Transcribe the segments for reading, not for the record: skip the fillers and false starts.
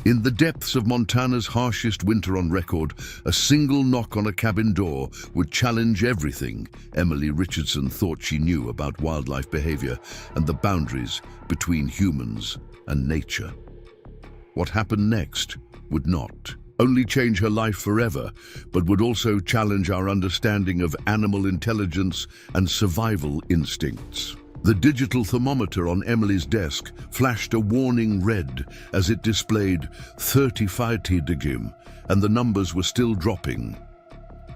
In the depths of Montana's harshest winter on record, a single knock on a cabin door would challenge everything Emily Richardson thought she knew about wildlife behavior and the boundaries between humans and nature. What happened next would not only change her life forever, but would also challenge our understanding of animal intelligence and survival instincts. The digital thermometer on Emily's desk flashed a warning red as it displayed 35 degrees, and the numbers were still dropping.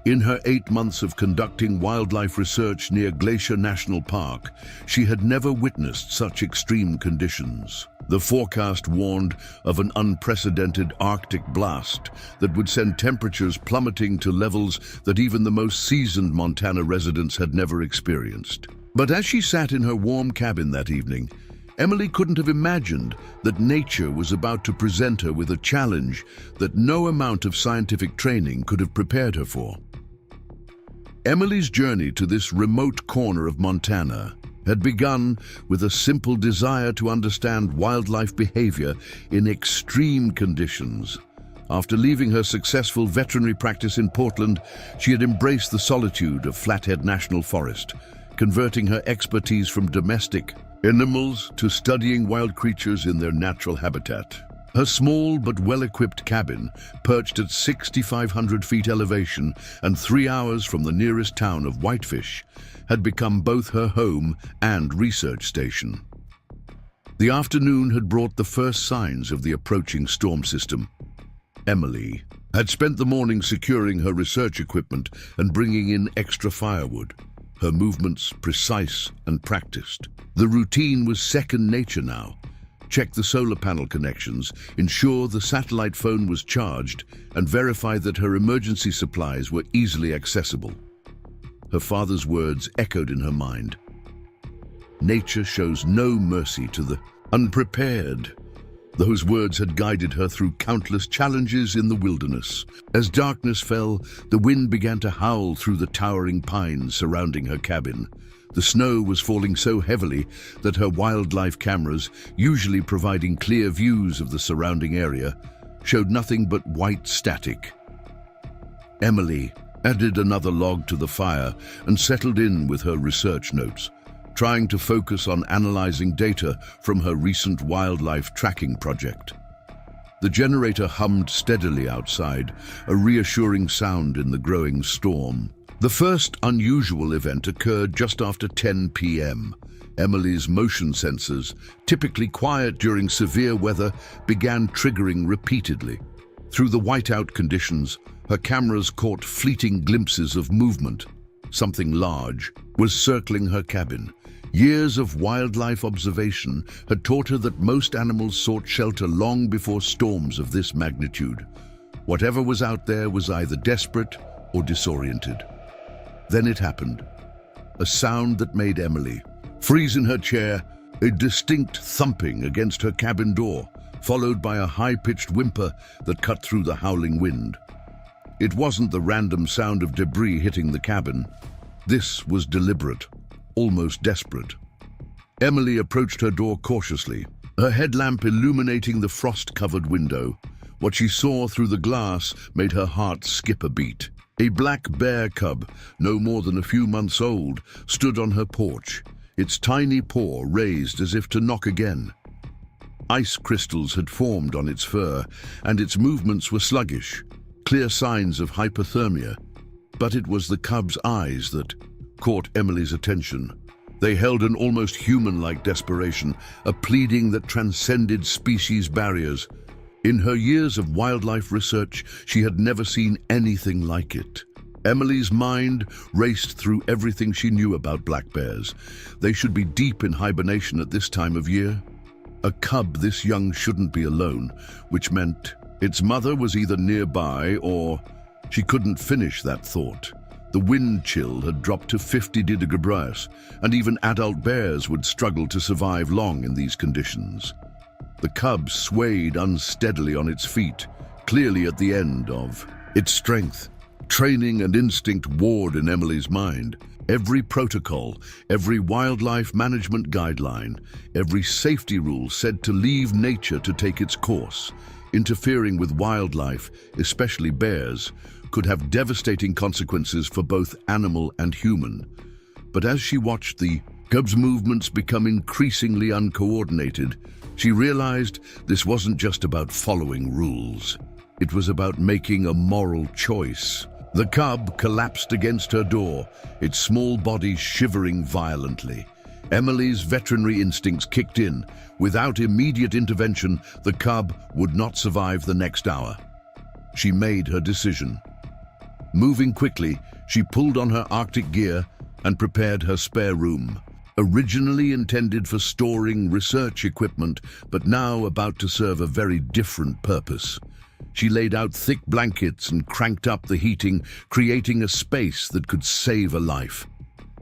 In her 8 months of conducting wildlife research near Glacier National Park, she had never witnessed such extreme conditions. The forecast warned of an unprecedented Arctic blast that would send temperatures plummeting to levels that even the most seasoned Montana residents had never experienced. But as she sat in her warm cabin that evening, Emily couldn't have imagined that nature was about to present her with a challenge that no amount of scientific training could have prepared her for. Emily's journey to this remote corner of Montana had begun with a simple desire to understand wildlife behavior in extreme conditions. After leaving her successful veterinary practice in Portland, she had embraced the solitude of Flathead National Forest, converting her expertise from domestic animals to studying wild creatures in their natural habitat. Her small but well-equipped cabin, perched at 6,500 feet elevation and 3 hours from the nearest town of Whitefish, had become both her home and research station. The afternoon had brought the first signs of the approaching storm system. Emily had spent the morning securing her research equipment and bringing in extra firewood, her movements precise and practiced. The routine was second nature now. Check the solar panel connections, ensure the satellite phone was charged, and verify that her emergency supplies were easily accessible. Her father's words echoed in her mind. Nature shows no mercy to the unprepared. Those words had guided her through countless challenges in the wilderness. As darkness fell, the wind began to howl through the towering pines surrounding her cabin. The snow was falling so heavily that her wildlife cameras, usually providing clear views of the surrounding area, showed nothing but white static. Emily added another log to the fire and settled in with her research notes, trying to focus on analyzing data from her recent wildlife tracking project. The generator hummed steadily outside, a reassuring sound in the growing storm. The first unusual event occurred just after 10 p.m. Emily's motion sensors, typically quiet during severe weather, began triggering repeatedly. Through the whiteout conditions, her cameras caught fleeting glimpses of movement. Something large was circling her cabin. Years of wildlife observation had taught her that most animals sought shelter long before storms of this magnitude. Whatever was out there was either desperate or disoriented. Then it happened. A sound that made Emily freeze in her chair, a distinct thumping against her cabin door, followed by a high-pitched whimper that cut through the howling wind. It wasn't the random sound of debris hitting the cabin. This was deliberate, almost desperate. Emily approached her door cautiously, her headlamp illuminating the frost-covered window. What she saw through the glass made her heart skip a beat. A black bear cub, no more than a few months old, stood on her porch, its tiny paw raised as if to knock again. Ice crystals had formed on its fur, and its movements were sluggish, clear signs of hypothermia. But it was the cub's eyes that caught Emily's attention. They held an almost human-like desperation, a pleading that transcended species barriers. In her years of wildlife research, she had never seen anything like it. Emily's mind raced through everything she knew about black bears. They should be deep in hibernation at this time of year. A cub this young shouldn't be alone, which meant its mother was either nearby or she couldn't finish that thought. The wind chill had dropped to 50 degrees, and even adult bears would struggle to survive long in these conditions. The cub swayed unsteadily on its feet, clearly at the end of its strength. Training and instinct warred in Emily's mind. Every protocol, every wildlife management guideline, every safety rule said to leave nature to take its course. Interfering with wildlife, especially bears, could have devastating consequences for both animal and human. But as she watched the cub's movements become increasingly uncoordinated, she realized this wasn't just about following rules. It was about making a moral choice. The cub collapsed against her door, its small body shivering violently. Emily's veterinary instincts kicked in. Without immediate intervention, the cub would not survive the next hour. She made her decision. Moving quickly, she pulled on her Arctic gear and prepared her spare room. Originally intended for storing research equipment, but now about to serve a very different purpose. She laid out thick blankets and cranked up the heating, creating a space that could save a life.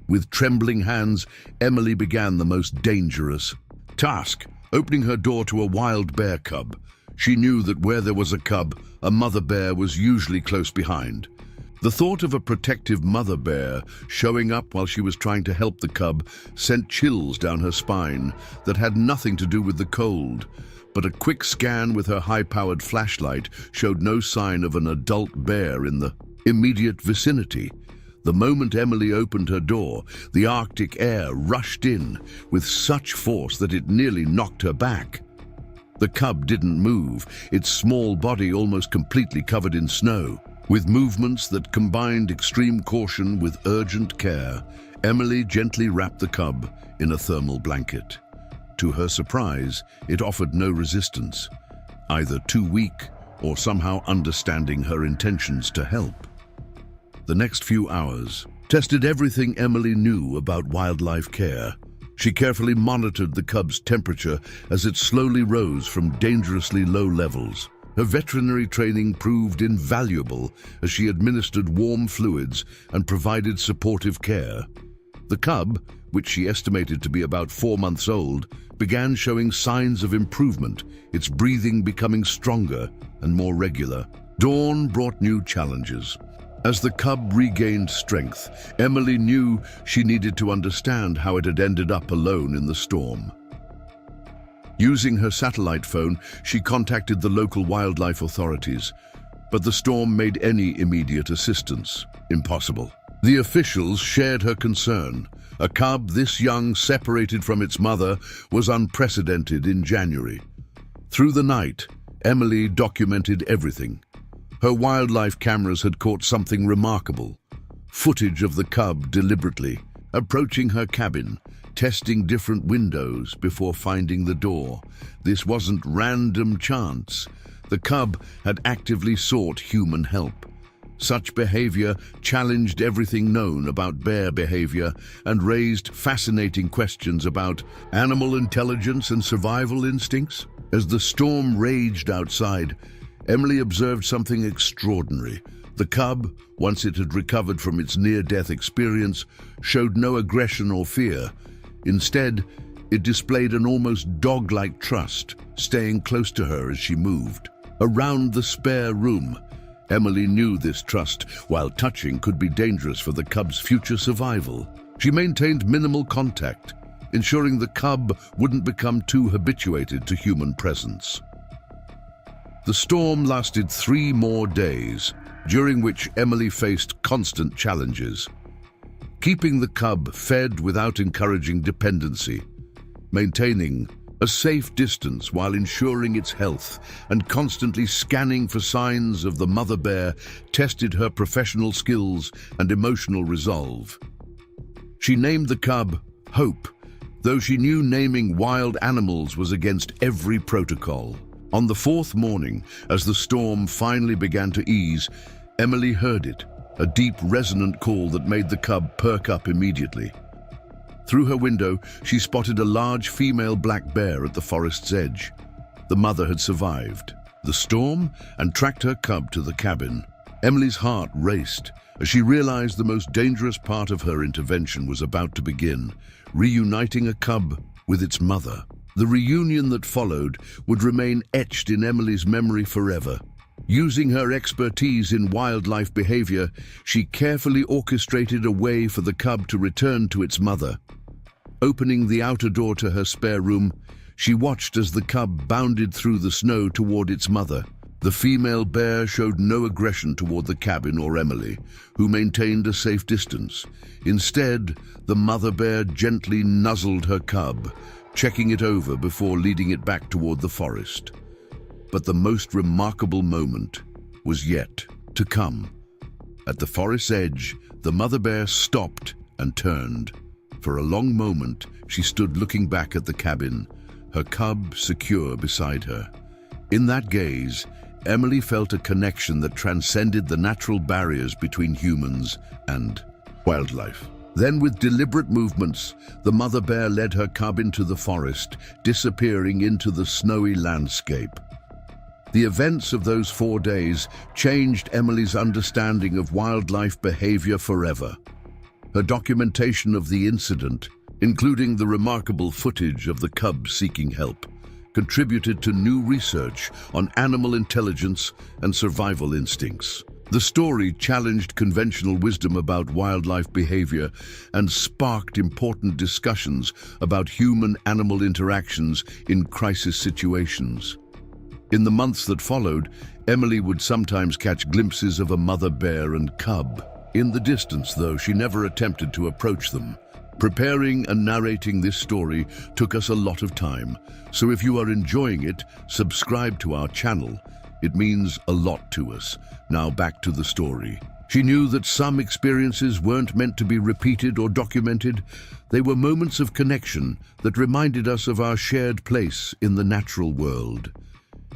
With trembling hands, Emily began the most dangerous task, opening her door to a wild bear cub. She knew that where there was a cub, a mother bear was usually close behind. The thought of a protective mother bear showing up while she was trying to help the cub sent chills down her spine that had nothing to do with the cold. But a quick scan with her high-powered flashlight showed no sign of an adult bear in the immediate vicinity. The moment Emily opened her door, the Arctic air rushed in with such force that it nearly knocked her back. The cub didn't move, its small body almost completely covered in snow. With movements that combined extreme caution with urgent care, Emily gently wrapped the cub in a thermal blanket. To her surprise, it offered no resistance, either too weak or somehow understanding her intentions to help. The next few hours tested everything Emily knew about wildlife care. She carefully monitored the cub's temperature as it slowly rose from dangerously low levels. Her veterinary training proved invaluable as she administered warm fluids and provided supportive care. The cub, which she estimated to be about 4 months old, began showing signs of improvement, its breathing becoming stronger and more regular. Dawn brought new challenges. As the cub regained strength, Emily knew she needed to understand how it had ended up alone in the storm. Using her satellite phone, she contacted the local wildlife authorities, but the storm made any immediate assistance impossible. The officials shared her concern. A cub this young, separated from its mother, was unprecedented in January. Through the night, Emily documented everything. Her wildlife cameras had caught something remarkable. Footage of the cub deliberately approaching her cabin, testing different windows before finding the door. This wasn't random chance. The cub had actively sought human help. Such behavior challenged everything known about bear behavior and raised fascinating questions about animal intelligence and survival instincts. As the storm raged outside, Emily observed something extraordinary. The cub, once it had recovered from its near-death experience, showed no aggression or fear. Instead, it displayed an almost dog-like trust, staying close to her as she moved. Around the spare room, Emily knew this trust, while touching, could be dangerous for the cub's future survival. She maintained minimal contact, ensuring the cub wouldn't become too habituated to human presence. The storm lasted 3 more days, during which Emily faced constant challenges. Keeping the cub fed without encouraging dependency, maintaining a safe distance while ensuring its health, and constantly scanning for signs of the mother bear tested her professional skills and emotional resolve. She named the cub Hope, though she knew naming wild animals was against every protocol. On the 4th morning, as the storm finally began to ease, Emily heard it, a deep, resonant call that made the cub perk up immediately. Through her window, she spotted a large female black bear at the forest's edge. The mother had survived the storm and tracked her cub to the cabin. Emily's heart raced as she realized the most dangerous part of her intervention was about to begin, reuniting a cub with its mother. The reunion that followed would remain etched in Emily's memory forever. Using her expertise in wildlife behavior, she carefully orchestrated a way for the cub to return to its mother. Opening the outer door to her spare room, She watched as the cub bounded through the snow toward its mother. The female bear showed no aggression toward the cabin or Emily, who maintained a safe distance. Instead, the mother bear gently nuzzled her cub, checking it over before leading it back toward the forest. But the most remarkable moment was yet to come. At the forest's edge, the mother bear stopped and turned. For a long moment, she stood looking back at the cabin, her cub secure beside her. In that gaze, Emily felt a connection that transcended the natural barriers between humans and wildlife. Then, with deliberate movements, the mother bear led her cub into the forest, disappearing into the snowy landscape. The events of those 4 days changed Emily's understanding of wildlife behavior forever. Her documentation of the incident, including the remarkable footage of the cub seeking help, contributed to new research on animal intelligence and survival instincts. The story challenged conventional wisdom about wildlife behavior and sparked important discussions about human-animal interactions in crisis situations. In the months that followed, Emily would sometimes catch glimpses of a mother bear and cub. In the distance, though, she never attempted to approach them. Preparing and narrating this story took us a lot of time, so if you are enjoying it, subscribe to our channel. It means a lot to us. Now back to the story. She knew that some experiences weren't meant to be repeated or documented. They were moments of connection that reminded us of our shared place in the natural world.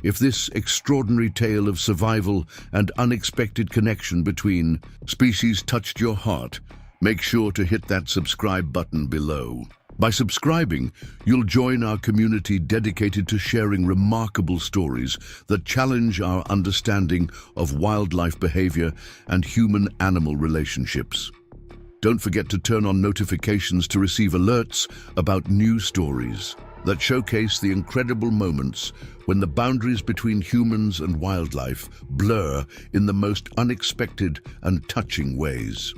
If this extraordinary tale of survival and unexpected connection between species touched your heart, make sure to hit that subscribe button below. By subscribing, you'll join our community dedicated to sharing remarkable stories that challenge our understanding of wildlife behavior and human-animal relationships. Don't forget to turn on notifications to receive alerts about new stories that showcase the incredible moments when the boundaries between humans and wildlife blur in the most unexpected and touching ways.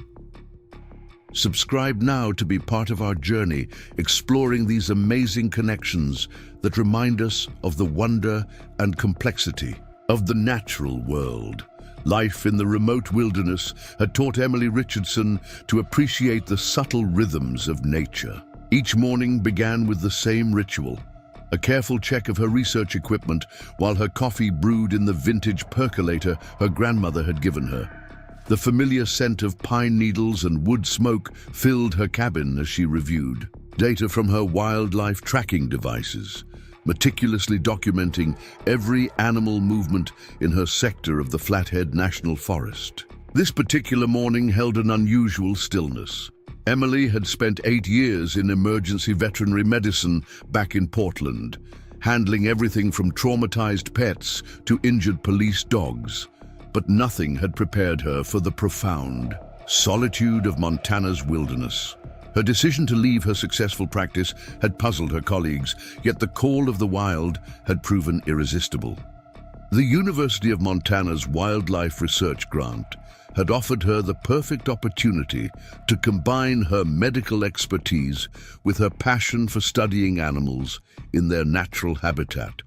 Subscribe now to be part of our journey, exploring these amazing connections that remind us of the wonder and complexity of the natural world. Life in the remote wilderness had taught Emily Richardson to appreciate the subtle rhythms of nature. Each morning began with the same ritual, a careful check of her research equipment while her coffee brewed in the vintage percolator her grandmother had given her. The familiar scent of pine needles and wood smoke filled her cabin as she reviewed data from her wildlife tracking devices, meticulously documenting every animal movement in her sector of the Flathead National Forest. This particular morning held an unusual stillness. Emily had spent 8 years in emergency veterinary medicine back in Portland, handling everything from traumatized pets to injured police dogs. But nothing had prepared her for the profound solitude of Montana's wilderness. Her decision to leave her successful practice had puzzled her colleagues, yet the call of the wild had proven irresistible. The University of Montana's Wildlife Research Grant had offered her the perfect opportunity to combine her medical expertise with her passion for studying animals in their natural habitat.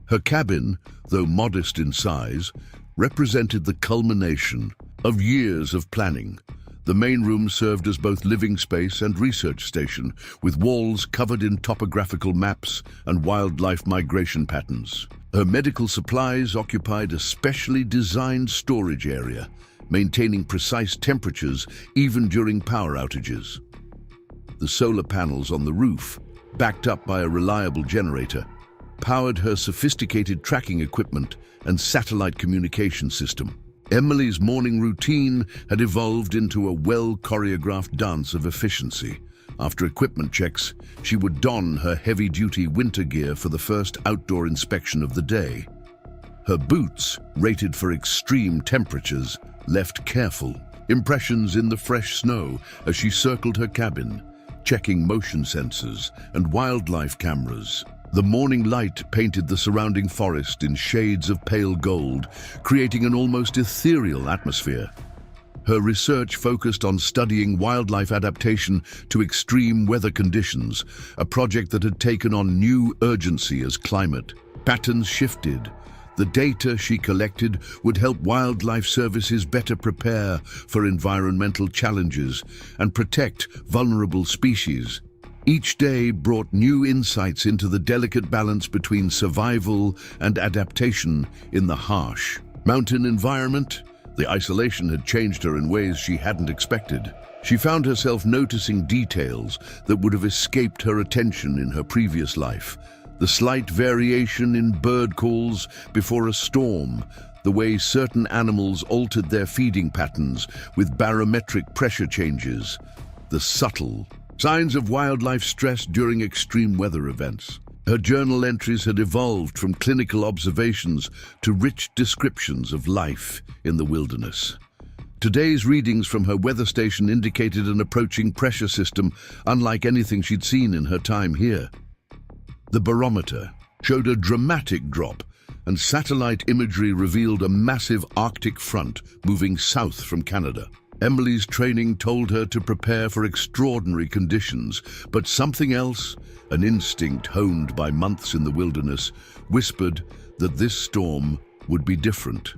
Her cabin, though modest in size, represented the culmination of years of planning. The main room served as both living space and research station, with walls covered in topographical maps and wildlife migration patterns. Her medical supplies occupied a specially designed storage area, maintaining precise temperatures even during power outages. The solar panels on the roof, backed up by a reliable generator, powered her sophisticated tracking equipment and satellite communication system. Emily's morning routine had evolved into a well-choreographed dance of efficiency. After equipment checks, she would don her heavy-duty winter gear for the first outdoor inspection of the day. Her boots, rated for extreme temperatures, left careful impressions in the fresh snow as she circled her cabin, checking motion sensors and wildlife cameras. The morning light painted the surrounding forest in shades of pale gold, creating an almost ethereal atmosphere. Her research focused on studying wildlife adaptation to extreme weather conditions, a project that had taken on new urgency as climate patterns shifted. The data she collected would help wildlife services better prepare for environmental challenges and protect vulnerable species. Each day brought new insights into the delicate balance between survival and adaptation in the harsh mountain environment. The isolation had changed her in ways she hadn't expected. She found herself noticing details that would have escaped her attention in her previous life. The slight variation in bird calls before a storm, the way certain animals altered their feeding patterns with barometric pressure changes, the subtle signs of wildlife stress during extreme weather events. Her journal entries had evolved from clinical observations to rich descriptions of life in the wilderness. Today's readings from her weather station indicated an approaching pressure system unlike anything she'd seen in her time here. The barometer showed a dramatic drop, and satellite imagery revealed a massive Arctic front moving south from Canada. Emily's training told her to prepare for extraordinary conditions, but something else, an instinct honed by months in the wilderness, whispered that this storm would be different.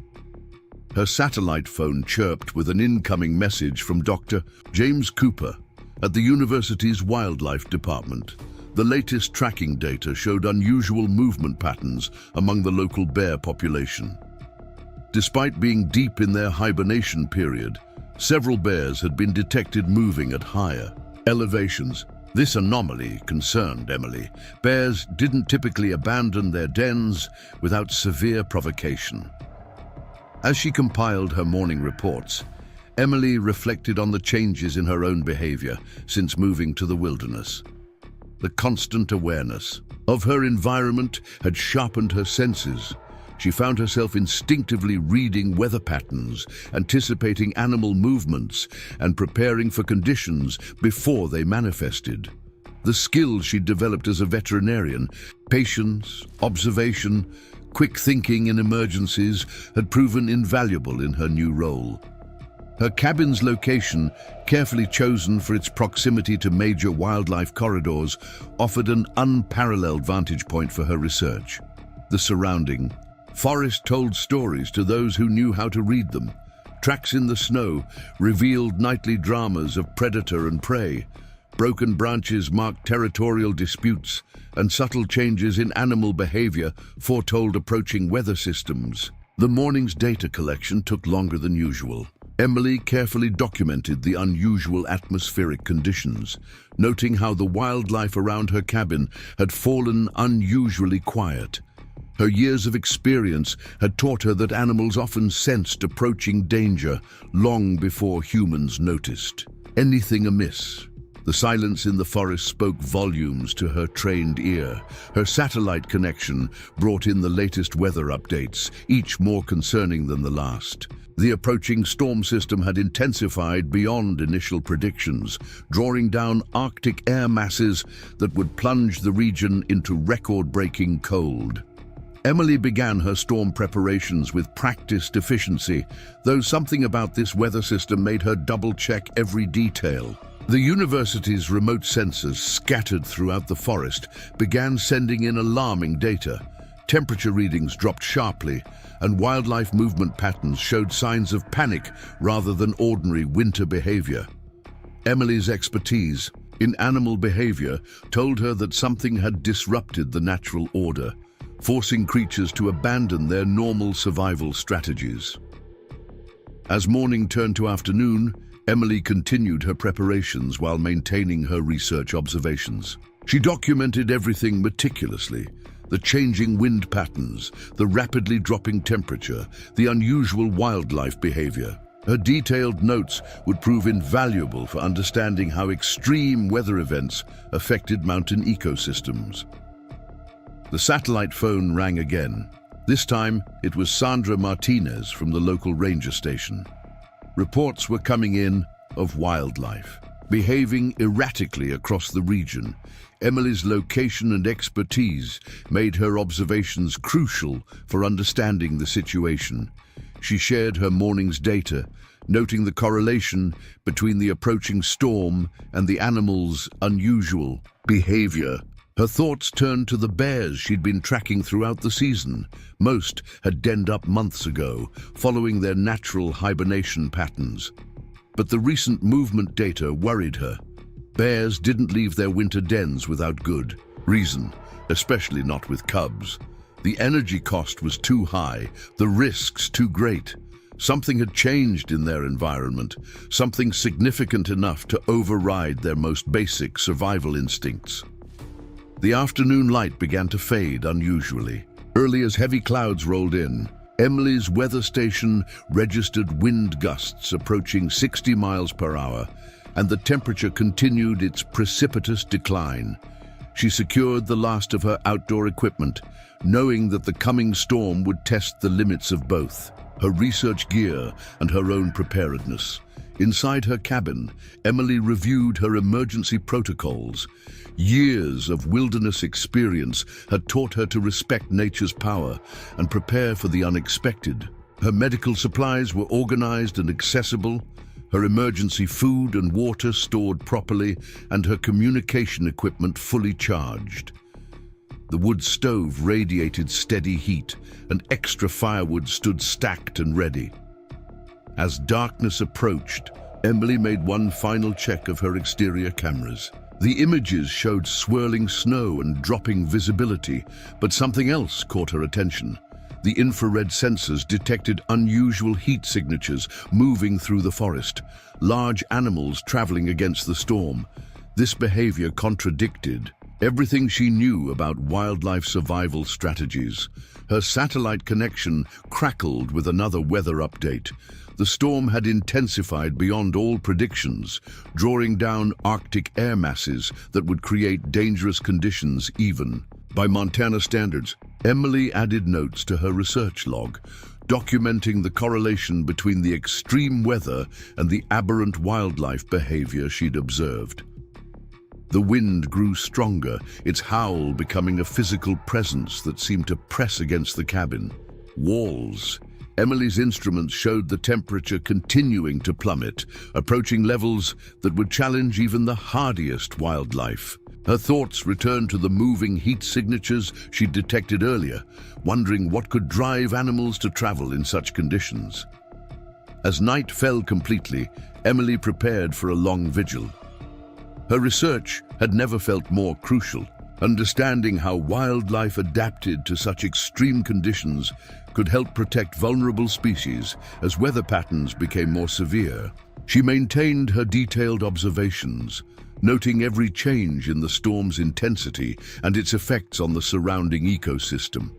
Her satellite phone chirped with an incoming message from Dr. James Cooper at the university's wildlife department. The latest tracking data showed unusual movement patterns among the local bear population. Despite being deep in their hibernation period, several bears had been detected moving at higher elevations. This anomaly concerned Emily. Bears didn't typically abandon their dens without severe provocation. As she compiled her morning reports, Emily reflected on the changes in her own behavior since moving to the wilderness. The constant awareness of her environment had sharpened her senses. She found herself instinctively reading weather patterns, anticipating animal movements, and preparing for conditions before they manifested. The skills she'd developed as a veterinarian, patience, observation, quick thinking in emergencies, had proven invaluable in her new role. Her cabin's location, carefully chosen for its proximity to major wildlife corridors, offered an unparalleled vantage point for her research. The surrounding forest told stories to those who knew how to read them. Tracks in the snow revealed nightly dramas of predator and prey. Broken branches marked territorial disputes, and subtle changes in animal behavior foretold approaching weather systems. The morning's data collection took longer than usual. Emily carefully documented the unusual atmospheric conditions, noting how the wildlife around her cabin had fallen unusually quiet. Her years of experience had taught her that animals often sensed approaching danger long before humans noticed anything amiss. The silence in the forest spoke volumes to her trained ear. Her satellite connection brought in the latest weather updates, each more concerning than the last. The approaching storm system had intensified beyond initial predictions, drawing down Arctic air masses that would plunge the region into record-breaking cold. Emily began her storm preparations with practiced efficiency, though something about this weather system made her double-check every detail. The university's remote sensors, scattered throughout the forest, began sending in alarming data. Temperature readings dropped sharply, and wildlife movement patterns showed signs of panic rather than ordinary winter behavior. Emily's expertise in animal behavior told her that something had disrupted the natural order, forcing creatures to abandon their normal survival strategies. As morning turned to afternoon, Emily continued her preparations while maintaining her research observations. She documented everything meticulously: the changing wind patterns, the rapidly dropping temperature, the unusual wildlife behavior. Her detailed notes would prove invaluable for understanding how extreme weather events affected mountain ecosystems. The satellite phone rang again. This time, it was Sandra Martinez from the local ranger station. Reports were coming in of wildlife behaving erratically across the region. Emily's location and expertise made her observations crucial for understanding the situation. She shared her morning's data, noting the correlation between the approaching storm and the animal's unusual behavior. Her thoughts turned to the bears she'd been tracking throughout the season. Most had denned up months ago, following their natural hibernation patterns. But the recent movement data worried her. Bears didn't leave their winter dens without good reason, especially not with cubs. The energy cost was too high, the risks too great. Something had changed in their environment, something significant enough to override their most basic survival instincts. The afternoon light began to fade unusually. Early as heavy clouds rolled in, Emily's weather station registered wind gusts approaching 60 miles per hour, and the temperature continued its precipitous decline. She secured the last of her outdoor equipment, knowing that the coming storm would test the limits of both, her research gear and her own preparedness. Inside her cabin, Emily reviewed her emergency protocols. Years of wilderness experience had taught her to respect nature's power and prepare for the unexpected. Her medical supplies were organized and accessible, her emergency food and water stored properly, and her communication equipment fully charged. The wood stove radiated steady heat, and extra firewood stood stacked and ready. As darkness approached, Emily made one final check of her exterior cameras. The images showed swirling snow and dropping visibility, but something else caught her attention. The infrared sensors detected unusual heat signatures moving through the forest, large animals traveling against the storm. This behavior contradicted everything she knew about wildlife survival strategies. Her satellite connection crackled with another weather update. The storm had intensified beyond all predictions, drawing down Arctic air masses that would create dangerous conditions even by Montana standards. Emily added notes to her research log, documenting the correlation between the extreme weather and the aberrant wildlife behavior she'd observed. The wind grew stronger, its howl becoming a physical presence that seemed to press against the cabin walls. Emily's instruments showed the temperature continuing to plummet, approaching levels that would challenge even the hardiest wildlife. Her thoughts returned to the moving heat signatures she'd detected earlier, wondering what could drive animals to travel in such conditions. As night fell completely, Emily prepared for a long vigil. Her research had never felt more crucial. Understanding how wildlife adapted to such extreme conditions could help protect vulnerable species as weather patterns became more severe. She maintained her detailed observations, noting every change in the storm's intensity and its effects on the surrounding ecosystem.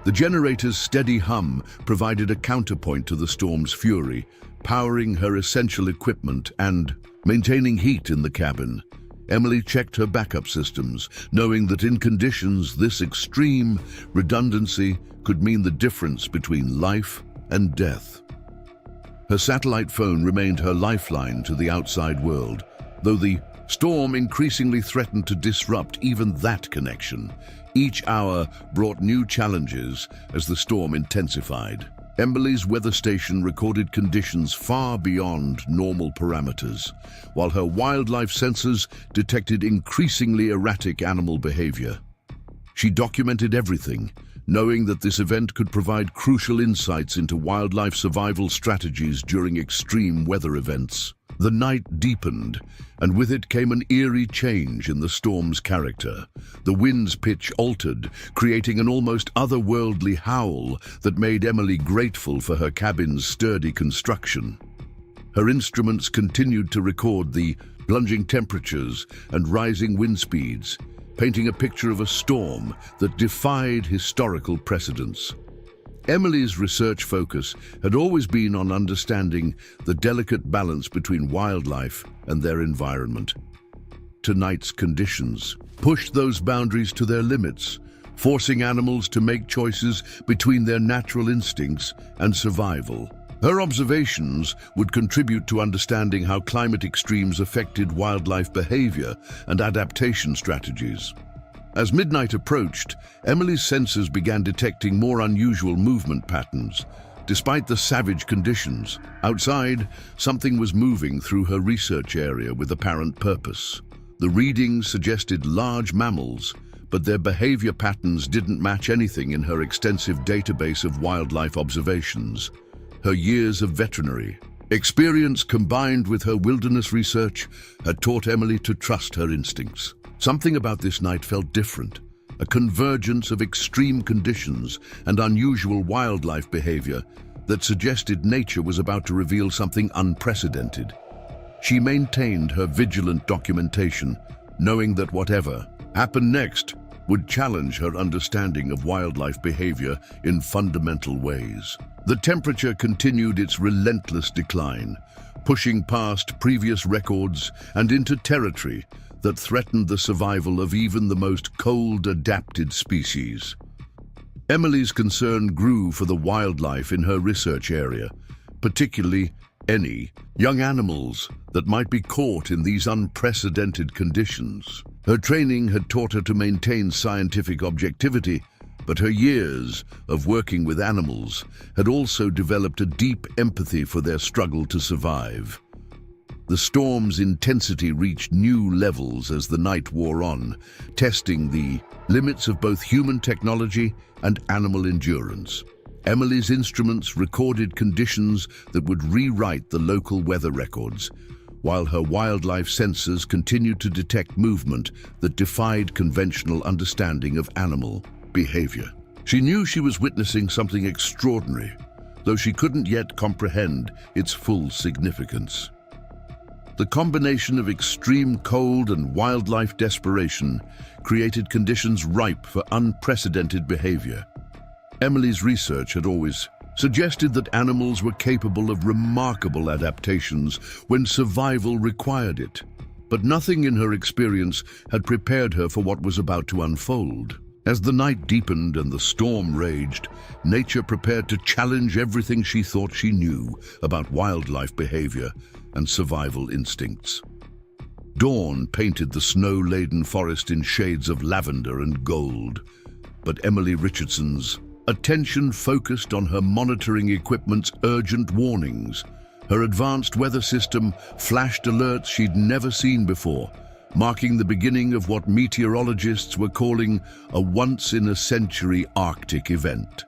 The generator's steady hum provided a counterpoint to the storm's fury, powering her essential equipment and maintaining heat in the cabin. Emily checked her backup systems, knowing that in conditions this extreme, redundancy could mean the difference between life and death. Her satellite phone remained her lifeline to the outside world, though the storm increasingly threatened to disrupt even that connection. Each hour brought new challenges as the storm intensified. Emily's weather station recorded conditions far beyond normal parameters, while her wildlife sensors detected increasingly erratic animal behavior. She documented everything, knowing that this event could provide crucial insights into wildlife survival strategies during extreme weather events. The night deepened, and with it came an eerie change in the storm's character. The wind's pitch altered, creating an almost otherworldly howl that made Emily grateful for her cabin's sturdy construction. Her instruments continued to record the plunging temperatures and rising wind speeds, painting a picture of a storm that defied historical precedents. Emily's research focus had always been on understanding the delicate balance between wildlife and their environment. Tonight's conditions pushed those boundaries to their limits, forcing animals to make choices between their natural instincts and survival. Her observations would contribute to understanding how climate extremes affected wildlife behavior and adaptation strategies. As midnight approached, Emily's sensors began detecting more unusual movement patterns. Despite the savage conditions, outside, something was moving through her research area with apparent purpose. The readings suggested large mammals, but their behavior patterns didn't match anything in her extensive database of wildlife observations. Her years of veterinary experience combined with her wilderness research had taught Emily to trust her instincts. Something about this night felt different, a convergence of extreme conditions and unusual wildlife behavior that suggested nature was about to reveal something unprecedented. She maintained her vigilant documentation, knowing that whatever happened next would challenge her understanding of wildlife behavior in fundamental ways. The temperature continued its relentless decline, pushing past previous records and into territory that threatened the survival of even the most cold-adapted species. Emily's concern grew for the wildlife in her research area, particularly any young animals that might be caught in these unprecedented conditions. Her training had taught her to maintain scientific objectivity, but her years of working with animals had also developed a deep empathy for their struggle to survive. The storm's intensity reached new levels as the night wore on, testing the limits of both human technology and animal endurance. Emily's instruments recorded conditions that would rewrite the local weather records, while her wildlife sensors continued to detect movement that defied conventional understanding of animal behavior. She knew she was witnessing something extraordinary, though she couldn't yet comprehend its full significance. The combination of extreme cold and wildlife desperation created conditions ripe for unprecedented behavior. Emily's research had always suggested that animals were capable of remarkable adaptations when survival required it, but nothing in her experience had prepared her for what was about to unfold. As the night deepened and the storm raged, nature prepared to challenge everything she thought she knew about wildlife behavior and survival instincts. Dawn painted the snow-laden forest in shades of lavender and gold, but Emily Richardson's attention focused on her monitoring equipment's urgent warnings. Her advanced weather system flashed alerts she'd never seen before, marking the beginning of what meteorologists were calling a once-in-a-century Arctic event.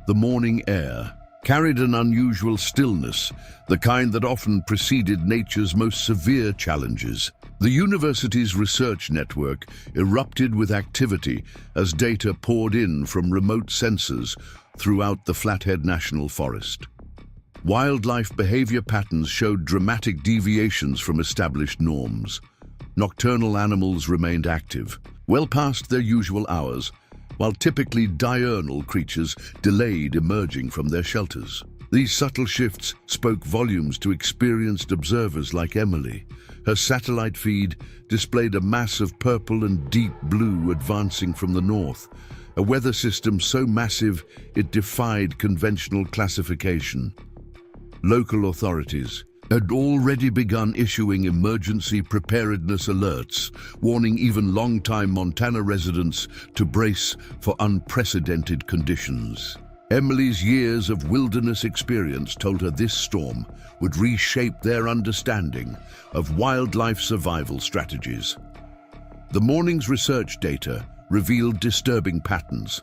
The morning air carried an unusual stillness, the kind that often preceded nature's most severe challenges. The university's research network erupted with activity as data poured in from remote sensors throughout the Flathead National Forest. Wildlife behavior patterns showed dramatic deviations from established norms. Nocturnal animals remained active, well past their usual hours, while typically diurnal creatures delayed emerging from their shelters. These subtle shifts spoke volumes to experienced observers like Emily. Her satellite feed displayed a mass of purple and deep blue advancing from the north, a weather system so massive it defied conventional classification. Local authorities had already begun issuing emergency preparedness alerts, warning even longtime Montana residents to brace for unprecedented conditions. Emily's years of wilderness experience told her this storm would reshape their understanding of wildlife survival strategies. The morning's research data revealed disturbing patterns.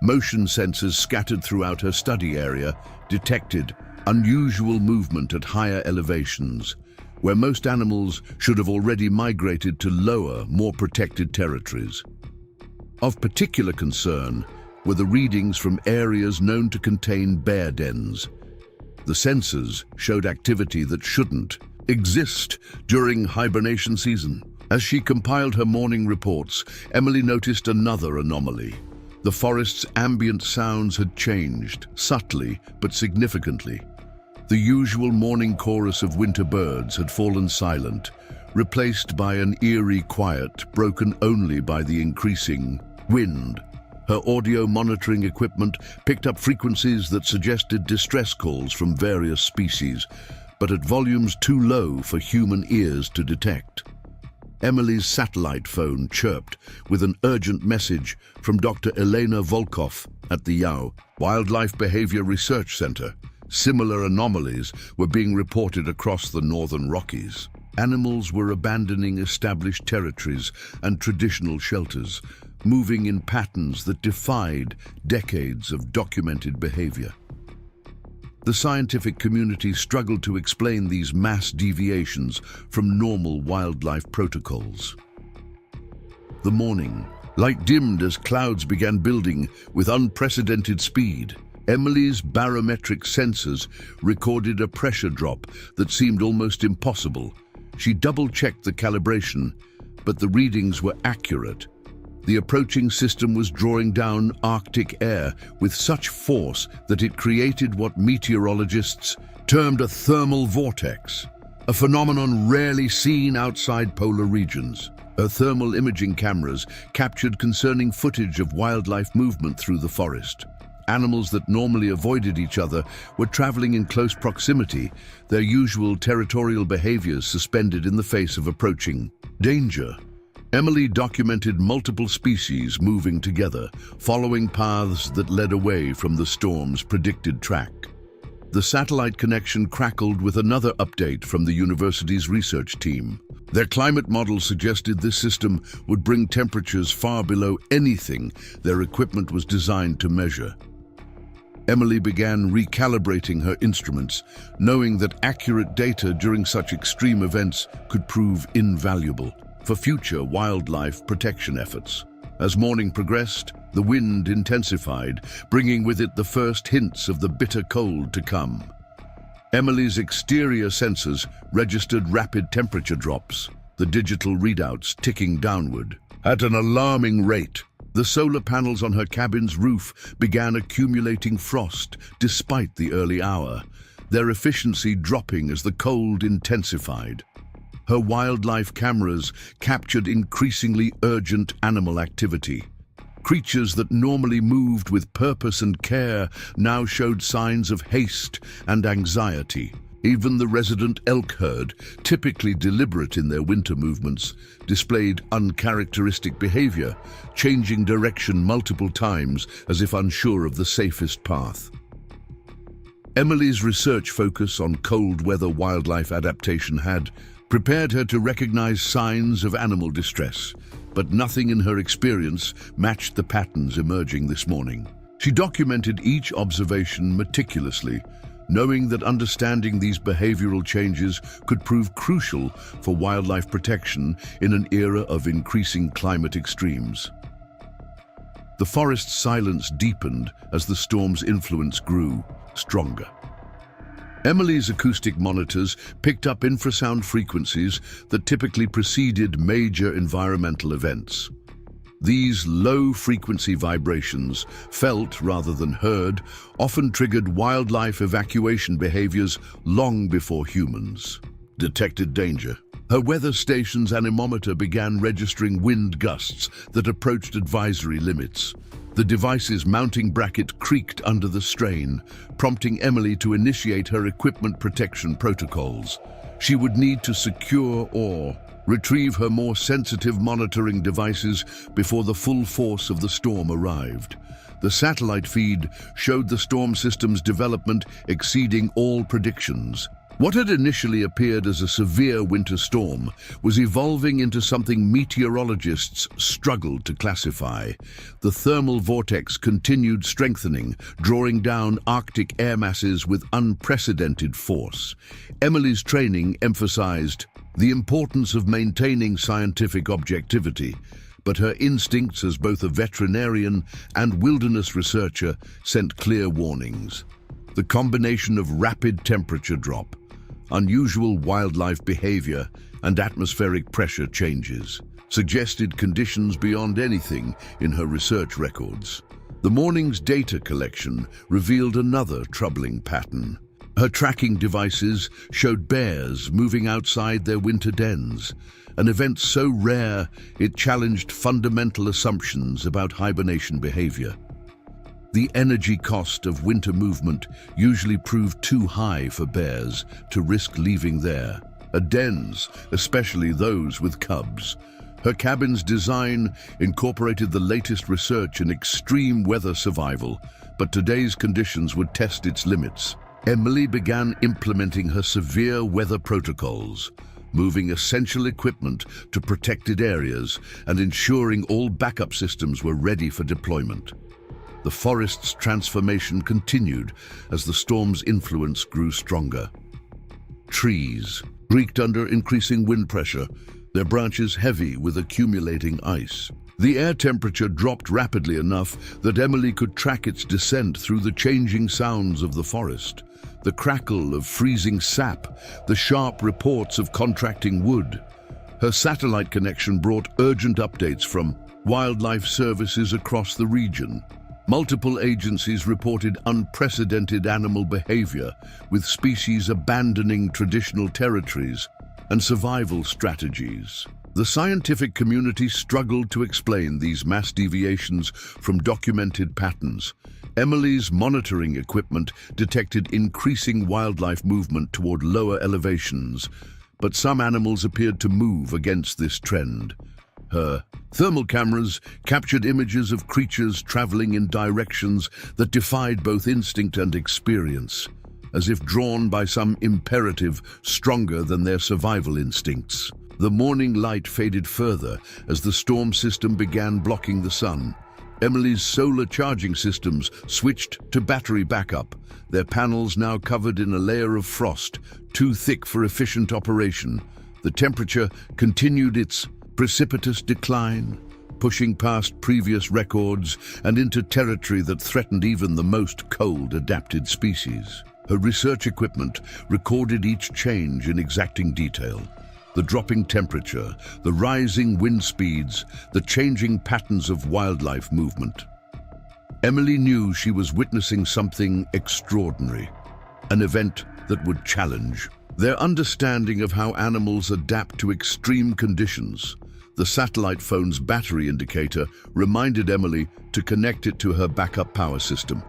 Motion sensors scattered throughout her study area detected unusual movement at higher elevations, where most animals should have already migrated to lower, more protected territories. Of particular concern were the readings from areas known to contain bear dens. The sensors showed activity that shouldn't exist during hibernation season. As she compiled her morning reports, Emily noticed another anomaly. The forest's ambient sounds had changed, subtly but significantly. The usual morning chorus of winter birds had fallen silent, replaced by an eerie quiet broken only by the increasing wind. Her audio monitoring equipment picked up frequencies that suggested distress calls from various species, but at volumes too low for human ears to detect. Emily's satellite phone chirped with an urgent message from Dr. Elena Volkov at the YAO Wildlife Behavior Research Center. Similar anomalies were being reported across the northern Rockies. Animals were abandoning established territories and traditional shelters, moving in patterns that defied decades of documented behavior. The scientific community struggled to explain these mass deviations from normal wildlife protocols. The morning, light dimmed as clouds began building with unprecedented speed. Emily's barometric sensors recorded a pressure drop that seemed almost impossible. She double-checked the calibration, but the readings were accurate. The approaching system was drawing down Arctic air with such force that it created what meteorologists termed a thermal vortex, a phenomenon rarely seen outside polar regions. Her thermal imaging cameras captured concerning footage of wildlife movement through the forest. Animals that normally avoided each other were traveling in close proximity, their usual territorial behaviors suspended in the face of approaching danger. Emily documented multiple species moving together, following paths that led away from the storm's predicted track. The satellite connection crackled with another update from the university's research team. Their climate model suggested this system would bring temperatures far below anything their equipment was designed to measure. Emily began recalibrating her instruments, knowing that accurate data during such extreme events could prove invaluable for future wildlife protection efforts. As morning progressed, the wind intensified, bringing with it the first hints of the bitter cold to come. Emily's exterior sensors registered rapid temperature drops, the digital readouts ticking downward. At an alarming rate, the solar panels on her cabin's roof began accumulating frost despite the early hour, their efficiency dropping as the cold intensified. Her wildlife cameras captured increasingly urgent animal activity. Creatures that normally moved with purpose and care now showed signs of haste and anxiety. Even the resident elk herd, typically deliberate in their winter movements, displayed uncharacteristic behavior, changing direction multiple times as if unsure of the safest path. Emily's research focus on cold weather wildlife adaptation had prepared her to recognize signs of animal distress, but nothing in her experience matched the patterns emerging this morning. She documented each observation meticulously, knowing that understanding these behavioral changes could prove crucial for wildlife protection in an era of increasing climate extremes. The forest's silence deepened as the storm's influence grew stronger. Emily's acoustic monitors picked up infrasound frequencies that typically preceded major environmental events. These low-frequency vibrations, felt rather than heard, often triggered wildlife evacuation behaviors long before humans detected danger. Her weather station's anemometer began registering wind gusts that approached advisory limits. The device's mounting bracket creaked under the strain, prompting Emily to initiate her equipment protection protocols. She would need to secure or retrieve her more sensitive monitoring devices before the full force of the storm arrived. The satellite feed showed the storm system's development exceeding all predictions. What had initially appeared as a severe winter storm was evolving into something meteorologists struggled to classify. The thermal vortex continued strengthening, drawing down Arctic air masses with unprecedented force. Emily's training emphasized the importance of maintaining scientific objectivity, but her instincts as both a veterinarian and wilderness researcher sent clear warnings. The combination of rapid temperature drop, unusual wildlife behavior, and atmospheric pressure changes suggested conditions beyond anything in her research records. The morning's data collection revealed another troubling pattern. Her tracking devices showed bears moving outside their winter dens, an event so rare it challenged fundamental assumptions about hibernation behavior. The energy cost of winter movement usually proved too high for bears to risk leaving there. dens, especially those with cubs. Her cabin's design incorporated the latest research in extreme weather survival, but today's conditions would test its limits. Emily began implementing her severe weather protocols, moving essential equipment to protected areas and ensuring all backup systems were ready for deployment. The forest's transformation continued as the storm's influence grew stronger. Trees creaked under increasing wind pressure, their branches heavy with accumulating ice. The air temperature dropped rapidly enough that Emily could track its descent through the changing sounds of the forest. The crackle of freezing sap, the sharp reports of contracting wood. Her satellite connection brought urgent updates from wildlife services across the region. Multiple agencies reported unprecedented animal behavior, with species abandoning traditional territories and survival strategies. The scientific community struggled to explain these mass deviations from documented patterns. Emily's monitoring equipment detected increasing wildlife movement toward lower elevations, but some animals appeared to move against this trend. Her thermal cameras captured images of creatures traveling in directions that defied both instinct and experience, as if drawn by some imperative stronger than their survival instincts. The morning light faded further as the storm system began blocking the sun. Emily's solar charging systems switched to battery backup, their panels now covered in a layer of frost, too thick for efficient operation. The temperature continued its precipitous decline, pushing past previous records and into territory that threatened even the most cold-adapted species. Her research equipment recorded each change in exacting detail. The dropping temperature, the rising wind speeds, the changing patterns of wildlife movement. Emily knew she was witnessing something extraordinary, an event that would challenge their understanding of how animals adapt to extreme conditions. The satellite phone's battery indicator reminded Emily to connect it to her backup power system.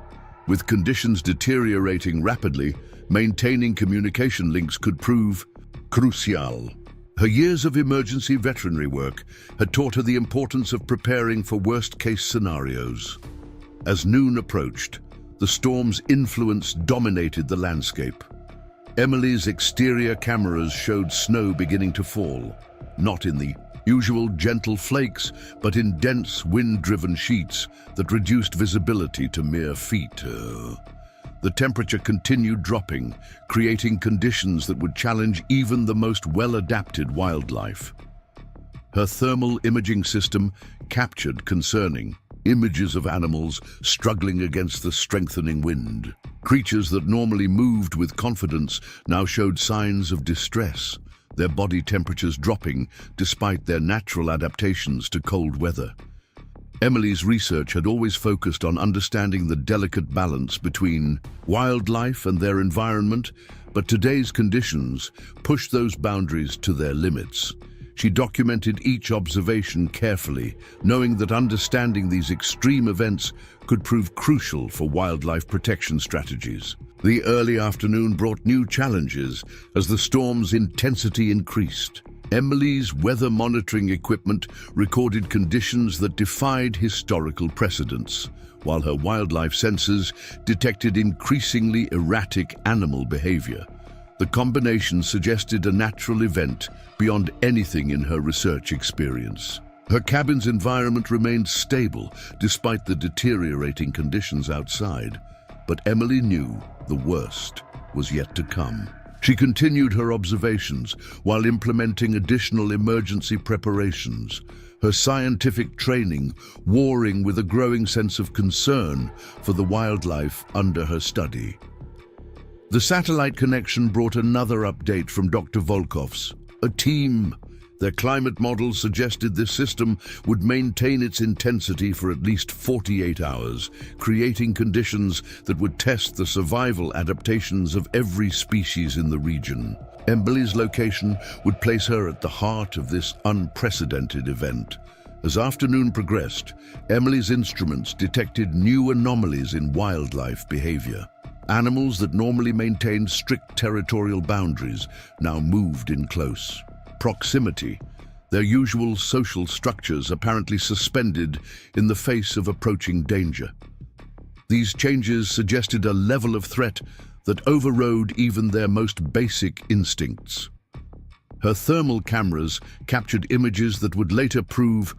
With conditions deteriorating rapidly, maintaining communication links could prove crucial. Her years of emergency veterinary work had taught her the importance of preparing for worst-case scenarios. As noon approached, the storm's influence dominated the landscape. Emily's exterior cameras showed snow beginning to fall, not in the usual gentle flakes, but in dense wind-driven sheets that reduced visibility to mere feet. The temperature continued dropping, creating conditions that would challenge even the most well-adapted wildlife. Her thermal imaging system captured concerning images of animals struggling against the strengthening wind. Creatures that normally moved with confidence now showed signs of distress, their body temperatures dropping despite their natural adaptations to cold weather. Emily's research had always focused on understanding the delicate balance between wildlife and their environment, but today's conditions pushed those boundaries to their limits. She documented each observation carefully, knowing that understanding these extreme events could prove crucial for wildlife protection strategies. The early afternoon brought new challenges as the storm's intensity increased. Emily's weather monitoring equipment recorded conditions that defied historical precedents, while her wildlife sensors detected increasingly erratic animal behavior. The combination suggested a natural event beyond anything in her research experience. Her cabin's environment remained stable despite the deteriorating conditions outside, but Emily knew the worst was yet to come. She continued her observations while implementing additional emergency preparations, her scientific training warring with a growing sense of concern for the wildlife under her study. The satellite connection brought another update from Dr. Volkov's team. Their climate models suggested this system would maintain its intensity for at least 48 hours, creating conditions that would test the survival adaptations of every species in the region. Emily's location would place her at the heart of this unprecedented event. As afternoon progressed, Emily's instruments detected new anomalies in wildlife behavior. Animals that normally maintained strict territorial boundaries now moved in close proximity, their usual social structures apparently suspended in the face of approaching danger. These changes suggested a level of threat that overrode even their most basic instincts. Her thermal cameras captured images that would later prove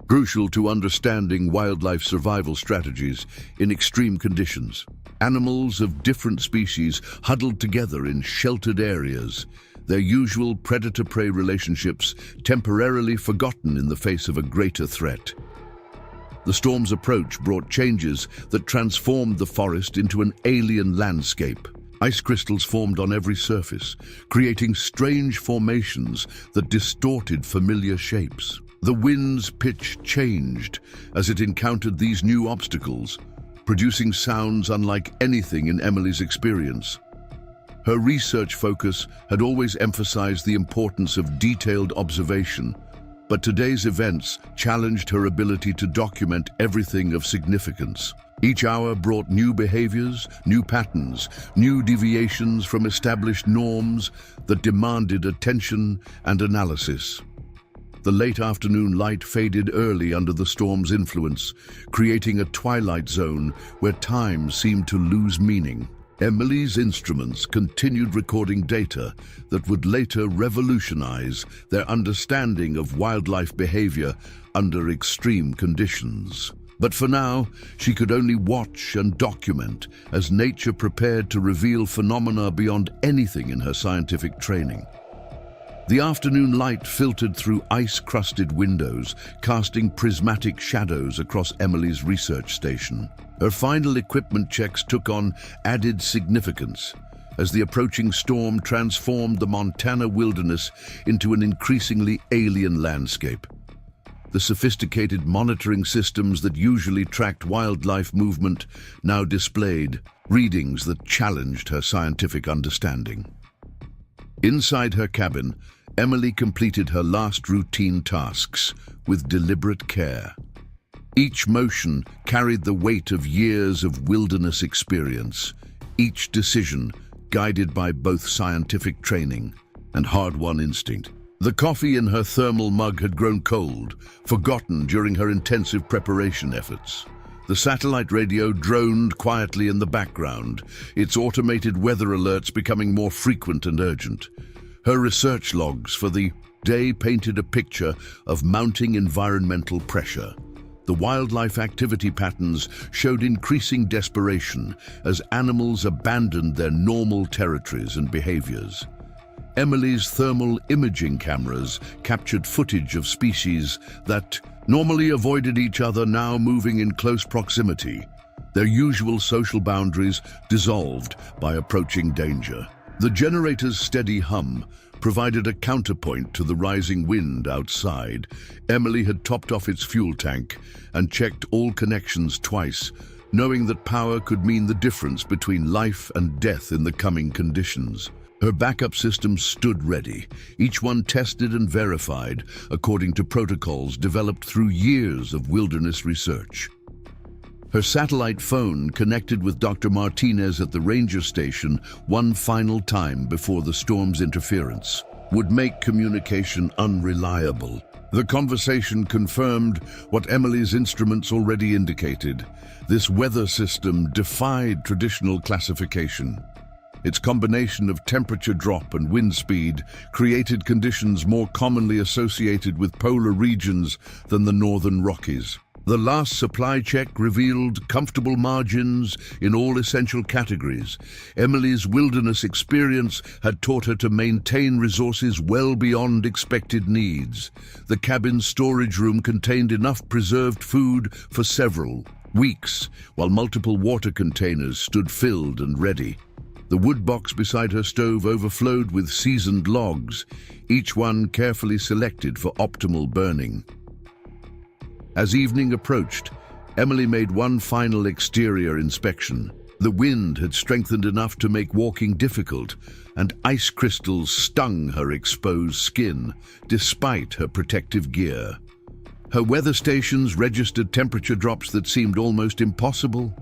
crucial to understanding wildlife survival strategies in extreme conditions. Animals of different species huddled together in sheltered areas, their usual predator-prey relationships temporarily forgotten in the face of a greater threat. The storm's approach brought changes that transformed the forest into an alien landscape. Ice crystals formed on every surface, creating strange formations that distorted familiar shapes. The wind's pitch changed as it encountered these new obstacles, producing sounds unlike anything in Emily's experience. Her research focus had always emphasized the importance of detailed observation, but today's events challenged her ability to document everything of significance. Each hour brought new behaviors, new patterns, new deviations from established norms that demanded attention and analysis. The late afternoon light faded early under the storm's influence, creating a twilight zone where time seemed to lose meaning. Emily's instruments continued recording data that would later revolutionize their understanding of wildlife behavior under extreme conditions. But for now, she could only watch and document as nature prepared to reveal phenomena beyond anything in her scientific training. The afternoon light filtered through ice-crusted windows, casting prismatic shadows across Emily's research station. Her final equipment checks took on added significance as the approaching storm transformed the Montana wilderness into an increasingly alien landscape. The sophisticated monitoring systems that usually tracked wildlife movement now displayed readings that challenged her scientific understanding. Inside her cabin, Emily completed her last routine tasks with deliberate care. Each motion carried the weight of years of wilderness experience, each decision guided by both scientific training and hard-won instinct. The coffee in her thermal mug had grown cold, forgotten during her intensive preparation efforts. The satellite radio droned quietly in the background, its automated weather alerts becoming more frequent and urgent. Her research logs for the day painted a picture of mounting environmental pressure. The wildlife activity patterns showed increasing desperation as animals abandoned their normal territories and behaviors. Emily's thermal imaging cameras captured footage of species that normally avoided each other now moving in close proximity, their usual social boundaries dissolved by approaching danger. The generator's steady hum provided a counterpoint to the rising wind outside. Emily had topped off its fuel tank and checked all connections twice, knowing that power could mean the difference between life and death in the coming conditions. Her backup systems stood ready, each one tested and verified according to protocols developed through years of wilderness research. Her satellite phone connected with Dr. Martinez at the ranger station one final time before the storm's interference would make communication unreliable. The conversation confirmed what Emily's instruments already indicated. This weather system defied traditional classification. Its combination of temperature drop and wind speed created conditions more commonly associated with polar regions than the northern Rockies. The last supply check revealed comfortable margins in all essential categories. Emily's wilderness experience had taught her to maintain resources well beyond expected needs. The cabin's storage room contained enough preserved food for several weeks, while multiple water containers stood filled and ready. The wood box beside her stove overflowed with seasoned logs, each one carefully selected for optimal burning. As evening approached, Emily made one final exterior inspection. The wind had strengthened enough to make walking difficult, and ice crystals stung her exposed skin, despite her protective gear. Her weather stations registered temperature drops that seemed almost impossible.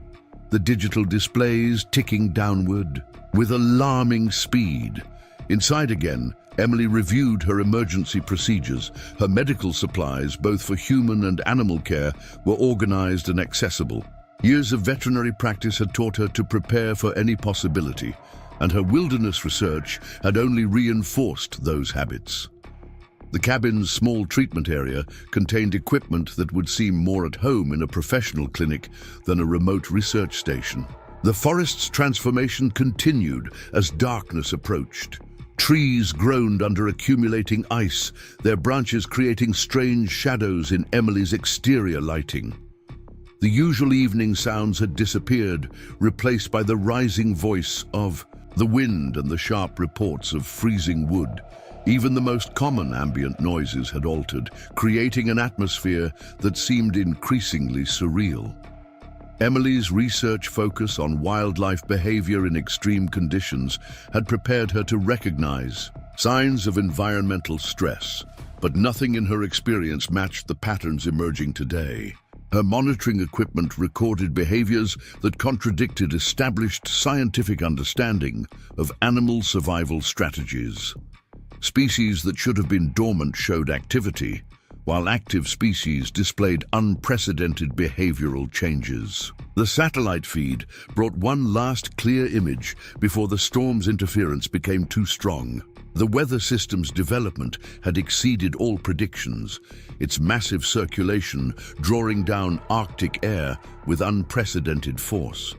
the digital displays ticking downward with alarming speed. Inside again, Emily reviewed her emergency procedures. Her medical supplies, both for human and animal care, were organized and accessible. Years of veterinary practice had taught her to prepare for any possibility, and her wilderness research had only reinforced those habits. The cabin's small treatment area contained equipment that would seem more at home in a professional clinic than a remote research station. The forest's transformation continued as darkness approached. Trees groaned under accumulating ice, their branches creating strange shadows in Emily's exterior lighting. The usual evening sounds had disappeared, replaced by the rising voice of the wind and the sharp reports of freezing wood. Even the most common ambient noises had altered, creating an atmosphere that seemed increasingly surreal. Emily's research focus on wildlife behavior in extreme conditions had prepared her to recognize signs of environmental stress, but nothing in her experience matched the patterns emerging today. Her monitoring equipment recorded behaviors that contradicted established scientific understanding of animal survival strategies. Species that should have been dormant showed activity, while active species displayed unprecedented behavioral changes. The satellite feed brought one last clear image before the storm's interference became too strong. The weather system's development had exceeded all predictions, its massive circulation drawing down Arctic air with unprecedented force.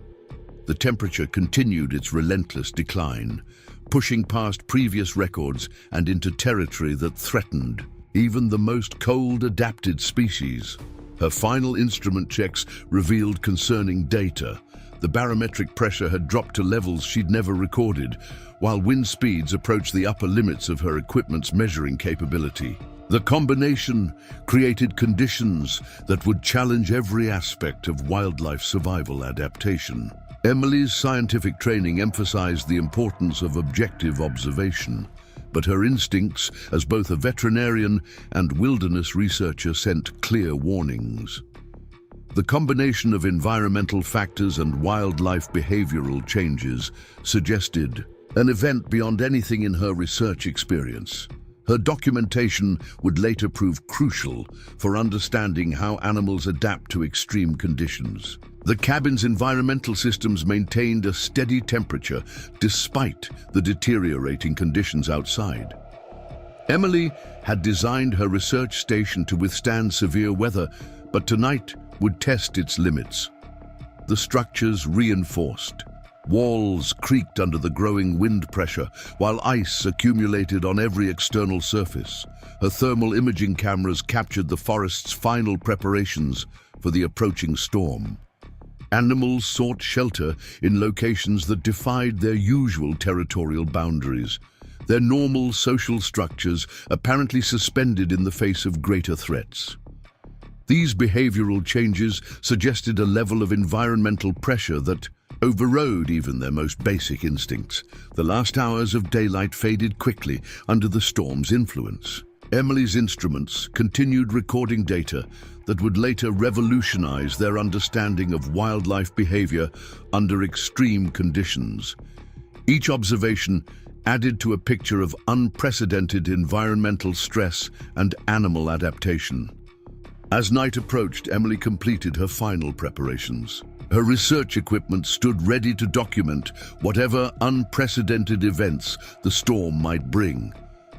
The temperature continued its relentless decline, pushing past previous records and into territory that threatened even the most cold-adapted species. Her final instrument checks revealed concerning data. The barometric pressure had dropped to levels she'd never recorded, while wind speeds approached the upper limits of her equipment's measuring capability. The combination created conditions that would challenge every aspect of wildlife survival adaptation. Emily's scientific training emphasized the importance of objective observation, but her instincts as both a veterinarian and wilderness researcher sent clear warnings. The combination of environmental factors and wildlife behavioral changes suggested an event beyond anything in her research experience. Her documentation would later prove crucial for understanding how animals adapt to extreme conditions. The cabin's environmental systems maintained a steady temperature despite the deteriorating conditions outside. Emily had designed her research station to withstand severe weather, but tonight would test its limits. The structures reinforced. Walls creaked under the growing wind pressure, while ice accumulated on every external surface. Her thermal imaging cameras captured the forest's final preparations for the approaching storm. Animals sought shelter in locations that defied their usual territorial boundaries, their normal social structures apparently suspended in the face of greater threats. These behavioral changes suggested a level of environmental pressure that overrode even their most basic instincts. The last hours of daylight faded quickly under the storm's influence. Emily's instruments continued recording data that would later revolutionize their understanding of wildlife behavior under extreme conditions. Each observation added to a picture of unprecedented environmental stress and animal adaptation. As night approached, Emily completed her final preparations. Her research equipment stood ready to document whatever unprecedented events the storm might bring.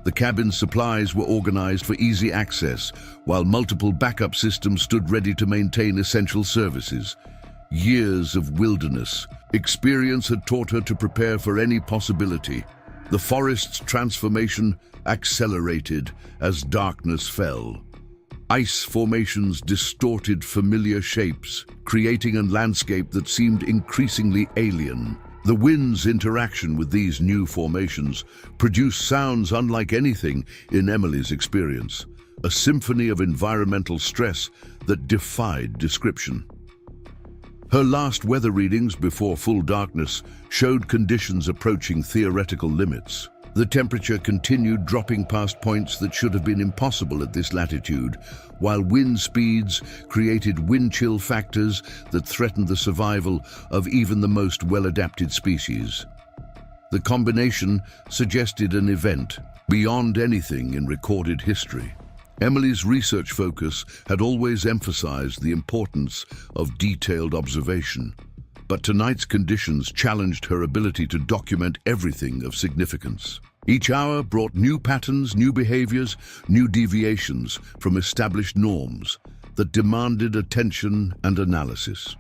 The cabin's supplies were organized for easy access, while multiple backup systems stood ready to maintain essential services. Years of wilderness experience had taught her to prepare for any possibility. The forest's transformation accelerated as darkness fell. Ice formations distorted familiar shapes, creating a landscape that seemed increasingly alien. The wind's interaction with these new formations produced sounds unlike anything in Emily's experience, a symphony of environmental stress that defied description. Her last weather readings before full darkness showed conditions approaching theoretical limits. The temperature continued dropping past points that should have been impossible at this latitude, while wind speeds created wind chill factors that threatened the survival of even the most well-adapted species. The combination suggested an event beyond anything in recorded history. Emily's research focus had always emphasized the importance of detailed observation, but tonight's conditions challenged her ability to document everything of significance. Each hour brought new patterns, new behaviors, new deviations from established norms that demanded attention and analysis.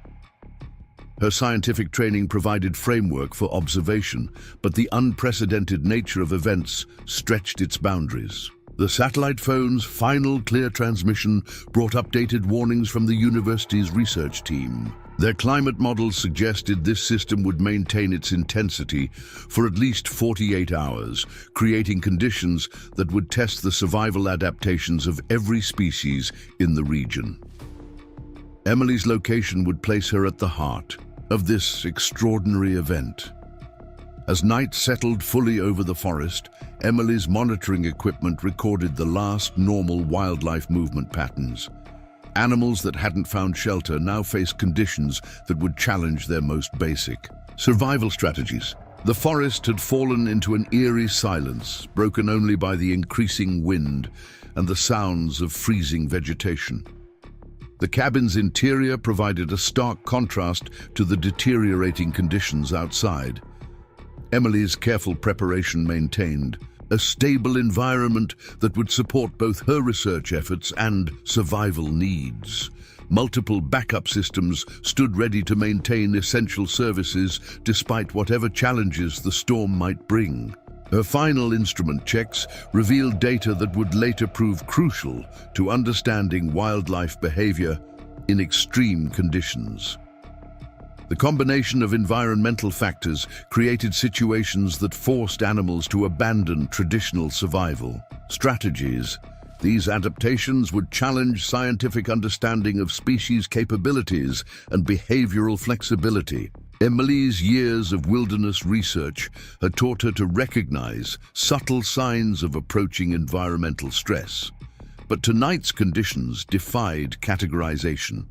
Her scientific training provided framework for observation, but the unprecedented nature of events stretched its boundaries. The satellite phone's final clear transmission brought updated warnings from the university's research team. Their climate models suggested this system would maintain its intensity for at least 48 hours, creating conditions that would test the survival adaptations of every species in the region. Emily's location would place her at the heart of this extraordinary event. As night settled fully over the forest, Emily's monitoring equipment recorded the last normal wildlife movement patterns. Animals that hadn't found shelter now faced conditions that would challenge their most basic survival strategies. The forest had fallen into an eerie silence, broken only by the increasing wind and the sounds of freezing vegetation. The cabin's interior provided a stark contrast to the deteriorating conditions outside. Emily's careful preparation maintained a stable environment that would support both her research efforts and survival needs. Multiple backup systems stood ready to maintain essential services despite whatever challenges the storm might bring. Her final instrument checks revealed data that would later prove crucial to understanding wildlife behavior in extreme conditions. The combination of environmental factors created situations that forced animals to abandon traditional survival strategies. These adaptations would challenge scientific understanding of species capabilities and behavioral flexibility. Emily's years of wilderness research had taught her to recognize subtle signs of approaching environmental stress. But tonight's conditions defied categorization.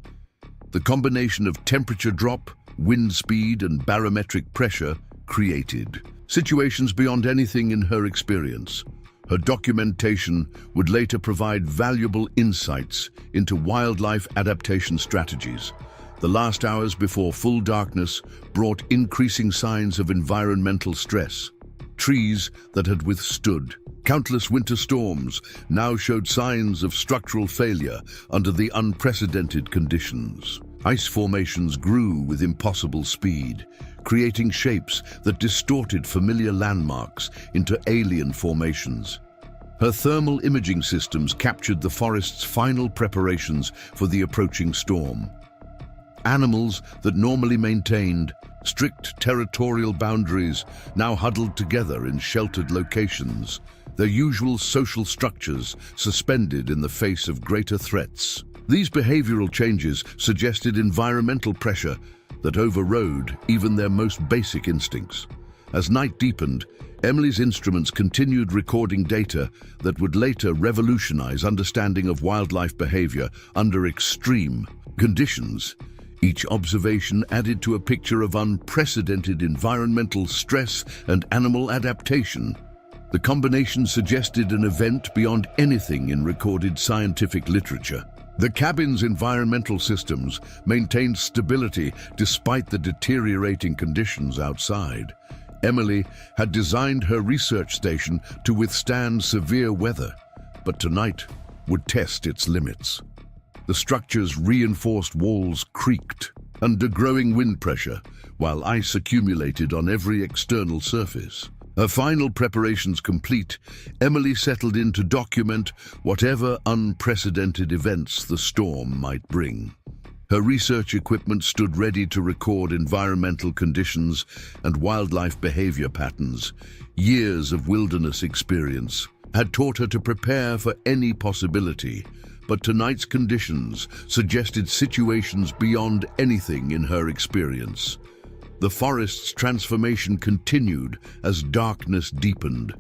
The combination of temperature drop, wind speed, and barometric pressure created situations beyond anything in her experience. Her documentation would later provide valuable insights into wildlife adaptation strategies. The last hours before full darkness brought increasing signs of environmental stress. Trees that had withstood countless winter storms now showed signs of structural failure under the unprecedented conditions. Ice formations grew with impossible speed, creating shapes that distorted familiar landmarks into alien formations. Her thermal imaging systems captured the forest's final preparations for the approaching storm. Animals that normally maintained strict territorial boundaries now huddled together in sheltered locations, their usual social structures suspended in the face of greater threats. These behavioral changes suggested environmental pressure that overrode even their most basic instincts. As night deepened, Emily's instruments continued recording data that would later revolutionize understanding of wildlife behavior under extreme conditions. Each observation added to a picture of unprecedented environmental stress and animal adaptation. The combination suggested an event beyond anything in recorded scientific literature. The cabin's environmental systems maintained stability despite the deteriorating conditions outside. Emily had designed her research station to withstand severe weather, but tonight would test its limits. The structure's reinforced walls creaked under growing wind pressure, while ice accumulated on every external surface. Her final preparations complete, Emily settled in to document whatever unprecedented events the storm might bring. Her research equipment stood ready to record environmental conditions and wildlife behavior patterns. Years of wilderness experience had taught her to prepare for any possibility, but tonight's conditions suggested situations beyond anything in her experience. The forest's transformation continued as darkness deepened.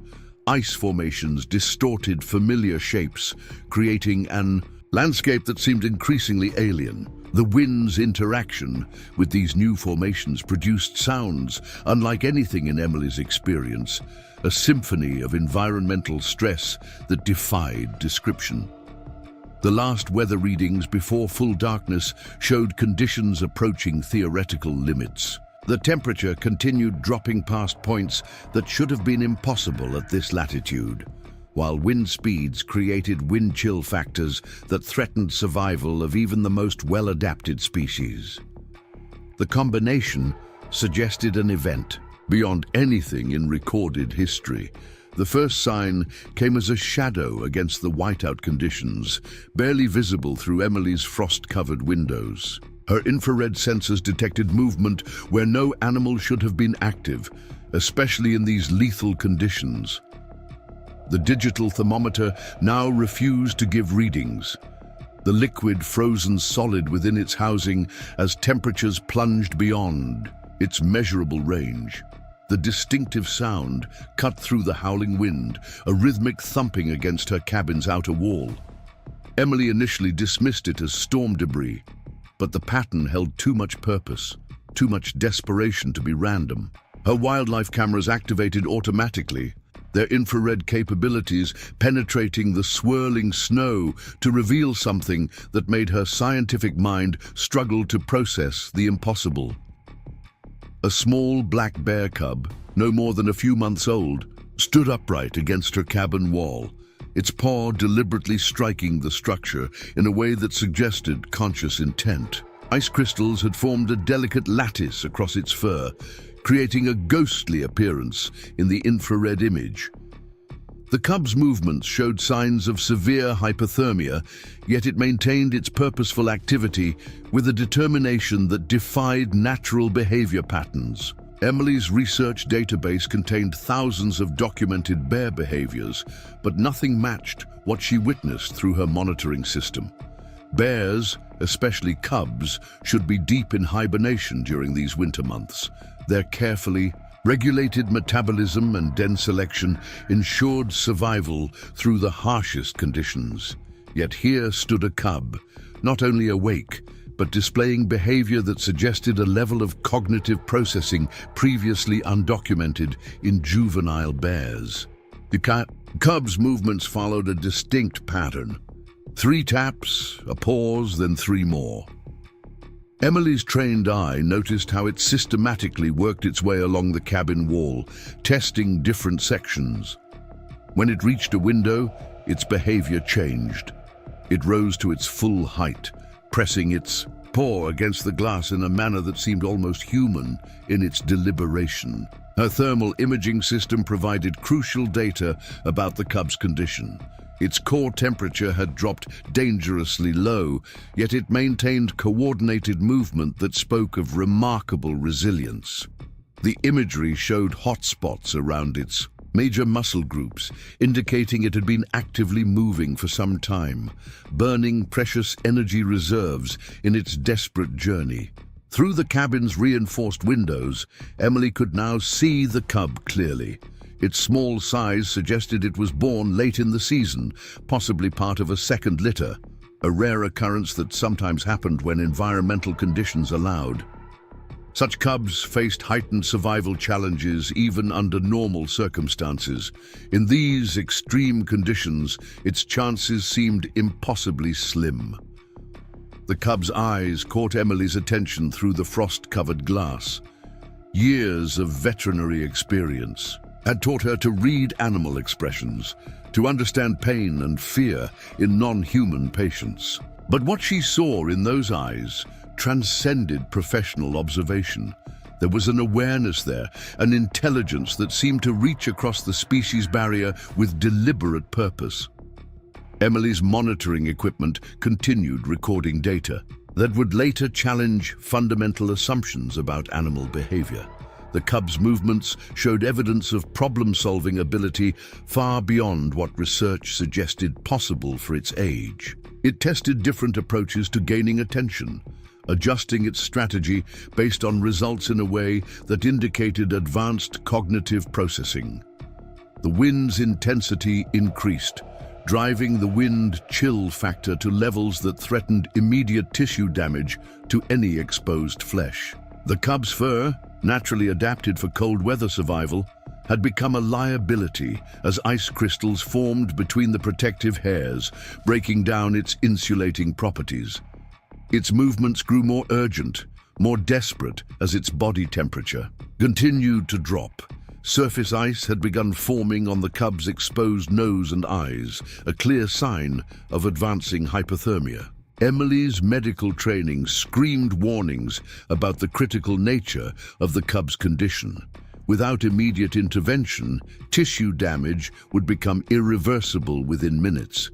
Ice formations distorted familiar shapes, creating an landscape that seemed increasingly alien. The wind's interaction with these new formations produced sounds unlike anything in Emily's experience, a symphony of environmental stress that defied description. The last weather readings before full darkness showed conditions approaching theoretical limits. The temperature continued dropping past points that should have been impossible at this latitude, while wind speeds created wind chill factors that threatened survival of even the most well-adapted species. The combination suggested an event beyond anything in recorded history. The first sign came as a shadow against the whiteout conditions, barely visible through Emily's frost-covered windows. Her infrared sensors detected movement where no animal should have been active, especially in these lethal conditions. The digital thermometer now refused to give readings. The liquid frozen solid within its housing as temperatures plunged beyond its measurable range. The distinctive sound cut through the howling wind, a rhythmic thumping against her cabin's outer wall. Emily initially dismissed it as storm debris, but the pattern held too much purpose, too much desperation to be random. Her wildlife cameras activated automatically, their infrared capabilities penetrating the swirling snow to reveal something that made her scientific mind struggle to process the impossible. A small black bear cub, no more than a few months old, stood upright against her cabin wall, its paw deliberately striking the structure in a way that suggested conscious intent. Ice crystals had formed a delicate lattice across its fur, creating a ghostly appearance in the infrared image. The cub's movements showed signs of severe hypothermia, yet it maintained its purposeful activity with a determination that defied natural behavior patterns. Emily's research database contained thousands of documented bear behaviors, but nothing matched what she witnessed through her monitoring system. Bears, especially cubs, should be deep in hibernation during these winter months. Their carefully regulated metabolism and den selection ensured survival through the harshest conditions. Yet here stood a cub, not only awake, but displaying behavior that suggested a level of cognitive processing previously undocumented in juvenile bears. The cub's movements followed a distinct pattern. 3 taps, a pause, then 3 more. Emily's trained eye noticed how it systematically worked its way along the cabin wall, testing different sections. When it reached a window, its behavior changed. It rose to its full height, pressing its paw against the glass in a manner that seemed almost human in its deliberation. Her thermal imaging system provided crucial data about the cub's condition. Its core temperature had dropped dangerously low, yet it maintained coordinated movement that spoke of remarkable resilience. The imagery showed hotspots around its major muscle groups, indicating it had been actively moving for some time, burning precious energy reserves in its desperate journey. Through the cabin's reinforced windows, Emily could now see the cub clearly. Its small size suggested it was born late in the season, possibly part of a second litter, a rare occurrence that sometimes happened when environmental conditions allowed. Such cubs faced heightened survival challenges even under normal circumstances. In these extreme conditions, its chances seemed impossibly slim. The cub's eyes caught Emily's attention through the frost-covered glass. Years of veterinary experience had taught her to read animal expressions, to understand pain and fear in non-human patients. But what she saw in those eyes transcended professional observation. There was an awareness there, an intelligence that seemed to reach across the species barrier with deliberate purpose. Emily's monitoring equipment continued recording data that would later challenge fundamental assumptions about animal behavior. The cub's movements showed evidence of problem-solving ability far beyond what research suggested possible for its age. It tested different approaches to gaining attention, adjusting its strategy based on results in a way that indicated advanced cognitive processing. The wind's intensity increased, driving the wind chill factor to levels that threatened immediate tissue damage to any exposed flesh. The cub's fur, naturally adapted for cold weather survival, had become a liability as ice crystals formed between the protective hairs, breaking down its insulating properties. Its movements grew more urgent, more desperate as its body temperature continued to drop. Surface ice had begun forming on the cub's exposed nose and eyes, a clear sign of advancing hypothermia. Emily's medical training screamed warnings about the critical nature of the cub's condition. Without immediate intervention, tissue damage would become irreversible within minutes.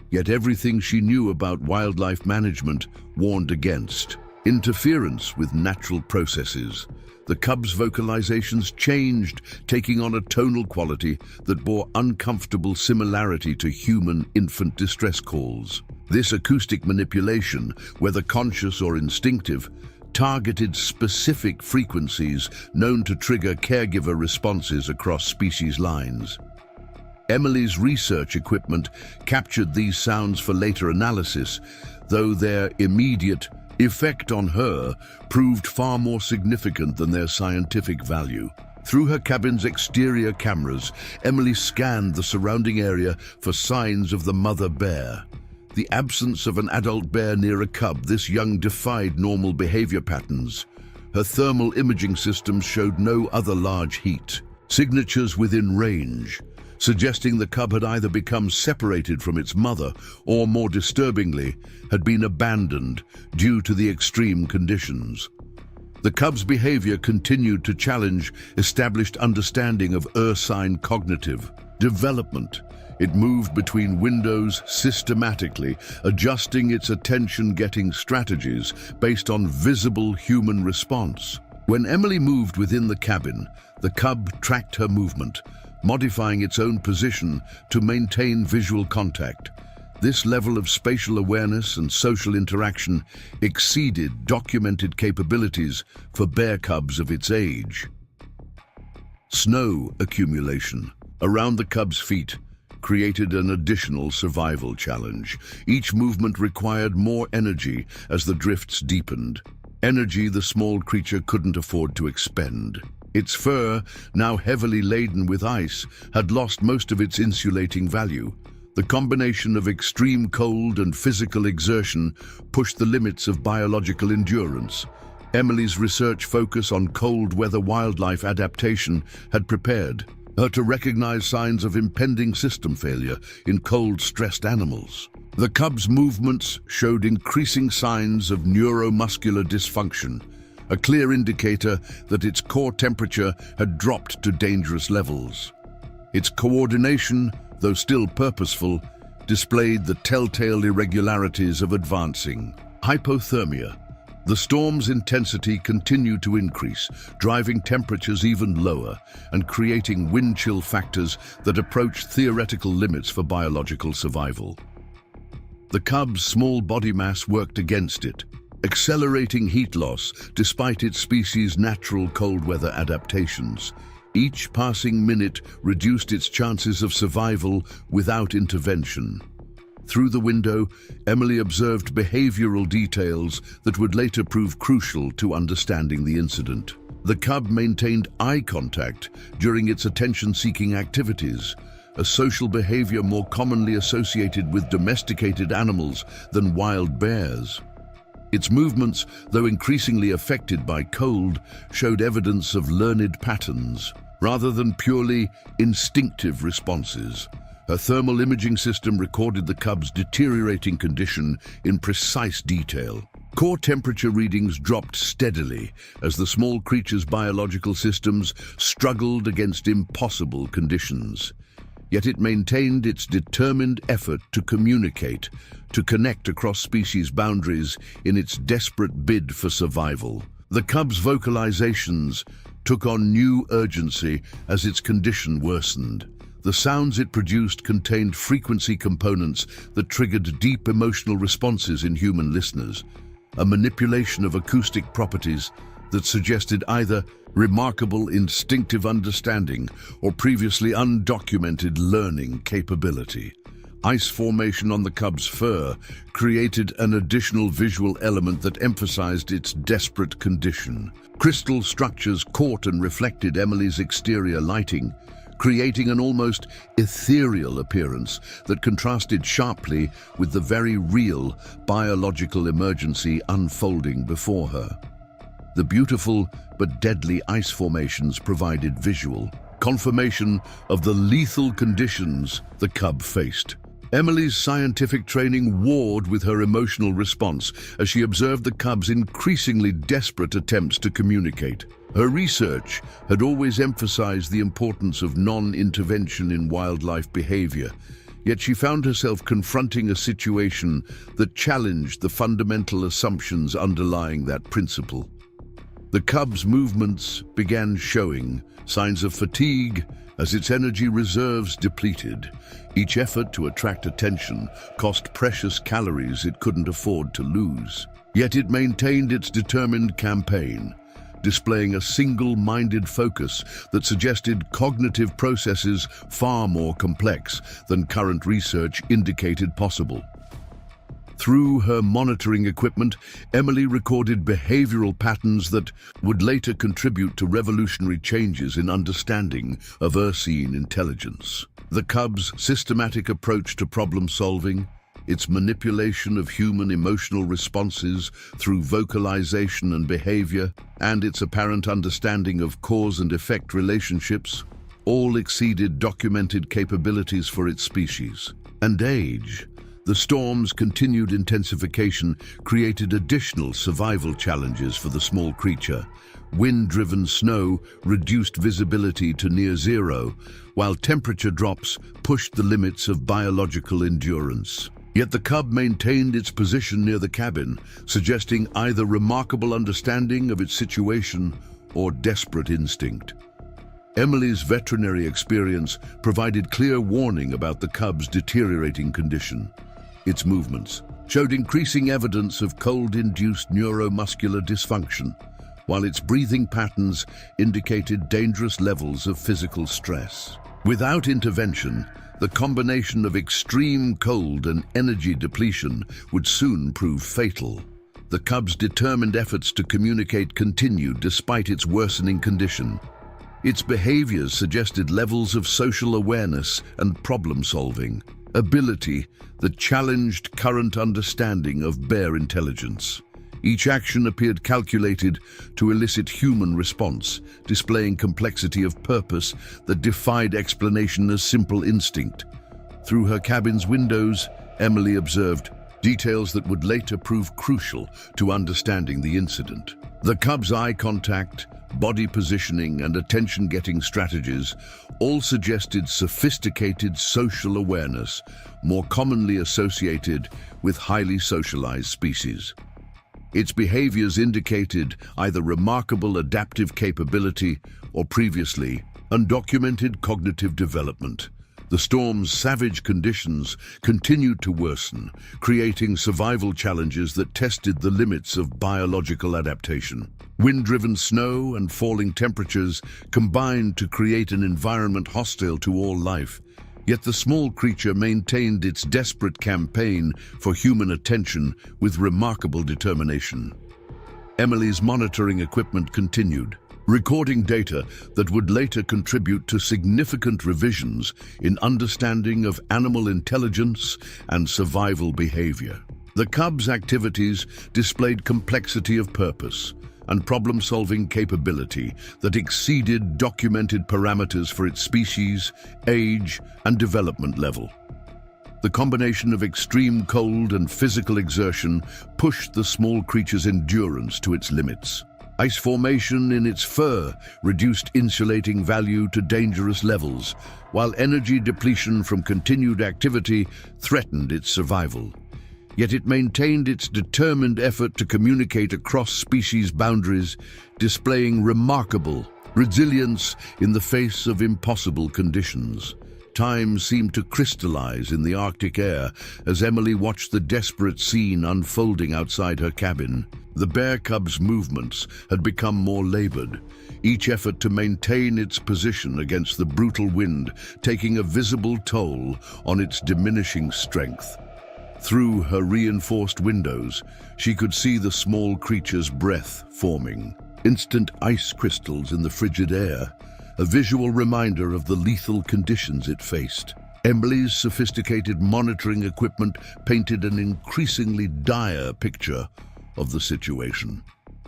Yet everything she knew about wildlife management warned against interference with natural processes. The cub's vocalizations changed, taking on a tonal quality that bore uncomfortable similarity to human infant distress calls. This acoustic manipulation, whether conscious or instinctive, targeted specific frequencies known to trigger caregiver responses across species lines. Emily's research equipment captured these sounds for later analysis, though their immediate effect on her proved far more significant than their scientific value. Through her cabin's exterior cameras, Emily scanned the surrounding area for signs of the mother bear. The absence of an adult bear near a cub, this young defied normal behavior patterns. Her thermal imaging systems showed no other large heat signatures within range, suggesting the cub had either become separated from its mother or, more disturbingly, had been abandoned due to the extreme conditions. The cub's behavior continued to challenge established understanding of ursine cognitive development. It moved between windows systematically, adjusting its attention-getting strategies based on visible human response. When Emily moved within the cabin, the cub tracked her movement, modifying its own position to maintain visual contact. This level of spatial awareness and social interaction exceeded documented capabilities for bear cubs of its age. Snow accumulation around the cub's feet created an additional survival challenge. Each movement required more energy as the drifts deepened, energy the small creature couldn't afford to expend. Its fur, now heavily laden with ice, had lost most of its insulating value. The combination of extreme cold and physical exertion pushed the limits of biological endurance. Emily's research focus on cold weather wildlife adaptation had prepared her to recognize signs of impending system failure in cold-stressed animals. The cub's movements showed increasing signs of neuromuscular dysfunction, a clear indicator that its core temperature had dropped to dangerous levels. Its coordination, though still purposeful, displayed the telltale irregularities of advancing hypothermia. The storm's intensity continued to increase, driving temperatures even lower and creating wind chill factors that approached theoretical limits for biological survival. The cub's small body mass worked against it, accelerating heat loss despite its species' natural cold weather adaptations. Each passing minute reduced its chances of survival without intervention. Through the window, Emily observed behavioral details that would later prove crucial to understanding the incident. The cub maintained eye contact during its attention-seeking activities, a social behavior more commonly associated with domesticated animals than wild bears. Its movements, though increasingly affected by cold, showed evidence of learned patterns, rather than purely instinctive responses. Her thermal imaging system recorded the cub's deteriorating condition in precise detail. Core temperature readings dropped steadily as the small creature's biological systems struggled against impossible conditions. Yet it maintained its determined effort to communicate, to connect across species boundaries in its desperate bid for survival. The cub's vocalizations took on new urgency as its condition worsened. The sounds it produced contained frequency components that triggered deep emotional responses in human listeners. a manipulation of acoustic properties that suggested either remarkable instinctive understanding or previously undocumented learning capability. Ice formation on the cub's fur created an additional visual element that emphasized its desperate condition. Crystal structures caught and reflected Emily's exterior lighting, creating an almost ethereal appearance that contrasted sharply with the very real biological emergency unfolding before her. The beautiful but deadly ice formations provided visual confirmation of the lethal conditions the cub faced. Emily's scientific training warred with her emotional response as she observed the cub's increasingly desperate attempts to communicate. Her research had always emphasized the importance of non-intervention in wildlife behavior, yet she found herself confronting a situation that challenged the fundamental assumptions underlying that principle. The cub's movements began showing signs of fatigue as its energy reserves depleted. Each effort to attract attention cost precious calories it couldn't afford to lose. Yet it maintained its determined campaign, displaying a single-minded focus that suggested cognitive processes far more complex than current research indicated possible. Through her monitoring equipment, Emily recorded behavioral patterns that would later contribute to revolutionary changes in understanding of ursine intelligence. The cub's systematic approach to problem-solving, its manipulation of human emotional responses through vocalization and behavior, and its apparent understanding of cause and effect relationships, all exceeded documented capabilities for its species and age. The storm's continued intensification created additional survival challenges for the small creature. Wind-driven snow reduced visibility to near zero, while temperature drops pushed the limits of biological endurance. Yet the cub maintained its position near the cabin, suggesting either remarkable understanding of its situation or desperate instinct. Emily's veterinary experience provided clear warning about the cub's deteriorating condition. Its movements showed increasing evidence of cold-induced neuromuscular dysfunction, while its breathing patterns indicated dangerous levels of physical stress. Without intervention, the combination of extreme cold and energy depletion would soon prove fatal. The cub's determined efforts to communicate continued despite its worsening condition. Its behaviors suggested levels of social awareness and problem-solving, ability that challenged current understanding of bare intelligence. Each action appeared calculated to elicit human response, displaying complexity of purpose that defied explanation as simple instinct. Through her cabin's windows, Emily observed details that would later prove crucial to understanding the incident. The cub's eye contact, body positioning, and attention-getting strategies all suggested sophisticated social awareness, more commonly associated with highly socialized species. Its behaviors indicated either remarkable adaptive capability or previously undocumented cognitive development. The storm's savage conditions continued to worsen, creating survival challenges that tested the limits of biological adaptation. Wind-driven snow and falling temperatures combined to create an environment hostile to all life. Yet the small creature maintained its desperate campaign for human attention with remarkable determination. Emily's monitoring equipment continued, recording data that would later contribute to significant revisions in understanding of animal intelligence and survival behavior. The cub's activities displayed complexity of purpose and problem-solving capability that exceeded documented parameters for its species, age, and development level. The combination of extreme cold and physical exertion pushed the small creature's endurance to its limits. Ice formation in its fur reduced insulating value to dangerous levels, while energy depletion from continued activity threatened its survival. Yet it maintained its determined effort to communicate across species boundaries, displaying remarkable resilience in the face of impossible conditions. Time seemed to crystallize in the Arctic air as Emily watched the desperate scene unfolding outside her cabin. The bear cub's movements had become more labored, each effort to maintain its position against the brutal wind taking a visible toll on its diminishing strength. Through her reinforced windows, she could see the small creature's breath forming, instant ice crystals in the frigid air, a visual reminder of the lethal conditions it faced. Emily's sophisticated monitoring equipment painted an increasingly dire picture of the situation.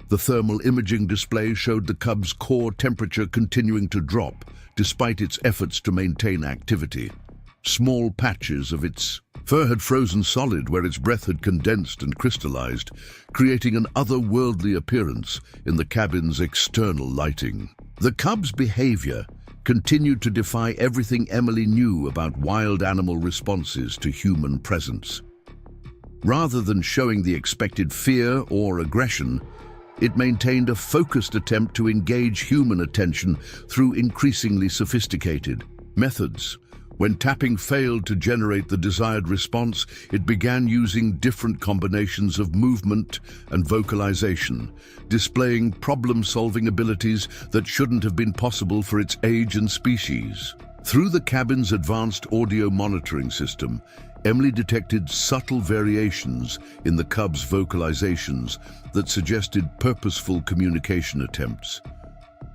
The thermal imaging display showed the cub's core temperature continuing to drop, despite its efforts to maintain activity. Small patches of its fur had frozen solid where its breath had condensed and crystallized, creating an otherworldly appearance in the cabin's external lighting. The cub's behavior continued to defy everything Emily knew about wild animal responses to human presence. Rather than showing the expected fear or aggression, it maintained a focused attempt to engage human attention through increasingly sophisticated methods. When tapping failed to generate the desired response, it began using different combinations of movement and vocalization, displaying problem-solving abilities that shouldn't have been possible for its age and species. Through the cabin's advanced audio monitoring system, Emily detected subtle variations in the cub's vocalizations that suggested purposeful communication attempts.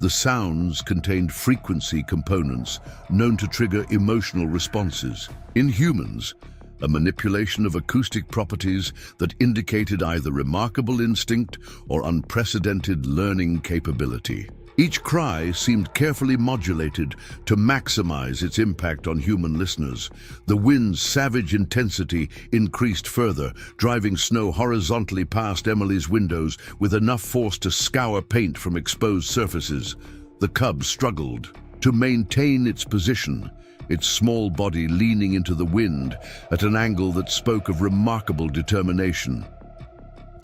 The sounds contained frequency components known to trigger emotional responses. In humans, a manipulation of acoustic properties that indicated either remarkable instinct or unprecedented learning capability. Each cry seemed carefully modulated to maximize its impact on human listeners. The wind's savage intensity increased further, driving snow horizontally past Emily's windows with enough force to scour paint from exposed surfaces. The cub struggled to maintain its position, its small body leaning into the wind at an angle that spoke of remarkable determination.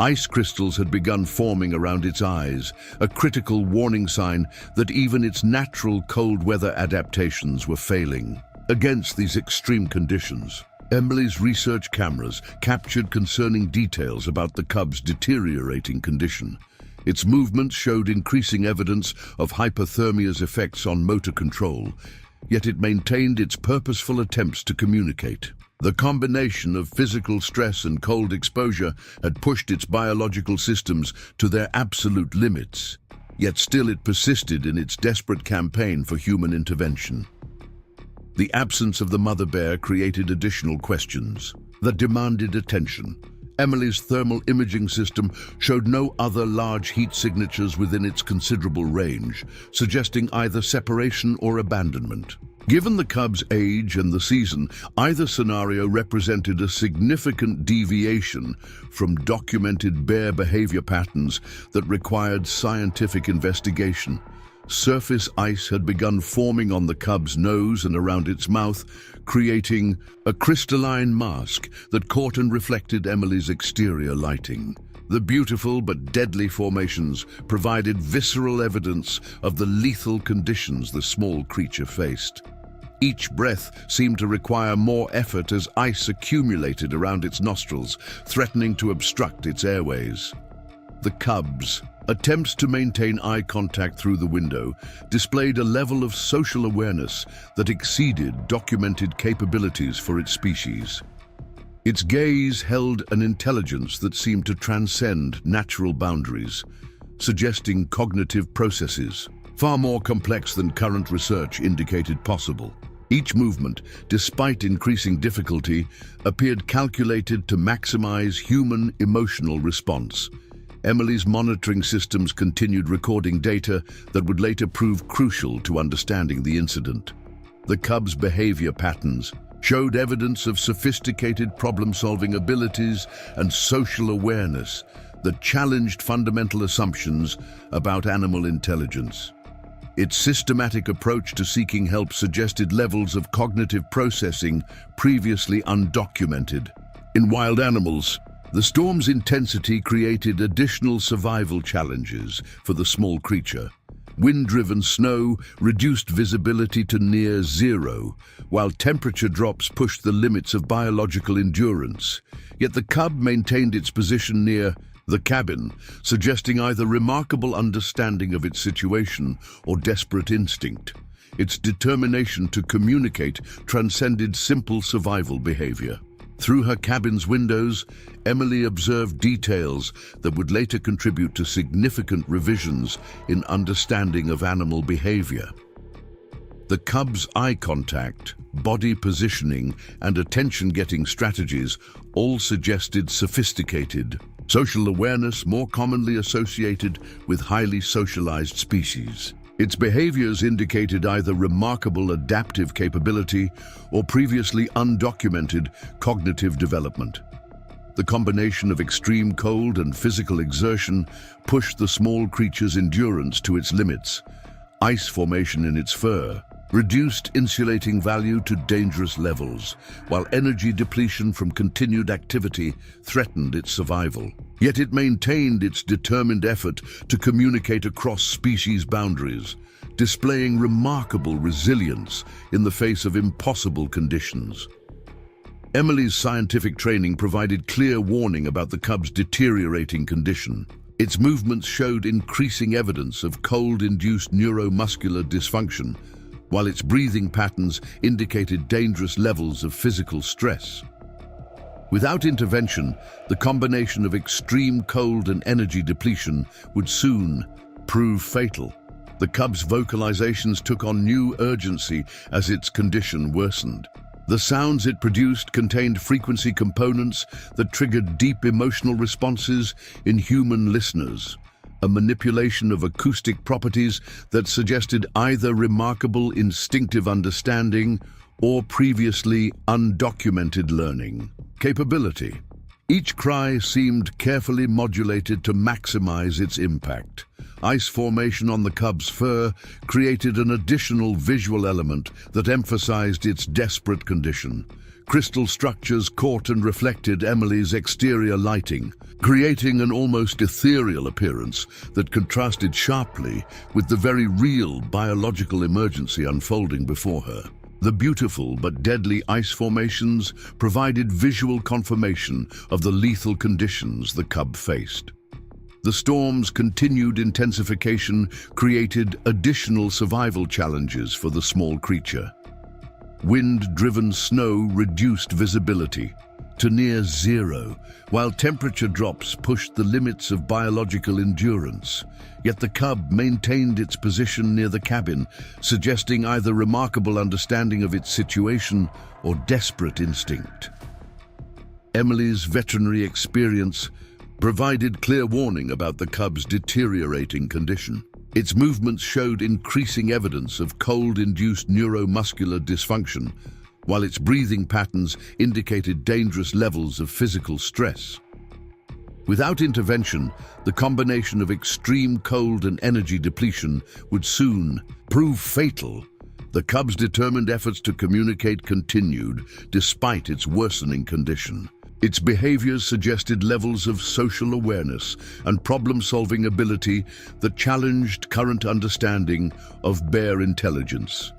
Ice crystals had begun forming around its eyes, a critical warning sign that even its natural cold weather adaptations were failing. Against these extreme conditions, Emily's research cameras captured concerning details about the cub's deteriorating condition. Its movements showed increasing evidence of hypothermia's effects on motor control, yet it maintained its purposeful attempts to communicate. The combination of physical stress and cold exposure had pushed its biological systems to their absolute limits, yet still it persisted in its desperate campaign for human intervention. The absence of the mother bear created additional questions that demanded attention. Emily's thermal imaging system showed no other large heat signatures within its considerable range, suggesting either separation or abandonment. Given the cub's age and the season, either scenario represented a significant deviation from documented bear behavior patterns that required scientific investigation. Surface ice had begun forming on the cub's nose and around its mouth, creating a crystalline mask that caught and reflected Emily's exterior lighting. The beautiful but deadly formations provided visceral evidence of the lethal conditions the small creature faced. Each breath seemed to require more effort as ice accumulated around its nostrils, threatening to obstruct its airways. The cub's attempts to maintain eye contact through the window displayed a level of social awareness that exceeded documented capabilities for its species. Its gaze held an intelligence that seemed to transcend natural boundaries, suggesting cognitive processes far more complex than current research indicated possible. Each movement, despite increasing difficulty, appeared calculated to maximize human emotional response. Emily's monitoring systems continued recording data that would later prove crucial to understanding the incident. The cub's behavior patterns showed evidence of sophisticated problem-solving abilities and social awareness that challenged fundamental assumptions about animal intelligence. Its systematic approach to seeking help suggested levels of cognitive processing previously undocumented. In wild animals, the storm's intensity created additional survival challenges for the small creature. Wind-driven snow reduced visibility to near zero, while temperature drops pushed the limits of biological endurance. Yet the cub maintained its position near the cabin, suggesting either remarkable understanding of its situation or desperate instinct. Its determination to communicate transcended simple survival behavior. Through her cabin's windows, Emily observed details that would later contribute to significant revisions in understanding of animal behavior. The cub's eye contact, body positioning, and attention-getting strategies all suggested sophisticated social awareness, more commonly associated with highly socialized species. Its behaviors indicated either remarkable adaptive capability or previously undocumented cognitive development. The combination of extreme cold and physical exertion pushed the small creature's endurance to its limits. Ice formation in its fur reduced insulating value to dangerous levels, while energy depletion from continued activity threatened its survival. Yet it maintained its determined effort to communicate across species boundaries, displaying remarkable resilience in the face of impossible conditions. Emily's scientific training provided clear warning about the cub's deteriorating condition. Its movements showed increasing evidence of cold-induced neuromuscular dysfunction, while its breathing patterns indicated dangerous levels of physical stress. Without intervention, the combination of extreme cold and energy depletion would soon prove fatal. The cub's vocalizations took on new urgency as its condition worsened. The sounds it produced contained frequency components that triggered deep emotional responses in human listeners, a manipulation of acoustic properties that suggested either remarkable instinctive understanding or previously undocumented learning capability. Each cry seemed carefully modulated to maximize its impact. Ice formation on the cub's fur created an additional visual element that emphasized its desperate condition. Crystal structures caught and reflected Emily's exterior lighting, creating an almost ethereal appearance that contrasted sharply with the very real biological emergency unfolding before her. The beautiful but deadly ice formations provided visual confirmation of the lethal conditions the cub faced. The storm's continued intensification created additional survival challenges for the small creature. Wind-driven snow reduced visibility to near zero, while temperature drops pushed the limits of biological endurance. Yet the cub maintained its position near the cabin, suggesting either remarkable understanding of its situation or desperate instinct. Emily's veterinary experience provided clear warning about the cub's deteriorating condition. Its movements showed increasing evidence of cold-induced neuromuscular dysfunction, while its breathing patterns indicated dangerous levels of physical stress. Without intervention, the combination of extreme cold and energy depletion would soon prove fatal. The cub's determined efforts to communicate continued despite its worsening condition. Its behaviors suggested levels of social awareness and problem-solving ability that challenged current understanding of bear intelligence.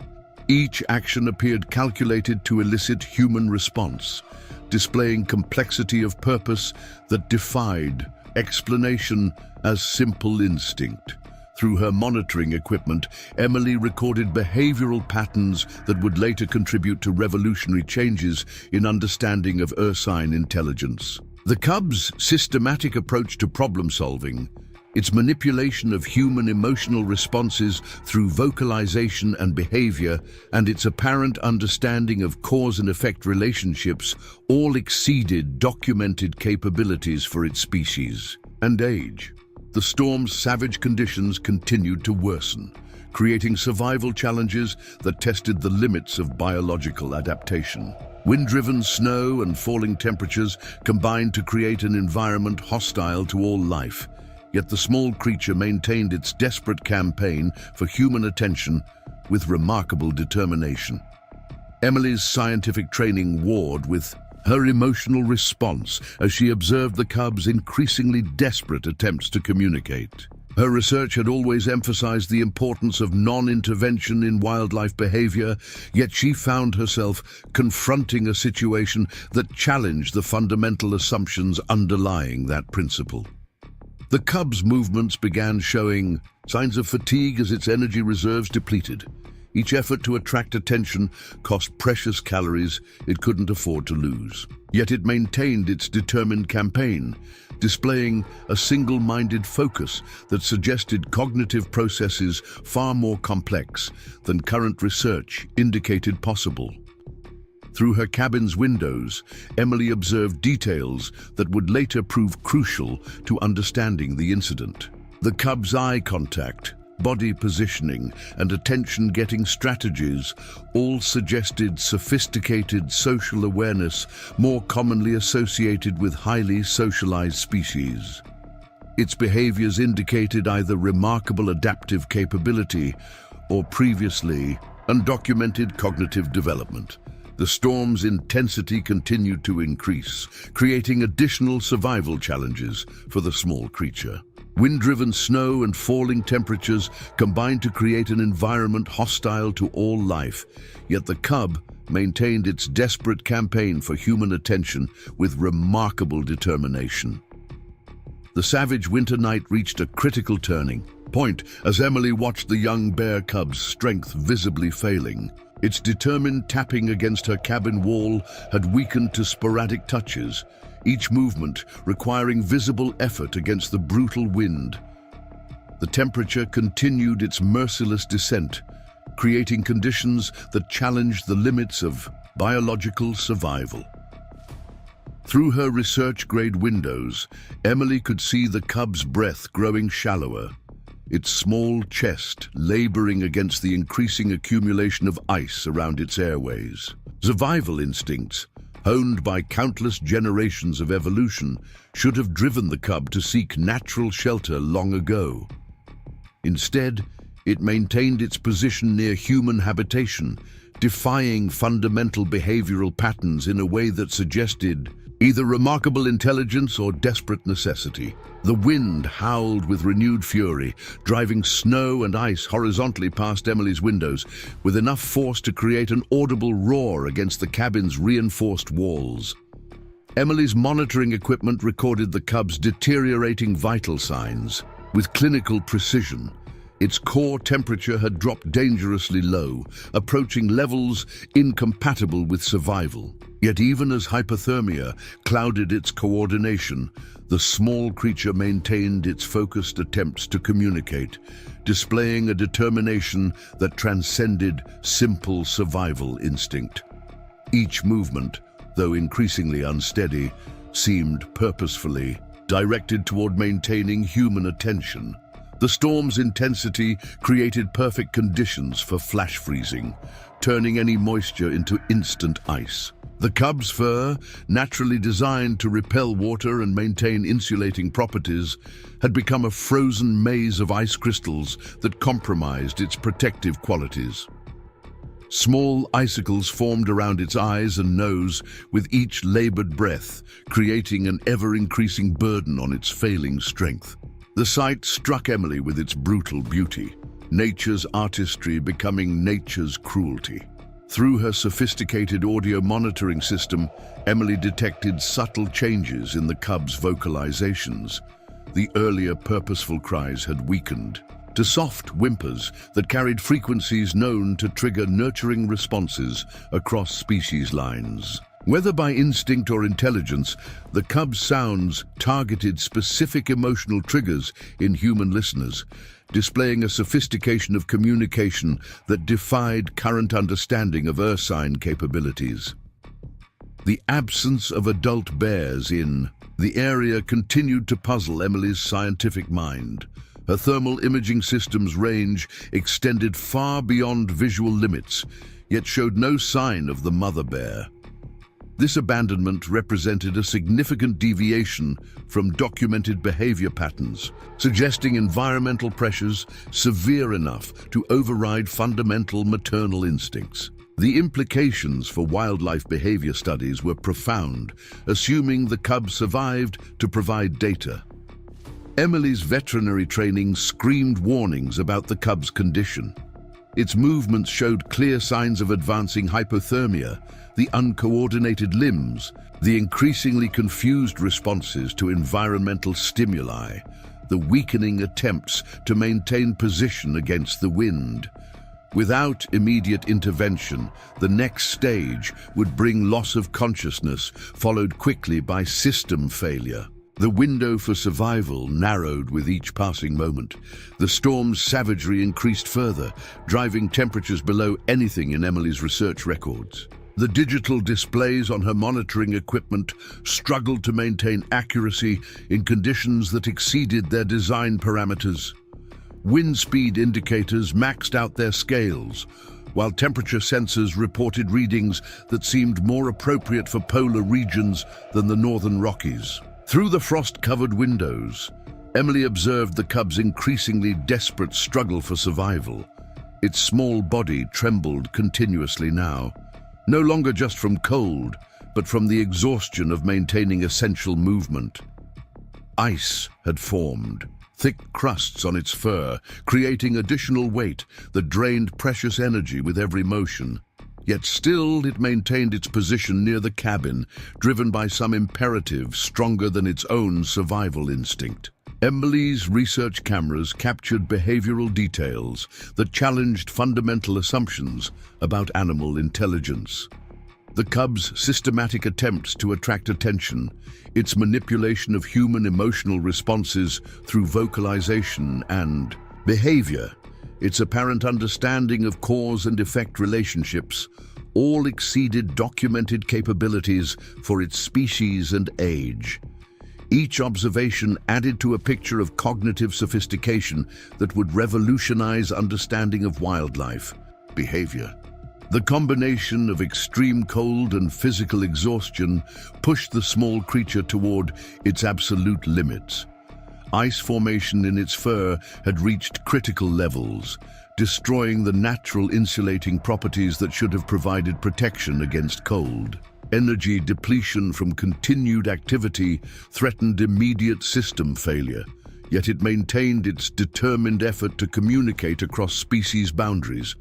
Each action appeared calculated to elicit human response, displaying complexity of purpose that defied explanation as simple instinct. Through her monitoring equipment, Emily recorded behavioral patterns that would later contribute to revolutionary changes in understanding of ursine intelligence. The cub's systematic approach to problem-solving, its manipulation of human emotional responses through vocalization and behavior, and its apparent understanding of cause and effect relationships all exceeded documented capabilities for its species and age. The storm's savage conditions continued to worsen, creating survival challenges that tested the limits of biological adaptation. Wind-driven snow and falling temperatures combined to create an environment hostile to all life, yet the small creature maintained its desperate campaign for human attention with remarkable determination. Emily's scientific training warred with her emotional response as she observed the cub's increasingly desperate attempts to communicate. Her research had always emphasized the importance of non-intervention in wildlife behavior, yet she found herself confronting a situation that challenged the fundamental assumptions underlying that principle. The cub's movements began showing signs of fatigue as its energy reserves depleted. Each effort to attract attention cost precious calories it couldn't afford to lose. Yet it maintained its determined campaign, displaying a single-minded focus that suggested cognitive processes far more complex than current research indicated possible. Through her cabin's windows, Emily observed details that would later prove crucial to understanding the incident. The cub's eye contact, body positioning, and attention-getting strategies all suggested sophisticated social awareness more commonly associated with highly socialized species. Its behaviors indicated either remarkable adaptive capability or previously undocumented cognitive development. The storm's intensity continued to increase, creating additional survival challenges for the small creature. Wind-driven snow and falling temperatures combined to create an environment hostile to all life, yet the cub maintained its desperate campaign for human attention with remarkable determination. The savage winter night reached a critical turning point as Emily watched the young bear cub's strength visibly failing. Its determined tapping against her cabin wall had weakened to sporadic touches, each movement requiring visible effort against the brutal wind. The temperature continued its merciless descent, creating conditions that challenged the limits of biological survival. Through her research-grade windows, Emily could see the cub's breath growing shallower, its small chest laboring against the increasing accumulation of ice around its airways. Survival instincts, honed by countless generations of evolution, should have driven the cub to seek natural shelter long ago. Instead, it maintained its position near human habitation, defying fundamental behavioral patterns in a way that suggested either remarkable intelligence or desperate necessity. The wind howled with renewed fury, driving snow and ice horizontally past Emily's windows, with enough force to create an audible roar against the cabin's reinforced walls. Emily's monitoring equipment recorded the cub's deteriorating vital signs. With clinical precision, its core temperature had dropped dangerously low, approaching levels incompatible with survival. Yet even as hypothermia clouded its coordination, the small creature maintained its focused attempts to communicate, displaying a determination that transcended simple survival instinct. Each movement, though increasingly unsteady, seemed purposefully directed toward maintaining human attention. The storm's intensity created perfect conditions for flash freezing, turning any moisture into instant ice. The cub's fur, naturally designed to repel water and maintain insulating properties, had become a frozen maze of ice crystals that compromised its protective qualities. Small icicles formed around its eyes and nose with each labored breath, creating an ever-increasing burden on its failing strength. The sight struck Emily with its brutal beauty, nature's artistry becoming nature's cruelty. Through her sophisticated audio monitoring system, Emily detected subtle changes in the cub's vocalizations. The earlier purposeful cries had weakened to soft whimpers that carried frequencies known to trigger nurturing responses across species lines. Whether by instinct or intelligence, the cub's sounds targeted specific emotional triggers in human listeners, displaying a sophistication of communication that defied current understanding of ursine capabilities. The absence of adult bears in the area continued to puzzle Emily's scientific mind. Her thermal imaging system's range extended far beyond visual limits, yet showed no sign of the mother bear. This abandonment represented a significant deviation from documented behavior patterns, suggesting environmental pressures severe enough to override fundamental maternal instincts. The implications for wildlife behavior studies were profound, assuming the cub survived to provide data. Emily's veterinary training screamed warnings about the cub's condition. Its movements showed clear signs of advancing hypothermia, the uncoordinated limbs, the increasingly confused responses to environmental stimuli, the weakening attempts to maintain position against the wind. Without immediate intervention, the next stage would bring loss of consciousness, followed quickly by system failure. The window for survival narrowed with each passing moment. The storm's savagery increased further, driving temperatures below anything in Emily's research records. The digital displays on her monitoring equipment struggled to maintain accuracy in conditions that exceeded their design parameters. Wind speed indicators maxed out their scales, while temperature sensors reported readings that seemed more appropriate for polar regions than the northern Rockies. Through the frost-covered windows, Emily observed the cub's increasingly desperate struggle for survival. Its small body trembled continuously now, no longer just from cold, but from the exhaustion of maintaining essential movement. Ice had formed, thick crusts on its fur, creating additional weight that drained precious energy with every motion. Yet still it maintained its position near the cabin, driven by some imperative stronger than its own survival instinct. Emily's research cameras captured behavioral details that challenged fundamental assumptions about animal intelligence. The cub's systematic attempts to attract attention, its manipulation of human emotional responses through vocalization and behavior, its apparent understanding of cause and effect relationships, all exceeded documented capabilities for its species and age. Each observation added to a picture of cognitive sophistication that would revolutionize understanding of wildlife behavior. The combination of extreme cold and physical exhaustion pushed the small creature toward its absolute limits. Ice formation in its fur had reached critical levels, destroying the natural insulating properties that should have provided protection against cold. Energy depletion from continued activity threatened immediate system failure, yet it maintained its determined effort to communicate across species boundaries.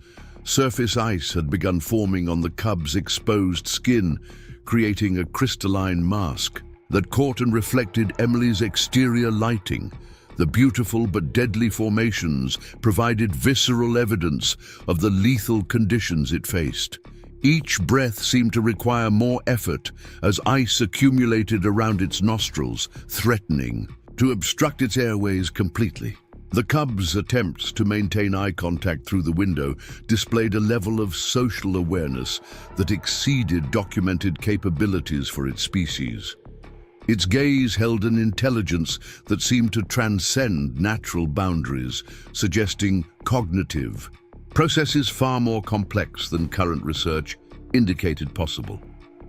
Surface ice had begun forming on the cub's exposed skin, creating a crystalline mask that caught and reflected Emily's exterior lighting. The beautiful but deadly formations provided visceral evidence of the lethal conditions it faced. Each breath seemed to require more effort as ice accumulated around its nostrils, threatening to obstruct its airways completely. The cub's attempts to maintain eye contact through the window displayed a level of social awareness that exceeded documented capabilities for its species. Its gaze held an intelligence that seemed to transcend natural boundaries, suggesting cognitive processes far more complex than current research indicated possible.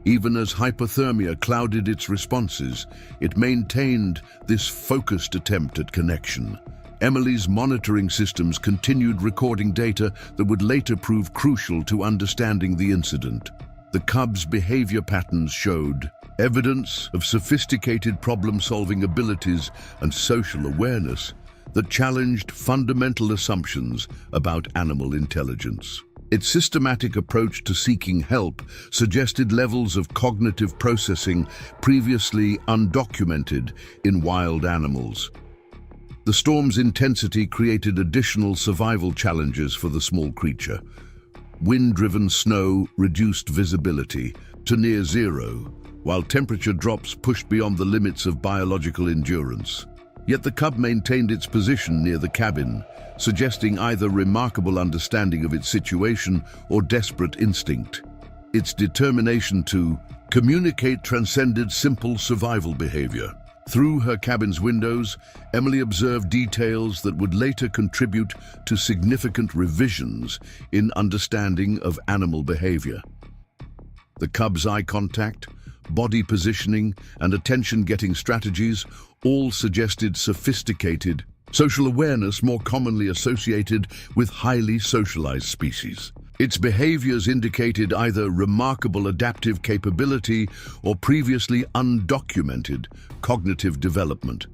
Even as hypothermia clouded its responses, it maintained this focused attempt at connection. Emily's monitoring systems continued recording data that would later prove crucial to understanding the incident. The cub's behavior patterns showed evidence of sophisticated problem-solving abilities and social awareness that challenged fundamental assumptions about animal intelligence. Its systematic approach to seeking help suggested levels of cognitive processing previously undocumented in wild animals. The storm's intensity created additional survival challenges for the small creature. Wind-driven snow reduced visibility to near zero, while temperature drops pushed beyond the limits of biological endurance. Yet the cub maintained its position near the cabin, suggesting either remarkable understanding of its situation or desperate instinct. Its determination to communicate transcended simple survival behavior. Through her cabin's windows, Emily observed details that would later contribute to significant revisions in understanding of animal behavior. The cub's eye contact, body positioning, and attention-getting strategies all suggested sophisticated social awareness more commonly associated with highly socialized species. Its behaviors indicated either remarkable adaptive capability or previously undocumented cognitive development.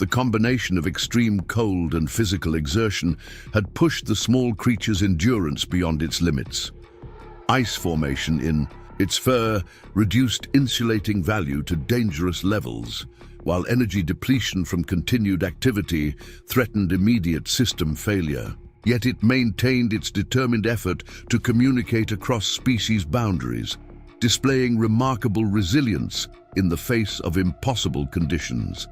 The combination of extreme cold and physical exertion had pushed the small creature's endurance beyond its limits. Ice formation in its fur reduced insulating value to dangerous levels, while energy depletion from continued activity threatened immediate system failure. Yet it maintained its determined effort to communicate across species boundaries, displaying remarkable resilience in the face of impossible conditions.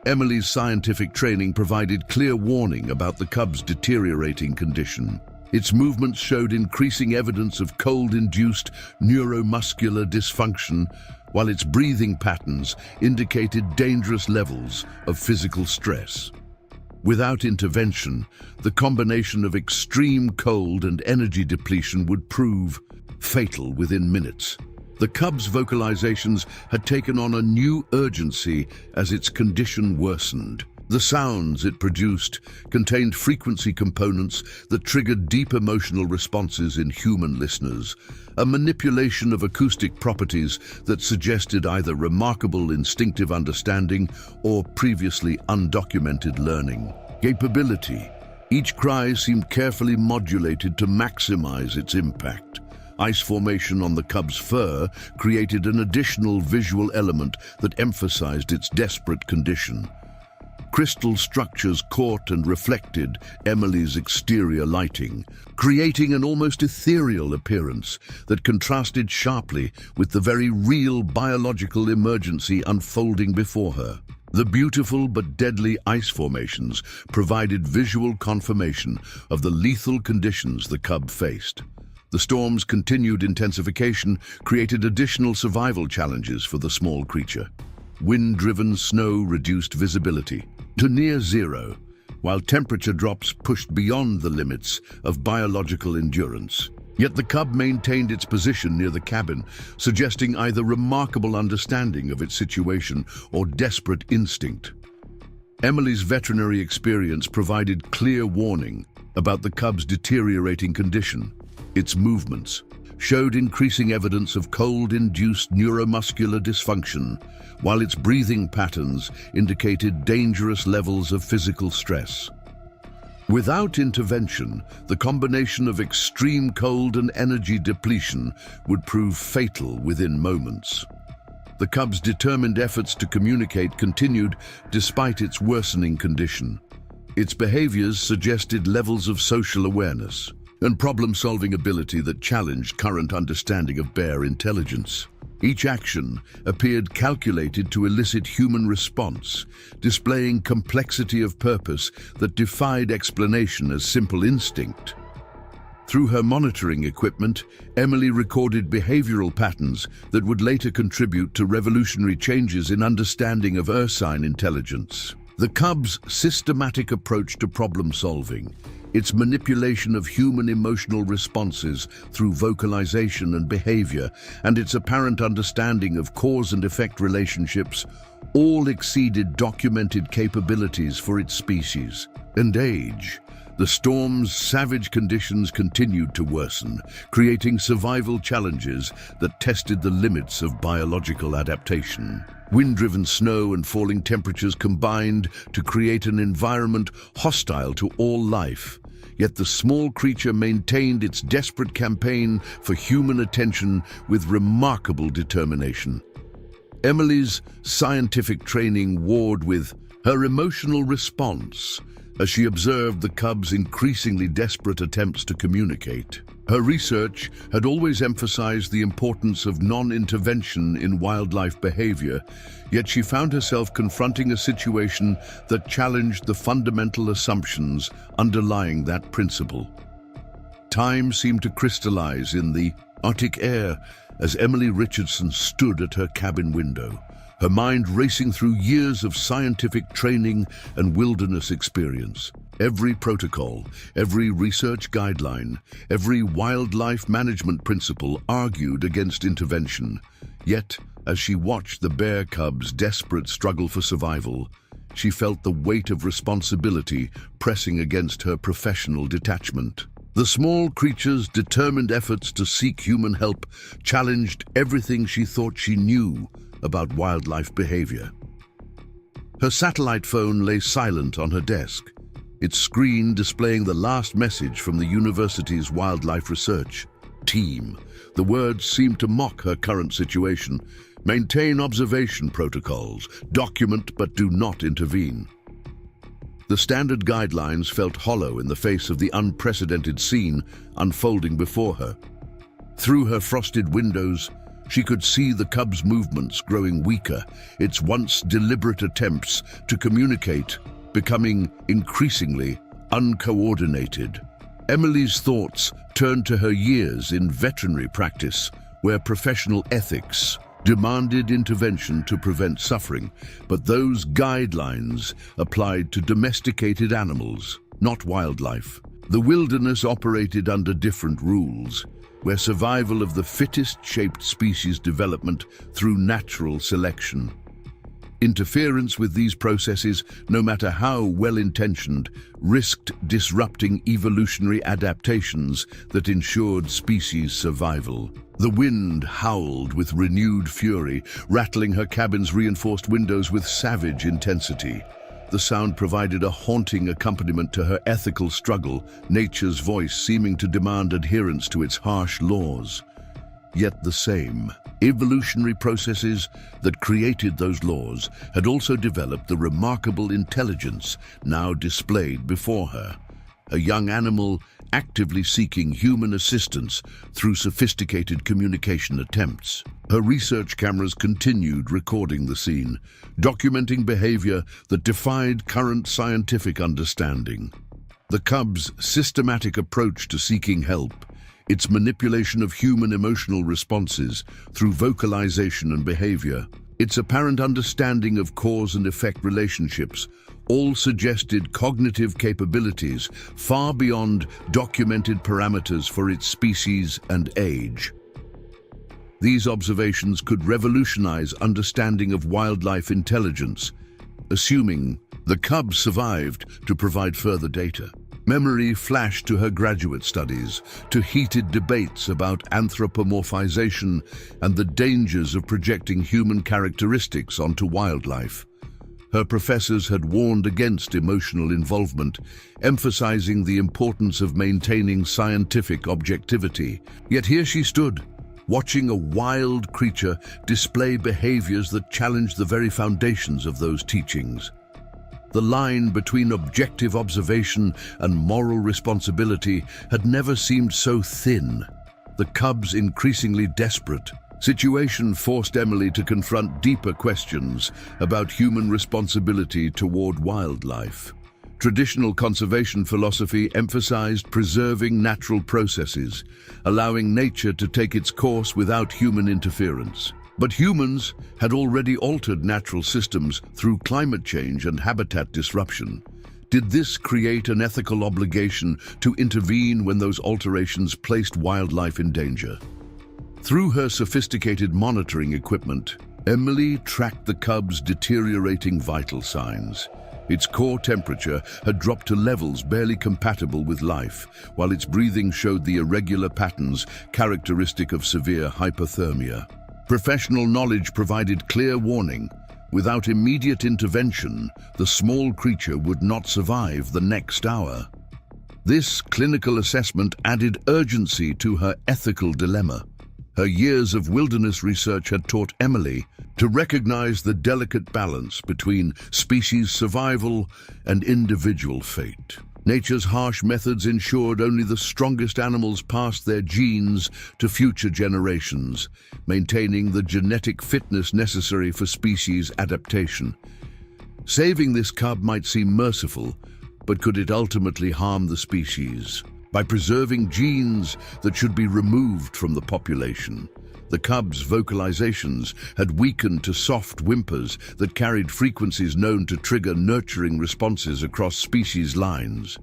Emily's scientific training provided clear warning about the cub's deteriorating condition. Its movements showed increasing evidence of cold-induced neuromuscular dysfunction, while its breathing patterns indicated dangerous levels of physical stress. Without intervention, the combination of extreme cold and energy depletion would prove fatal within minutes. The cub's vocalizations had taken on a new urgency as its condition worsened. The sounds it produced contained frequency components that triggered deep emotional responses in human listeners, a manipulation of acoustic properties that suggested either remarkable instinctive understanding or previously undocumented learning capability. Each cry seemed carefully modulated to maximize its impact. Ice formation on the cub's fur created an additional visual element that emphasized its desperate condition. Crystal structures caught and reflected Emily's exterior lighting, creating an almost ethereal appearance that contrasted sharply with the very real biological emergency unfolding before her. The beautiful but deadly ice formations provided visual confirmation of the lethal conditions the cub faced. The storm's continued intensification created additional survival challenges for the small creature. Wind-driven snow reduced visibility to near zero, while temperature drops pushed beyond the limits of biological endurance. Yet the cub maintained its position near the cabin, suggesting either remarkable understanding of its situation or desperate instinct. Emily's veterinary experience provided clear warning about the cub's deteriorating condition. Its movements showed increasing evidence of cold-induced neuromuscular dysfunction, while its breathing patterns indicated dangerous levels of physical stress. Without intervention, the combination of extreme cold and energy depletion would prove fatal within moments. The cub's determined efforts to communicate continued despite its worsening condition. Its behaviors suggested levels of social awareness and problem-solving ability that challenged current understanding of bear intelligence. Each action appeared calculated to elicit human response, displaying complexity of purpose that defied explanation as simple instinct. Through her monitoring equipment, Emily recorded behavioral patterns that would later contribute to revolutionary changes in understanding of ursine intelligence. The cub's systematic approach to problem-solving, its manipulation of human emotional responses through vocalization and behavior, and its apparent understanding of cause and effect relationships all exceeded documented capabilities for its species and age. The storm's savage conditions continued to worsen, creating survival challenges that tested the limits of biological adaptation. Wind-driven snow and falling temperatures combined to create an environment hostile to all life. Yet the small creature maintained its desperate campaign for human attention with remarkable determination. Emily's scientific training warred with her emotional response as she observed the cub's increasingly desperate attempts to communicate. Her research had always emphasized the importance of non-intervention in wildlife behavior, yet she found herself confronting a situation that challenged the fundamental assumptions underlying that principle. Time seemed to crystallize in the Arctic air as Emily Richardson stood at her cabin window, her mind racing through years of scientific training and wilderness experience. Every protocol, every research guideline, every wildlife management principle argued against intervention. Yet, as she watched the bear cub's desperate struggle for survival, she felt the weight of responsibility pressing against her professional detachment. The small creature's determined efforts to seek human help challenged everything she thought she knew about wildlife behavior. Her satellite phone lay silent on her desk, its screen displaying the last message from the university's wildlife research team. The words seemed to mock her current situation. Maintain observation protocols. Document but do not intervene. The standard guidelines felt hollow in the face of the unprecedented scene unfolding before her. Through her frosted windows, she could see the cub's movements growing weaker, its once deliberate attempts to communicate becoming increasingly uncoordinated. Emily's thoughts turned to her years in veterinary practice, where professional ethics demanded intervention to prevent suffering, but those guidelines applied to domesticated animals, not wildlife. The wilderness operated under different rules, where survival of the fittest shaped species development through natural selection. Interference with these processes, no matter how well-intentioned, risked disrupting evolutionary adaptations that ensured species survival. The wind howled with renewed fury, rattling her cabin's reinforced windows with savage intensity. The sound provided a haunting accompaniment to her ethical struggle, nature's voice seeming to demand adherence to its harsh laws. Yet the same evolutionary processes that created those laws had also developed the remarkable intelligence now displayed before her. A young animal actively seeking human assistance through sophisticated communication attempts. Her research cameras continued recording the scene, documenting behavior that defied current scientific understanding. The cub's systematic approach to seeking help, its manipulation of human emotional responses through vocalization and behavior, its apparent understanding of cause and effect relationships, all suggested cognitive capabilities far beyond documented parameters for its species and age. These observations could revolutionize understanding of wildlife intelligence, assuming the cub survived to provide further data. Memory flashed to her graduate studies, to heated debates about anthropomorphization and the dangers of projecting human characteristics onto wildlife. Her professors had warned against emotional involvement, emphasizing the importance of maintaining scientific objectivity. Yet here she stood, watching a wild creature display behaviors that challenged the very foundations of those teachings. The line between objective observation and moral responsibility had never seemed so thin. The cub's increasingly desperate situation forced Emily to confront deeper questions about human responsibility toward wildlife. Traditional conservation philosophy emphasized preserving natural processes, allowing nature to take its course without human interference. But humans had already altered natural systems through climate change and habitat disruption. Did this create an ethical obligation to intervene when those alterations placed wildlife in danger? Through her sophisticated monitoring equipment, Emily tracked the cub's deteriorating vital signs. Its core temperature had dropped to levels barely compatible with life, while its breathing showed the irregular patterns characteristic of severe hypothermia. Professional knowledge provided clear warning. Without immediate intervention, the small creature would not survive the next hour. This clinical assessment added urgency to her ethical dilemma. Her years of wilderness research had taught Emily to recognize the delicate balance between species survival and individual fate. Nature's harsh methods ensured only the strongest animals passed their genes to future generations, maintaining the genetic fitness necessary for species adaptation. Saving this cub might seem merciful, but could it ultimately harm the species? By preserving genes that should be removed from the population, the cub's vocalizations had weakened to soft whimpers that carried frequencies known to trigger nurturing responses across species lines.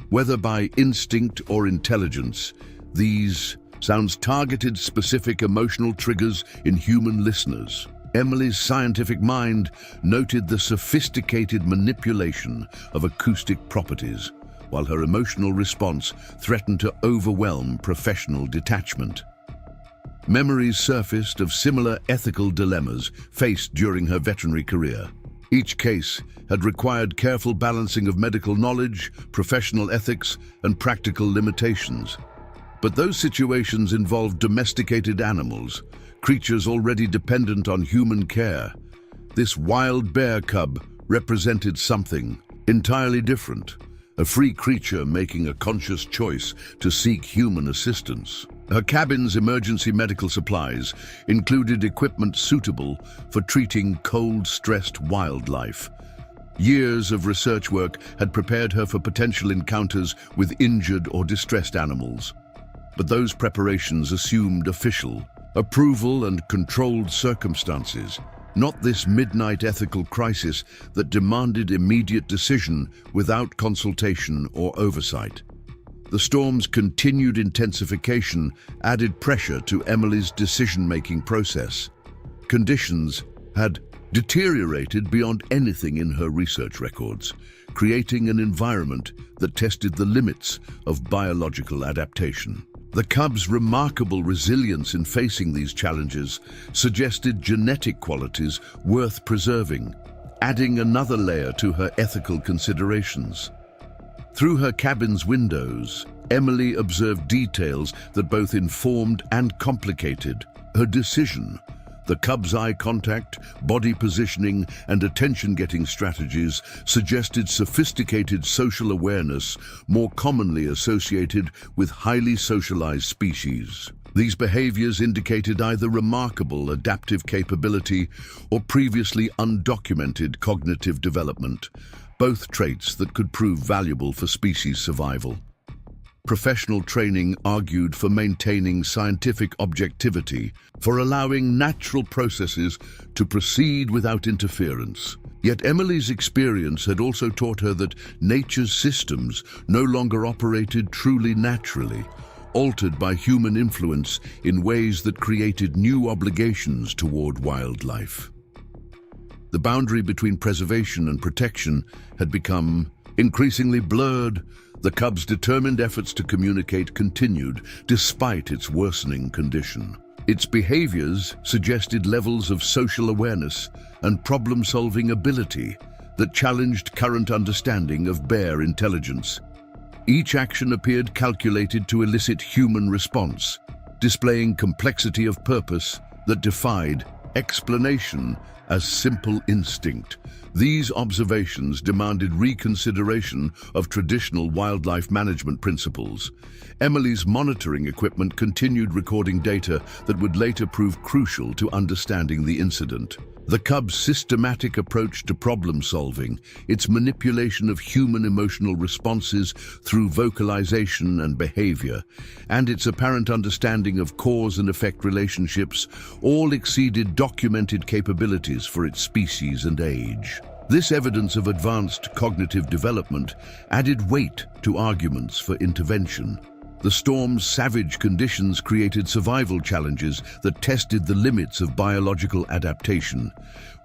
Whether by instinct or intelligence, these sounds targeted specific emotional triggers in human listeners. Emily's scientific mind noted the sophisticated manipulation of acoustic properties, while her emotional response threatened to overwhelm professional detachment. Memories surfaced of similar ethical dilemmas faced during her veterinary career. Each case had required careful balancing of medical knowledge, professional ethics, and practical limitations. But those situations involved domesticated animals, creatures already dependent on human care. This wild bear cub represented something entirely different, a free creature making a conscious choice to seek human assistance. Her cabin's emergency medical supplies included equipment suitable for treating cold-stressed wildlife. Years of research work had prepared her for potential encounters with injured or distressed animals. But those preparations assumed official approval and controlled circumstances, not this midnight ethical crisis that demanded immediate decision without consultation or oversight. The storm's continued intensification added pressure to Emily's decision-making process. Conditions had deteriorated beyond anything in her research records, creating an environment that tested the limits of biological adaptation. The cub's remarkable resilience in facing these challenges suggested genetic qualities worth preserving, adding another layer to her ethical considerations. Through her cabin's windows, Emily observed details that both informed and complicated her decision. The cub's eye contact, body positioning, and attention-getting strategies suggested sophisticated social awareness more commonly associated with highly socialized species. These behaviors indicated either remarkable adaptive capability or previously undocumented cognitive development, both traits that could prove valuable for species survival. Professional training argued for maintaining scientific objectivity, for allowing natural processes to proceed without interference. Yet Emily's experience had also taught her that nature's systems no longer operated truly naturally, altered by human influence in ways that created new obligations toward wildlife. The boundary between preservation and protection had become increasingly blurred. The cub's determined efforts to communicate continued despite its worsening condition. Its behaviors suggested levels of social awareness and problem-solving ability that challenged current understanding of bear intelligence. Each action appeared calculated to elicit human response, displaying complexity of purpose that defied explanation as simple instinct. These observations demanded reconsideration of traditional wildlife management principles. Emily's monitoring equipment continued recording data that would later prove crucial to understanding the incident. The cub's systematic approach to problem-solving, its manipulation of human emotional responses through vocalization and behavior, and its apparent understanding of cause and effect relationships all exceeded documented capabilities for its species and age. This evidence of advanced cognitive development added weight to arguments for intervention. The storm's savage conditions created survival challenges that tested the limits of biological adaptation.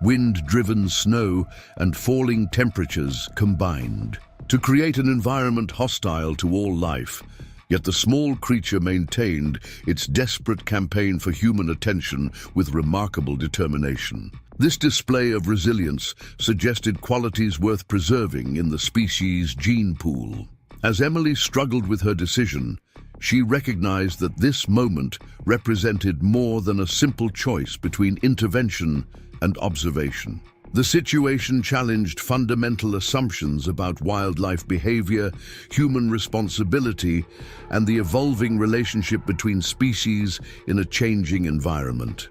Wind-driven snow and falling temperatures combined to create an environment hostile to all life. Yet the small creature maintained its desperate campaign for human attention with remarkable determination. This display of resilience suggested qualities worth preserving in the species' gene pool. As Emily struggled with her decision, she recognized that this moment represented more than a simple choice between intervention and observation. The situation challenged fundamental assumptions about wildlife behavior, human responsibility, and the evolving relationship between species in a changing environment.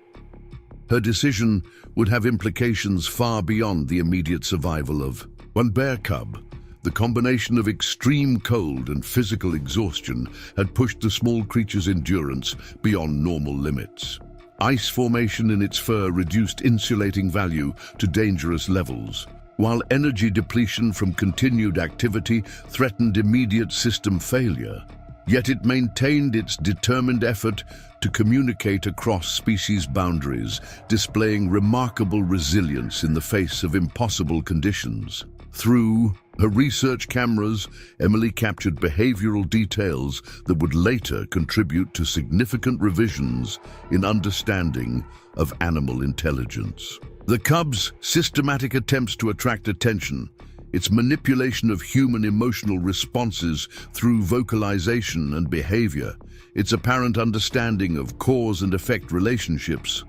Her decision would have implications far beyond the immediate survival of one bear cub. The combination of extreme cold and physical exhaustion had pushed the small creature's endurance beyond normal limits. Ice formation in its fur reduced insulating value to dangerous levels, while energy depletion from continued activity threatened immediate system failure. Yet it maintained its determined effort to communicate across species boundaries, displaying remarkable resilience in the face of impossible conditions. Through her research cameras, Emily captured behavioral details that would later contribute to significant revisions in understanding of animal intelligence. The cub's systematic attempts to attract attention, its manipulation of human emotional responses through vocalization and behavior, its apparent understanding of cause and effect relationships,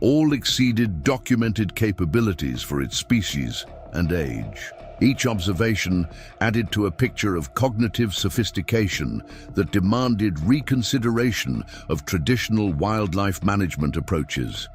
all exceeded documented capabilities for its species and age. Each observation added to a picture of cognitive sophistication that demanded reconsideration of traditional wildlife management approaches.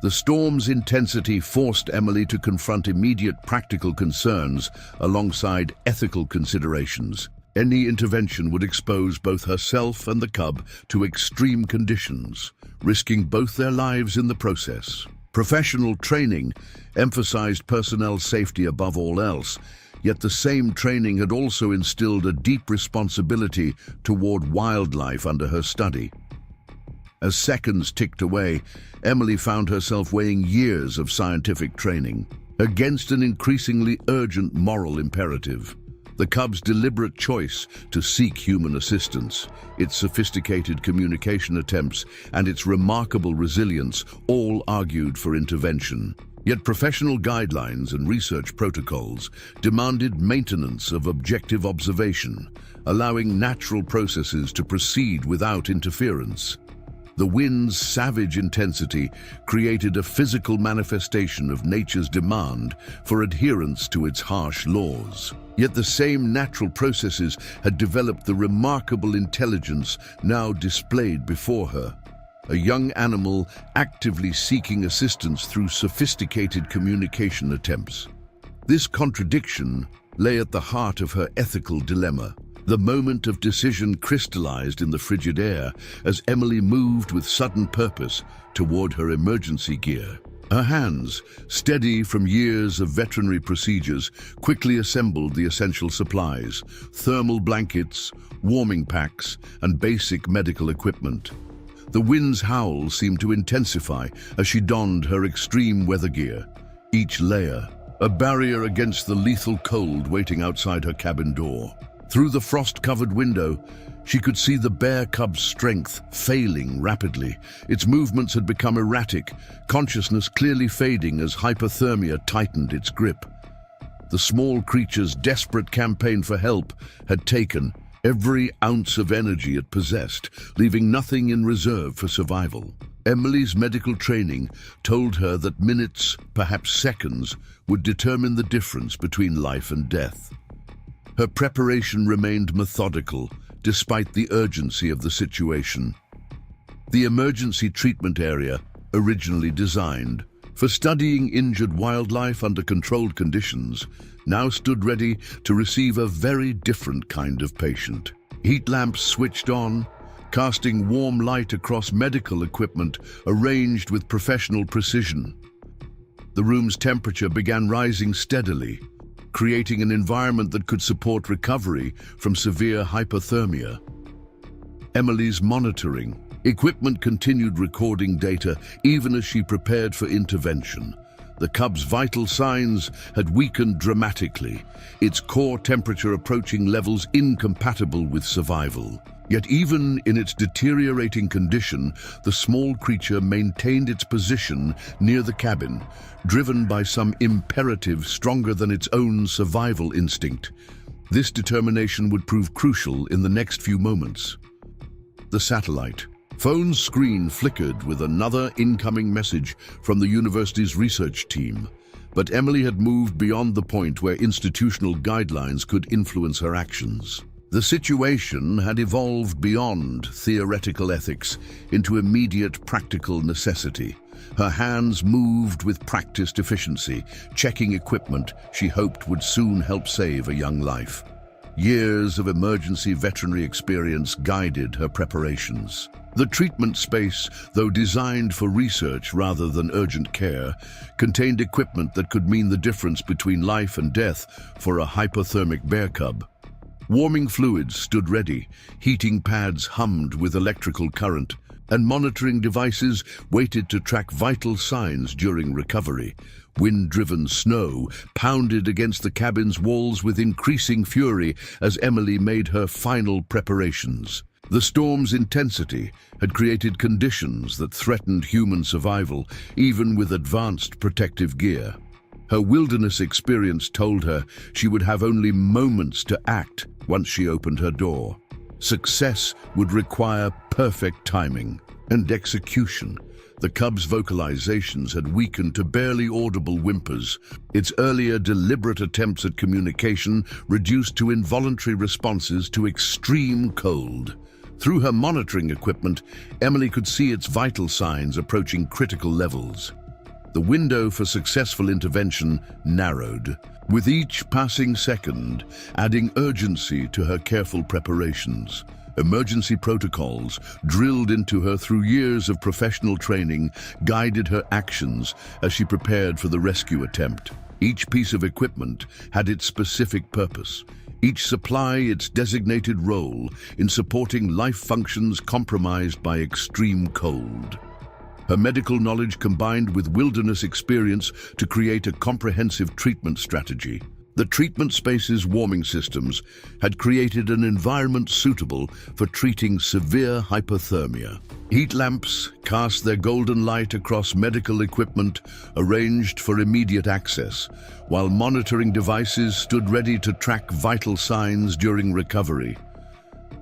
The storm's intensity forced Emily to confront immediate practical concerns alongside ethical considerations. Any intervention would expose both herself and the cub to extreme conditions, risking both their lives in the process. Professional training emphasized personnel safety above all else, yet the same training had also instilled a deep responsibility toward wildlife under her study. As seconds ticked away, Emily found herself weighing years of scientific training against an increasingly urgent moral imperative. The cub's deliberate choice to seek human assistance, its sophisticated communication attempts, and its remarkable resilience all argued for intervention. Yet professional guidelines and research protocols demanded maintenance of objective observation, allowing natural processes to proceed without interference. The wind's savage intensity created a physical manifestation of nature's demand for adherence to its harsh laws. Yet the same natural processes had developed the remarkable intelligence now displayed before her. A young animal actively seeking assistance through sophisticated communication attempts. This contradiction lay at the heart of her ethical dilemma. The moment of decision crystallized in the frigid air as Emily moved with sudden purpose toward her emergency gear. Her hands, steady from years of veterinary procedures, quickly assembled the essential supplies: thermal blankets, warming packs, and basic medical equipment. The wind's howl seemed to intensify as she donned her extreme weather gear, each layer a barrier against the lethal cold waiting outside her cabin door. Through the frost-covered window, she could see the bear cub's strength failing rapidly. Its movements had become erratic, consciousness clearly fading as hypothermia tightened its grip. The small creature's desperate campaign for help had taken every ounce of energy it possessed, leaving nothing in reserve for survival. Emily's medical training told her that minutes, perhaps seconds, would determine the difference between life and death. Her preparation remained methodical, despite the urgency of the situation. The emergency treatment area, originally designed for studying injured wildlife under controlled conditions, now stood ready to receive a very different kind of patient. Heat lamps switched on, casting warm light across medical equipment arranged with professional precision. The room's temperature began rising steadily, creating an environment that could support recovery from severe hypothermia. Emily's monitoring equipment continued recording data even as she prepared for intervention. The cub's vital signs had weakened dramatically, its core temperature approaching levels incompatible with survival. Yet even in its deteriorating condition, the small creature maintained its position near the cabin, driven by some imperative stronger than its own survival instinct. This determination would prove crucial in the next few moments. The satellite phone's screen flickered with another incoming message from the university's research team. But Emily had moved beyond the point where institutional guidelines could influence her actions. The situation had evolved beyond theoretical ethics into immediate practical necessity. Her hands moved with practiced efficiency, checking equipment she hoped would soon help save a young life. Years of emergency veterinary experience guided her preparations. The treatment space, though designed for research rather than urgent care, contained equipment that could mean the difference between life and death for a hypothermic bear cub. Warming fluids stood ready, heating pads hummed with electrical current, and monitoring devices waited to track vital signs during recovery. Wind-driven snow pounded against the cabin's walls with increasing fury as Emily made her final preparations. The storm's intensity had created conditions that threatened human survival, even with advanced protective gear. Her wilderness experience told her she would have only moments to act once she opened her door. Success would require perfect timing and execution. The cub's vocalizations had weakened to barely audible whimpers, its earlier deliberate attempts at communication reduced to involuntary responses to extreme cold. Through her monitoring equipment, Emily could see its vital signs approaching critical levels. The window for successful intervention narrowed, with each passing second adding urgency to her careful preparations. Emergency protocols, drilled into her through years of professional training, guided her actions as she prepared for the rescue attempt. Each piece of equipment had its specific purpose, each supply its designated role in supporting life functions compromised by extreme cold. Her medical knowledge combined with wilderness experience to create a comprehensive treatment strategy. The treatment space's warming systems had created an environment suitable for treating severe hypothermia. Heat lamps cast their golden light across medical equipment arranged for immediate access, while monitoring devices stood ready to track vital signs during recovery.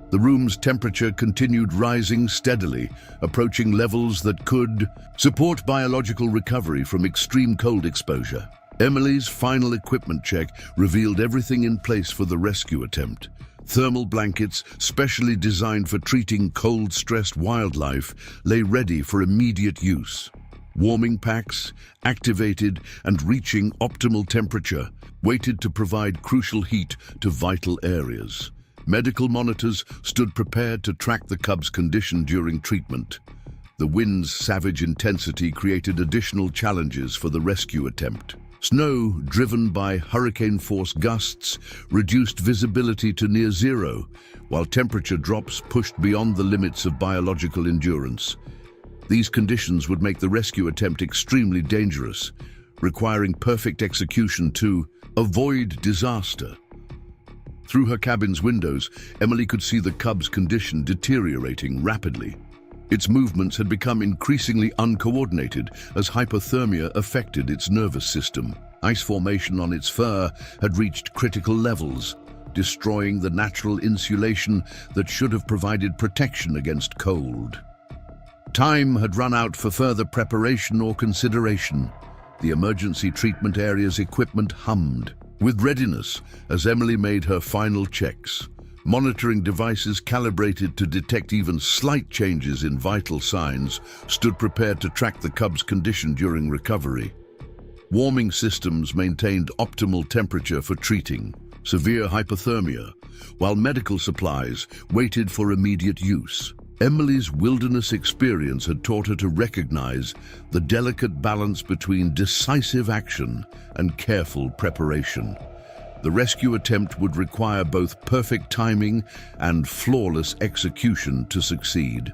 The room's temperature continued rising steadily, approaching levels that could support biological recovery from extreme cold exposure. Emily's final equipment check revealed everything in place for the rescue attempt. Thermal blankets, specially designed for treating cold-stressed wildlife, lay ready for immediate use. Warming packs, activated and reaching optimal temperature, waited to provide crucial heat to vital areas. Medical monitors stood prepared to track the cub's condition during treatment. The wind's savage intensity created additional challenges for the rescue attempt. Snow, driven by hurricane-force gusts, reduced visibility to near zero, while temperature drops pushed beyond the limits of biological endurance. These conditions would make the rescue attempt extremely dangerous, requiring perfect execution to avoid disaster. Through her cabin's windows, Emily could see the cub's condition deteriorating rapidly. Its movements had become increasingly uncoordinated as hypothermia affected its nervous system. Ice formation on its fur had reached critical levels, destroying the natural insulation that should have provided protection against cold. Time had run out for further preparation or consideration. The emergency treatment area's equipment hummed with readiness as Emily made her final checks. Monitoring devices calibrated to detect even slight changes in vital signs stood prepared to track the cub's condition during recovery. Warming systems maintained optimal temperature for treating severe hypothermia, while medical supplies waited for immediate use. Emily's wilderness experience had taught her to recognize the delicate balance between decisive action and careful preparation. The rescue attempt would require both perfect timing and flawless execution to succeed.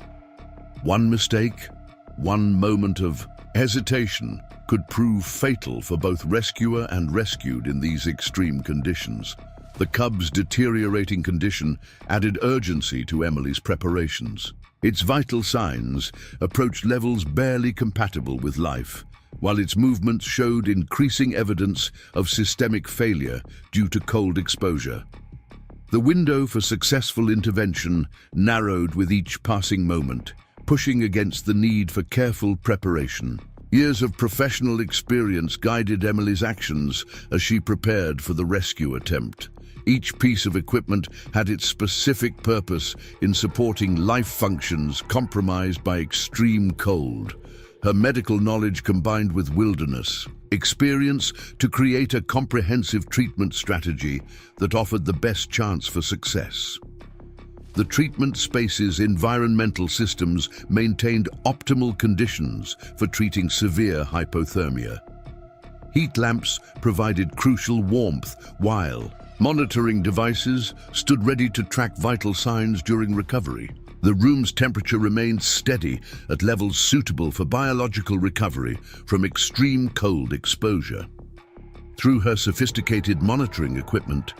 One mistake, one moment of hesitation could prove fatal for both rescuer and rescued in these extreme conditions. The cub's deteriorating condition added urgency to Emily's preparations. Its vital signs approached levels barely compatible with life, while its movements showed increasing evidence of systemic failure due to cold exposure. The window for successful intervention narrowed with each passing moment, pushing against the need for careful preparation. Years of professional experience guided Emily's actions as she prepared for the rescue attempt. Each piece of equipment had its specific purpose in supporting life functions compromised by extreme cold. Her medical knowledge combined with wilderness experience to create a comprehensive treatment strategy that offered the best chance for success. The treatment space's environmental systems maintained optimal conditions for treating severe hypothermia. Heat lamps provided crucial warmth, while monitoring devices stood ready to track vital signs during recovery. The room's temperature remained steady at levels suitable for biological recovery from extreme cold exposure. Through her sophisticated monitoring equipment,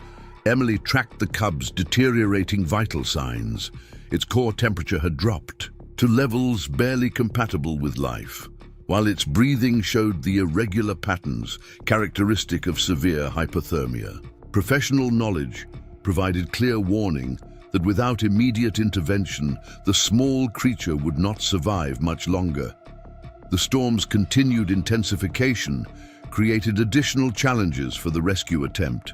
Emily tracked the cub's deteriorating vital signs, its core temperature had dropped to levels barely compatible with life, while its breathing showed the irregular patterns characteristic of severe hypothermia. Professional knowledge provided clear warning that without immediate intervention, the small creature would not survive much longer. The storm's continued intensification created additional challenges for the rescue attempt.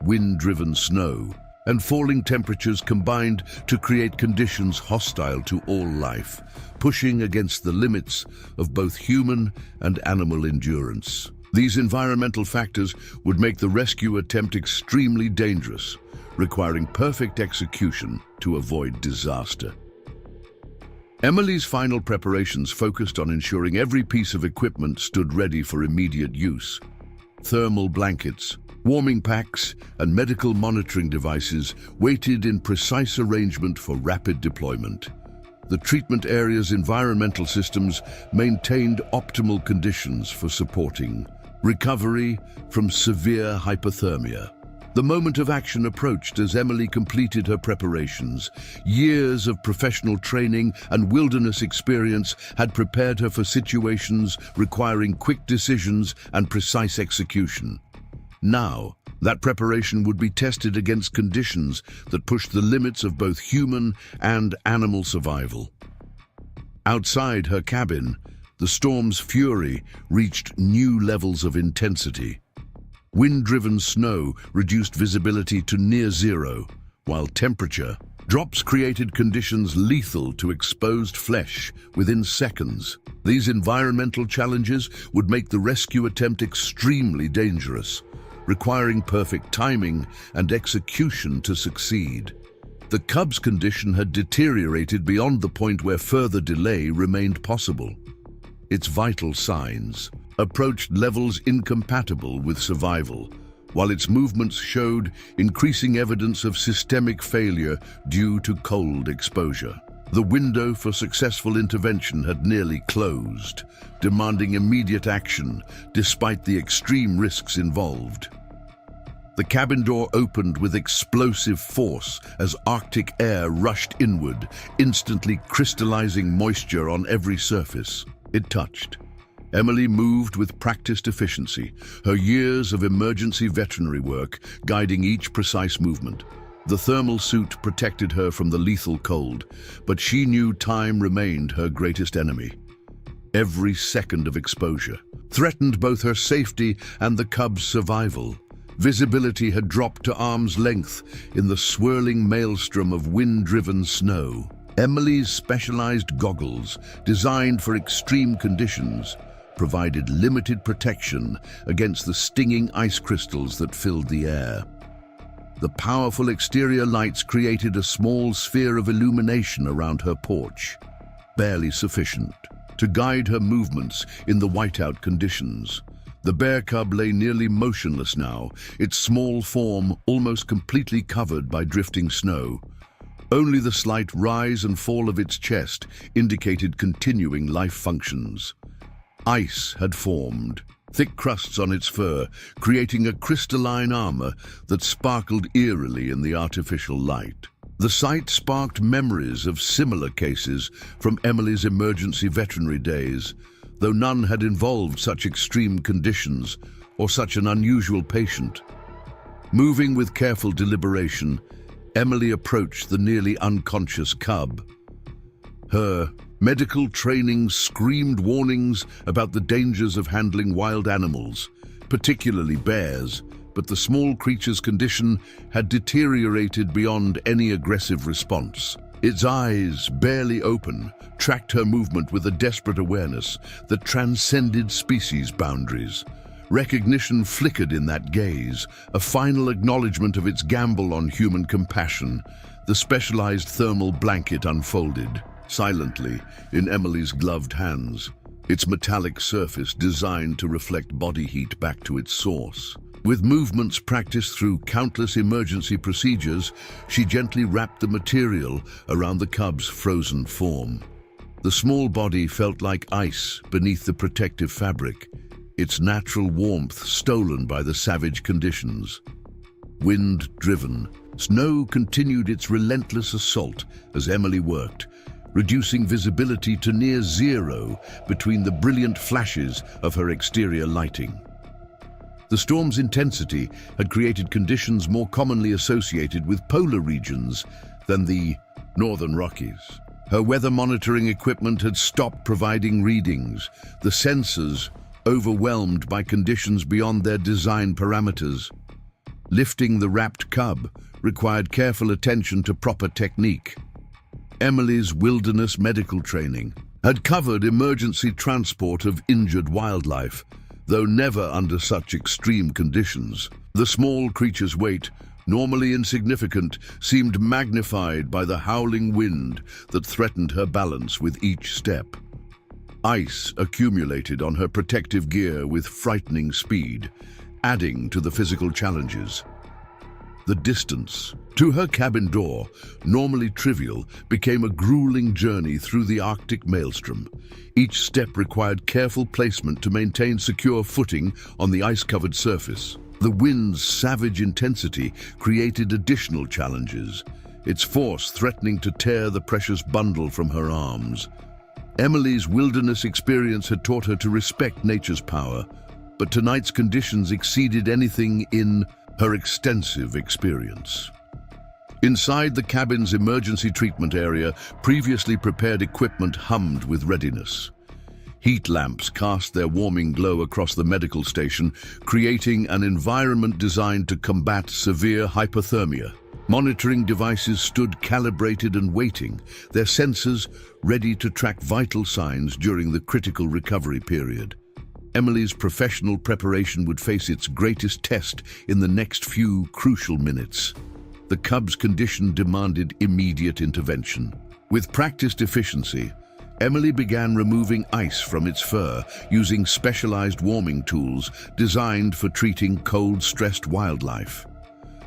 Wind-driven snow and falling temperatures combined to create conditions hostile to all life, pushing against the limits of both human and animal endurance. These environmental factors would make the rescue attempt extremely dangerous, requiring perfect execution to avoid disaster. Emily's final preparations focused on ensuring every piece of equipment stood ready for immediate use. Thermal blankets, warming packs, and medical monitoring devices waited in precise arrangement for rapid deployment. The treatment area's environmental systems maintained optimal conditions for supporting recovery from severe hypothermia. The moment of action approached as Emily completed her preparations. Years of professional training and wilderness experience had prepared her for situations requiring quick decisions and precise execution. Now, that preparation would be tested against conditions that pushed the limits of both human and animal survival. Outside her cabin, the storm's fury reached new levels of intensity. Wind-driven snow reduced visibility to near zero, while temperature drops created conditions lethal to exposed flesh within seconds. These environmental challenges would make the rescue attempt extremely dangerous, requiring perfect timing and execution to succeed. The cub's condition had deteriorated beyond the point where further delay remained possible. Its vital signs approached levels incompatible with survival, while its movements showed increasing evidence of systemic failure due to cold exposure. The window for successful intervention had nearly closed, demanding immediate action despite the extreme risks involved. The cabin door opened with explosive force as Arctic air rushed inward, instantly crystallizing moisture on every surface it touched. Emily moved with practiced efficiency, her years of emergency veterinary work guiding each precise movement. The thermal suit protected her from the lethal cold, but she knew time remained her greatest enemy. Every second of exposure threatened both her safety and the cub's survival. Visibility had dropped to arm's length in the swirling maelstrom of wind-driven snow. Emily's specialized goggles, designed for extreme conditions, provided limited protection against the stinging ice crystals that filled the air. The powerful exterior lights created a small sphere of illumination around her porch, barely sufficient to guide her movements in the whiteout conditions. The bear cub lay nearly motionless now, its small form almost completely covered by drifting snow. Only the slight rise and fall of its chest indicated continuing life functions. Ice had formed, thick crusts on its fur, creating a crystalline armor that sparkled eerily in the artificial light. The sight sparked memories of similar cases from Emily's emergency veterinary days, though none had involved such extreme conditions or such an unusual patient. Moving with careful deliberation, Emily approached the nearly unconscious cub. Her medical training screamed warnings about the dangers of handling wild animals, particularly bears, but the small creature's condition had deteriorated beyond any aggressive response. Its eyes, barely open, tracked her movement with a desperate awareness that transcended species boundaries. Recognition flickered in that gaze, a final acknowledgement of its gamble on human compassion. The specialized thermal blanket unfolded silently in Emily's gloved hands, its metallic surface designed to reflect body heat back to its source. With movements practiced through countless emergency procedures, she gently wrapped the material around the cub's frozen form. The small body felt like ice beneath the protective fabric, its natural warmth stolen by the savage conditions. Wind-driven, Snow continued its relentless assault as Emily worked, reducing visibility to near zero between the brilliant flashes of her exterior lighting. The storm's intensity had created conditions more commonly associated with polar regions than the Northern Rockies. Her weather monitoring equipment had stopped providing readings, the sensors overwhelmed by conditions beyond their design parameters. Lifting the wrapped cub required careful attention to proper technique. Emily's wilderness medical training had covered emergency transport of injured wildlife, though never under such extreme conditions. The small creature's weight, normally insignificant, seemed magnified by the howling wind that threatened her balance with each step. Ice accumulated on her protective gear with frightening speed, adding to the physical challenges. The distance to her cabin door, normally trivial, became a grueling journey through the Arctic maelstrom. Each step required careful placement to maintain secure footing on the ice-covered surface. The wind's savage intensity created additional challenges, its force threatening to tear the precious bundle from her arms. Emily's wilderness experience had taught her to respect nature's power, but tonight's conditions exceeded anything in her extensive experience. Inside the cabin's emergency treatment area, previously prepared equipment hummed with readiness. Heat lamps cast their warming glow across the medical station, creating an environment designed to combat severe hypothermia. Monitoring devices stood calibrated and waiting, their sensors ready to track vital signs during the critical recovery period. Emily's professional preparation would face its greatest test in the next few crucial minutes. The cub's condition demanded immediate intervention. With practiced efficiency, Emily began removing ice from its fur using specialized warming tools designed for treating cold-stressed wildlife.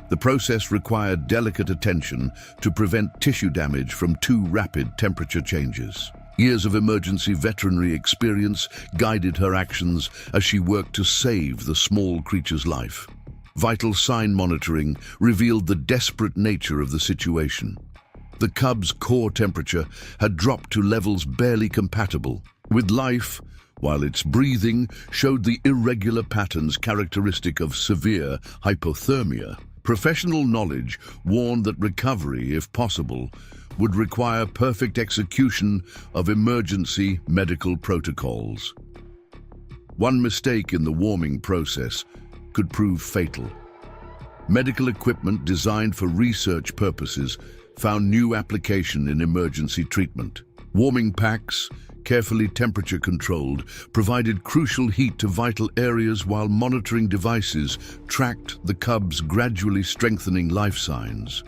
The process required delicate attention to prevent tissue damage from too rapid temperature changes. Years of emergency veterinary experience guided her actions as she worked to save the small creature's life. Vital sign monitoring revealed the desperate nature of the situation. The cub's core temperature had dropped to levels barely compatible with life, while its breathing showed the irregular patterns characteristic of severe hypothermia. Professional knowledge warned that recovery, if possible, would require perfect execution of emergency medical protocols. One mistake in the warming process could prove fatal. Medical equipment designed for research purposes found new application in emergency treatment. Warming packs, carefully temperature-controlled, provided crucial heat to vital areas while monitoring devices tracked the cub's gradually strengthening life signs.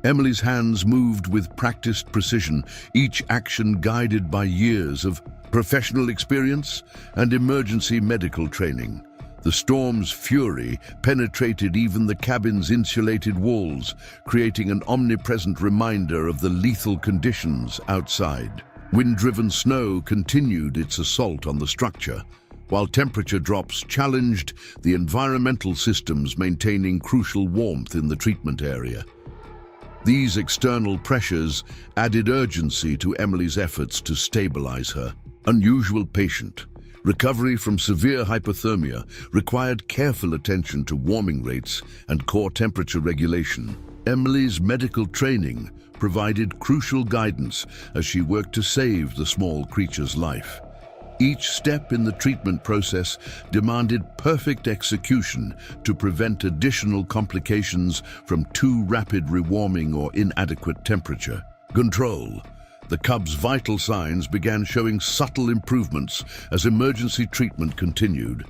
Emily's hands moved with practiced precision, each action guided by years of professional experience and emergency medical training. The storm's fury penetrated even the cabin's insulated walls, creating an omnipresent reminder of the lethal conditions outside. Wind-driven snow continued its assault on the structure, while temperature drops challenged the environmental systems maintaining crucial warmth in the treatment area. These external pressures added urgency to Emily's efforts to stabilize her unusual patient. Recovery from severe hypothermia required careful attention to warming rates and core temperature regulation. Emily's medical training provided crucial guidance as she worked to save the small creature's life. Each step in the treatment process demanded perfect execution to prevent additional complications from too rapid rewarming or inadequate temperature control. The cub's vital signs began showing subtle improvements as emergency treatment continued.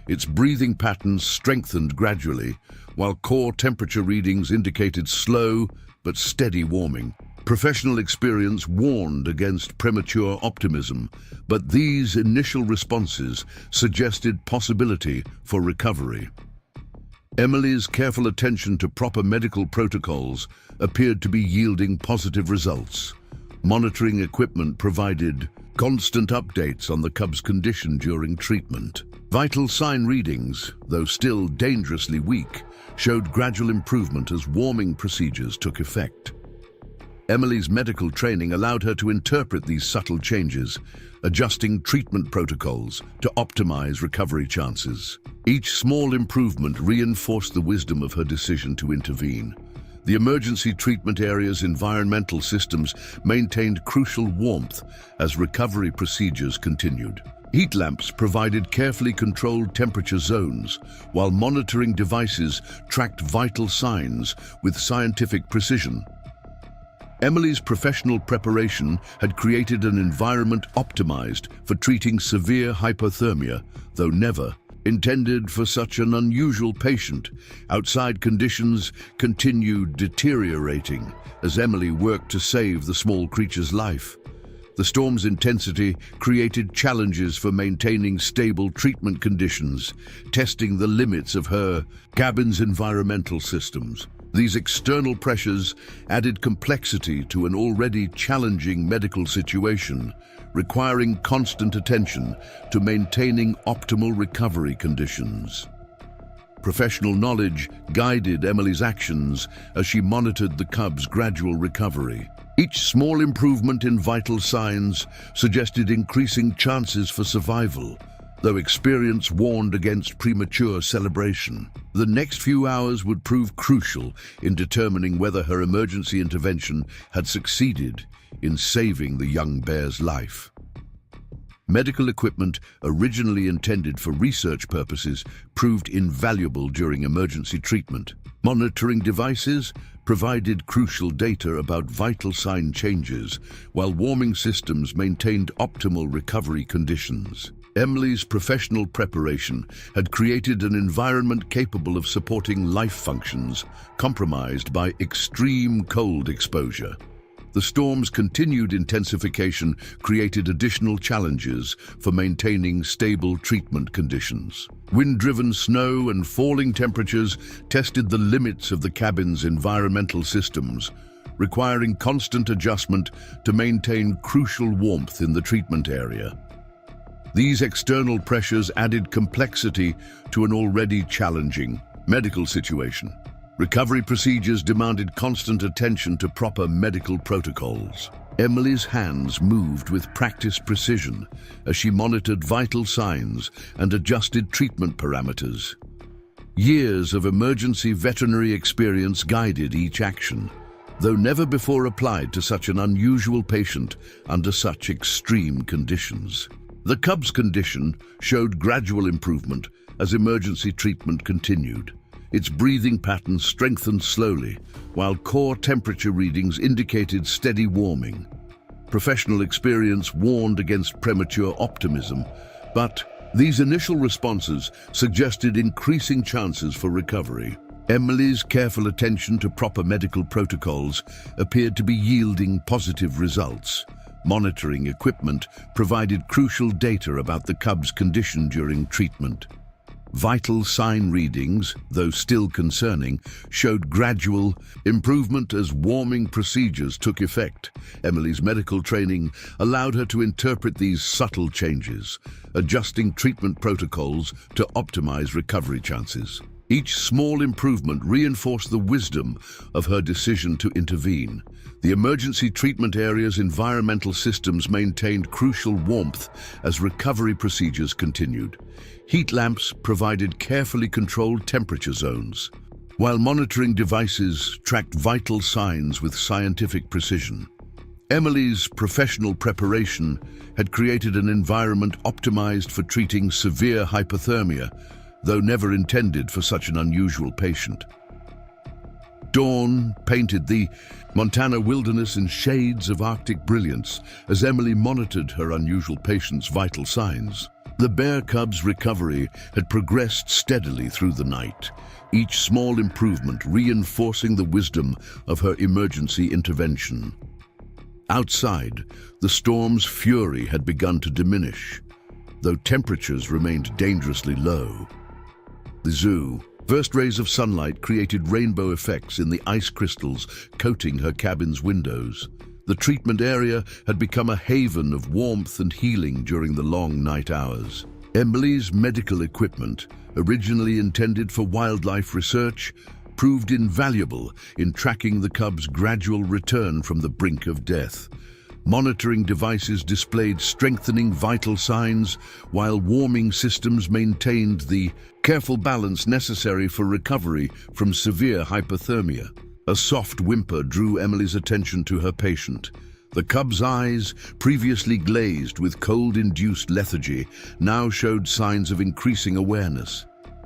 Its breathing patterns strengthened gradually, while core temperature readings indicated slow but steady warming. Professional experience warned against premature optimism, but these initial responses suggested possibility for recovery. Emily's careful attention to proper medical protocols appeared to be yielding positive results. Monitoring equipment provided constant updates on the cub's condition during treatment. Vital sign readings, though still dangerously weak, showed gradual improvement as warming procedures took effect. Emily's medical training allowed her to interpret these subtle changes, adjusting treatment protocols to optimize recovery chances. Each small improvement reinforced the wisdom of her decision to intervene. The emergency treatment area's environmental systems maintained crucial warmth as recovery procedures continued. Heat lamps provided carefully controlled temperature zones, while monitoring devices tracked vital signs with scientific precision. Emily's professional preparation had created an environment optimized for treating severe hypothermia, though never intended for such an unusual patient. Outside conditions continued deteriorating as Emily worked to save the small creature's life. The storm's intensity created challenges for maintaining stable treatment conditions, testing the limits of her cabin's environmental systems. These external pressures added complexity to an already challenging medical situation, requiring constant attention to maintaining optimal recovery conditions. Professional knowledge guided Emily's actions as she monitored the cub's gradual recovery. Each small improvement in vital signs suggested increasing chances for survival, though experience warned against premature celebration. The next few hours would prove crucial in determining whether her emergency intervention had succeeded in saving the young bear's life. Medical equipment originally intended for research purposes proved invaluable during emergency treatment. Monitoring devices provided crucial data about vital sign changes, while warming systems maintained optimal recovery conditions. Emily's professional preparation had created an environment capable of supporting life functions compromised by extreme cold exposure. The storm's continued intensification created additional challenges for maintaining stable treatment conditions. Wind-driven snow and falling temperatures tested the limits of the cabin's environmental systems, requiring constant adjustment to maintain crucial warmth in the treatment area. These external pressures added complexity to an already challenging medical situation. Recovery procedures demanded constant attention to proper medical protocols. Emily's hands moved with practiced precision as she monitored vital signs and adjusted treatment parameters. Years of emergency veterinary experience guided each action, though never before applied to such an unusual patient under such extreme conditions. The cub's condition showed gradual improvement as emergency treatment continued. Its breathing patterns strengthened slowly, while core temperature readings indicated steady warming. Professional experience warned against premature optimism, but these initial responses suggested increasing chances for recovery. Emily's careful attention to proper medical protocols appeared to be yielding positive results. Monitoring equipment provided crucial data about the cub's condition during treatment. Vital sign readings, though still concerning, showed gradual improvement as warming procedures took effect. Emily's medical training allowed her to interpret these subtle changes, adjusting treatment protocols to optimize recovery chances. Each small improvement reinforced the wisdom of her decision to intervene. The emergency treatment area's environmental systems maintained crucial warmth as recovery procedures continued. Heat lamps provided carefully controlled temperature zones, while monitoring devices tracked vital signs with scientific precision. Emily's professional preparation had created an environment optimized for treating severe hypothermia, though never intended for such an unusual patient. Dawn painted the Montana wilderness in shades of Arctic brilliance as Emily monitored her unusual patient's vital signs. The bear cub's recovery had progressed steadily through the night, each small improvement reinforcing the wisdom of her emergency intervention. Outside, the storm's fury had begun to diminish, though temperatures remained dangerously low. The zoo. First rays of sunlight created rainbow effects in the ice crystals coating her cabin's windows. The treatment area had become a haven of warmth and healing during the long night hours. Emily's medical equipment, originally intended for wildlife research, proved invaluable in tracking the cub's gradual return from the brink of death. Monitoring devices displayed strengthening vital signs, while warming systems maintained the careful balance necessary for recovery from severe hypothermia. A soft whimper drew Emily's attention to her patient. The cub's eyes, previously glazed with cold-induced lethargy, now showed signs of increasing awareness.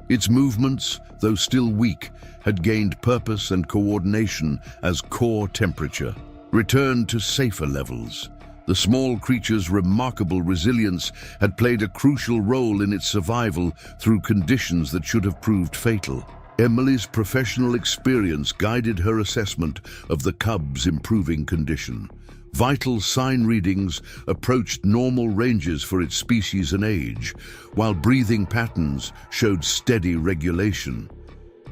Its movements, though still weak, had gained purpose and coordination as core temperature returned to safer levels. The small creature's remarkable resilience had played a crucial role in its survival through conditions that should have proved fatal. Emily's professional experience guided her assessment of the cub's improving condition. Vital sign readings approached normal ranges for its species and age, while breathing patterns showed steady regulation.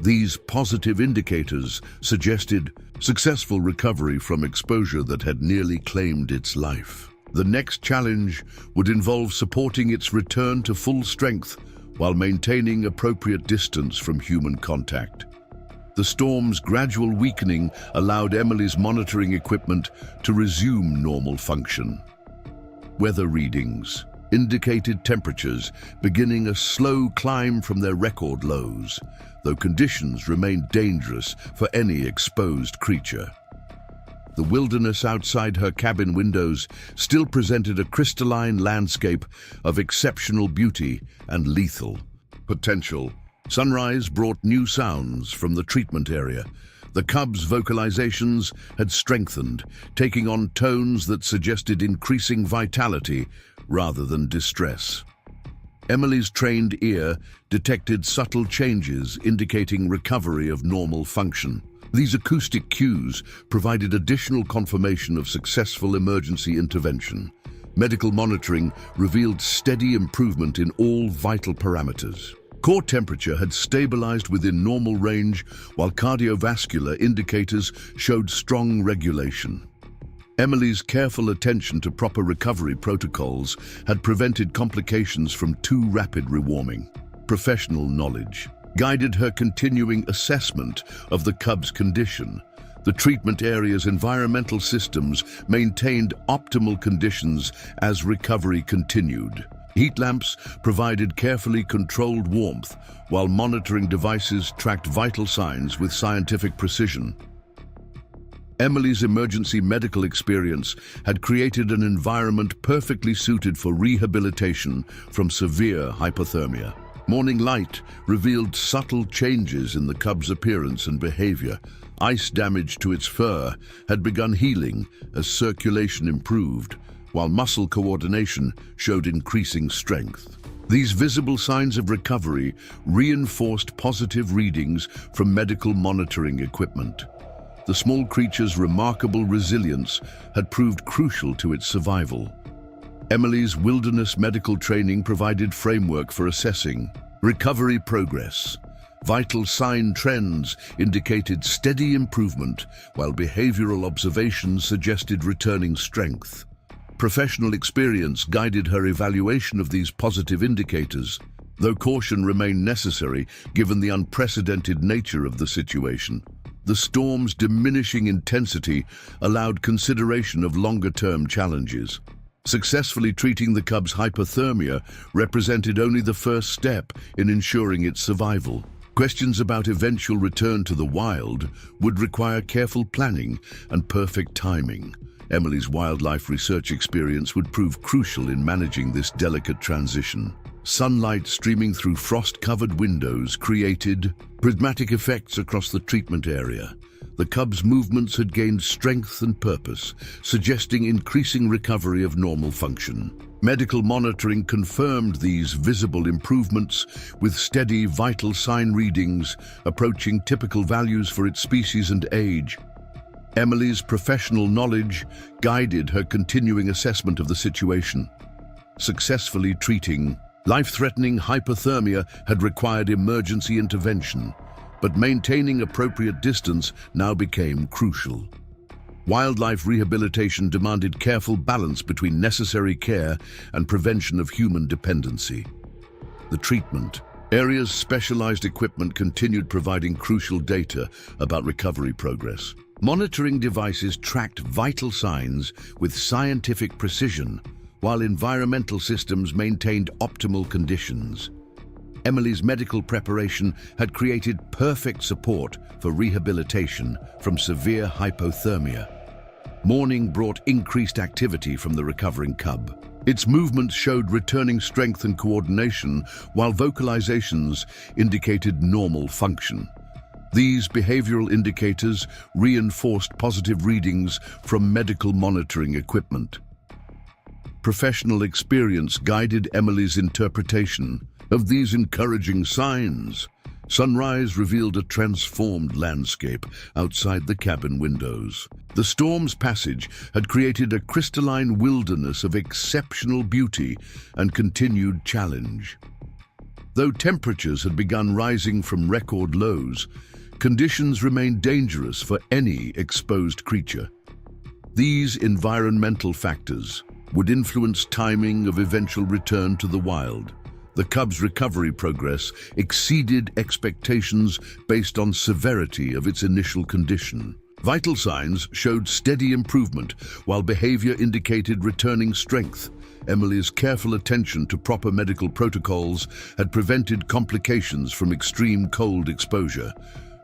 These positive indicators suggested successful recovery from exposure that had nearly claimed its life. The next challenge would involve supporting its return to full strength while maintaining appropriate distance from human contact. The storm's gradual weakening allowed Emily's monitoring equipment to resume normal function. Weather readings indicated temperatures beginning a slow climb from their record lows, though conditions remained dangerous for any exposed creature. The wilderness outside her cabin windows still presented a crystalline landscape of exceptional beauty and lethal potential. Sunrise brought new sounds from the treatment area. The cub's vocalizations had strengthened, taking on tones that suggested increasing vitality rather than distress. Emily's trained ear detected subtle changes indicating recovery of normal function. These acoustic cues provided additional confirmation of successful emergency intervention. Medical monitoring revealed steady improvement in all vital parameters. Core temperature had stabilized within normal range, while cardiovascular indicators showed strong regulation. Emily's careful attention to proper recovery protocols had prevented complications from too rapid rewarming. Professional knowledge guided her continuing assessment of the cub's condition. The treatment area's environmental systems maintained optimal conditions as recovery continued. Heat lamps provided carefully controlled warmth, while monitoring devices tracked vital signs with scientific precision. Emily's emergency medical experience had created an environment perfectly suited for rehabilitation from severe hypothermia. Morning light revealed subtle changes in the cub's appearance and behavior. Ice damage to its fur had begun healing as circulation improved, while muscle coordination showed increasing strength. These visible signs of recovery reinforced positive readings from medical monitoring equipment. The small creature's remarkable resilience had proved crucial to its survival. Emily's wilderness medical training provided framework for assessing recovery progress. Vital sign trends indicated steady improvement, while behavioral observations suggested returning strength. Professional experience guided her evaluation of these positive indicators, though caution remained necessary given the unprecedented nature of the situation. The storm's diminishing intensity allowed consideration of longer-term challenges. Successfully treating the cub's hypothermia represented only the first step in ensuring its survival. Questions about eventual return to the wild would require careful planning and perfect timing. Emily's wildlife research experience would prove crucial in managing this delicate transition. Sunlight streaming through frost-covered windows created prismatic effects across the treatment area. The cub's movements had gained strength and purpose, suggesting increasing recovery of normal function. Medical monitoring confirmed these visible improvements, with steady vital sign readings approaching typical values for its species and age. Emily's professional knowledge guided her continuing assessment of the situation. Successfully treating life-threatening hypothermia had required emergency intervention, but maintaining appropriate distance now became crucial. Wildlife rehabilitation demanded careful balance between necessary care and prevention of human dependency. The treatment area's specialized equipment continued providing crucial data about recovery progress. Monitoring devices tracked vital signs with scientific precision, while environmental systems maintained optimal conditions. Emily's medical preparation had created perfect support for rehabilitation from severe hypothermia. Morning brought increased activity from the recovering cub. Its movements showed returning strength and coordination, while vocalizations indicated normal function. These behavioral indicators reinforced positive readings from medical monitoring equipment. Professional experience guided Emily's interpretation of these encouraging signs. Sunrise revealed a transformed landscape outside the cabin windows. The storm's passage had created a crystalline wilderness of exceptional beauty and continued challenge. Though temperatures had begun rising from record lows, conditions remained dangerous for any exposed creature. These environmental factors would influence timing of eventual return to the wild. The cub's recovery progress exceeded expectations based on severity of its initial condition. Vital signs showed steady improvement, while behavior indicated returning strength. Emily's careful attention to proper medical protocols had prevented complications from extreme cold exposure.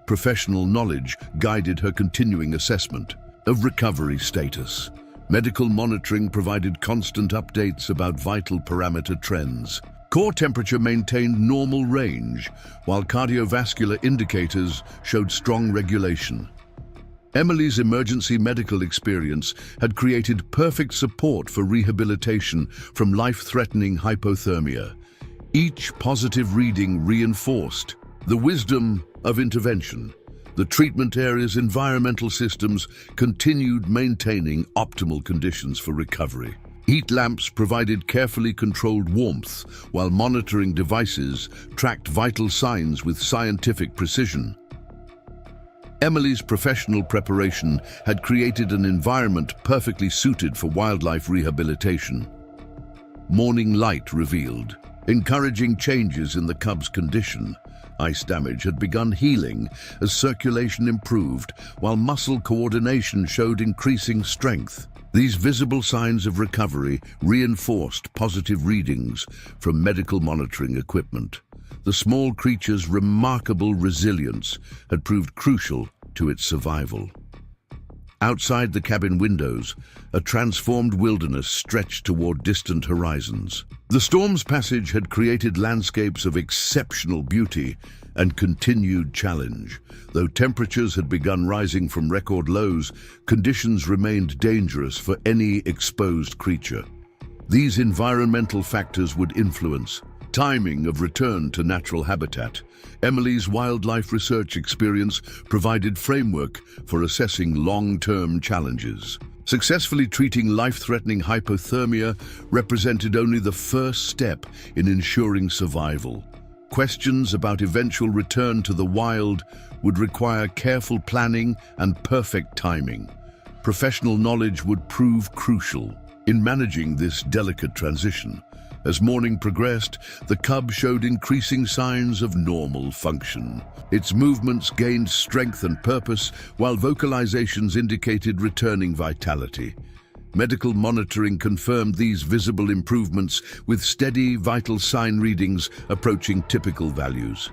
Professional knowledge guided her continuing assessment of recovery status. Medical monitoring provided constant updates about vital parameter trends. Core temperature maintained normal range, while cardiovascular indicators showed strong regulation. Emily's emergency medical experience had created perfect support for rehabilitation from life-threatening hypothermia. Each positive reading reinforced the wisdom of intervention. The treatment area's environmental systems continued maintaining optimal conditions for recovery. Heat lamps provided carefully controlled warmth, while monitoring devices tracked vital signs with scientific precision. Emily's professional preparation had created an environment perfectly suited for wildlife rehabilitation. Morning light revealed encouraging changes in the cub's condition. Ice damage had begun healing as circulation improved, while muscle coordination showed increasing strength. These visible signs of recovery reinforced positive readings from medical monitoring equipment. The small creature's remarkable resilience had proved crucial to its survival. Outside the cabin windows, a transformed wilderness stretched toward distant horizons. The storm's passage had created landscapes of exceptional beauty and continued challenge. Though temperatures had begun rising from record lows, conditions remained dangerous for any exposed creature. These environmental factors would influence timing of return to natural habitat. Emily's wildlife research experience provided framework for assessing long-term challenges. Successfully treating life-threatening hypothermia represented only the first step in ensuring survival. Questions about eventual return to the wild would require careful planning and perfect timing. Professional knowledge would prove crucial in managing this delicate transition. As morning progressed, the cub showed increasing signs of normal function. Its movements gained strength and purpose, while vocalizations indicated returning vitality. Medical monitoring confirmed these visible improvements, with steady, vital sign readings approaching typical values.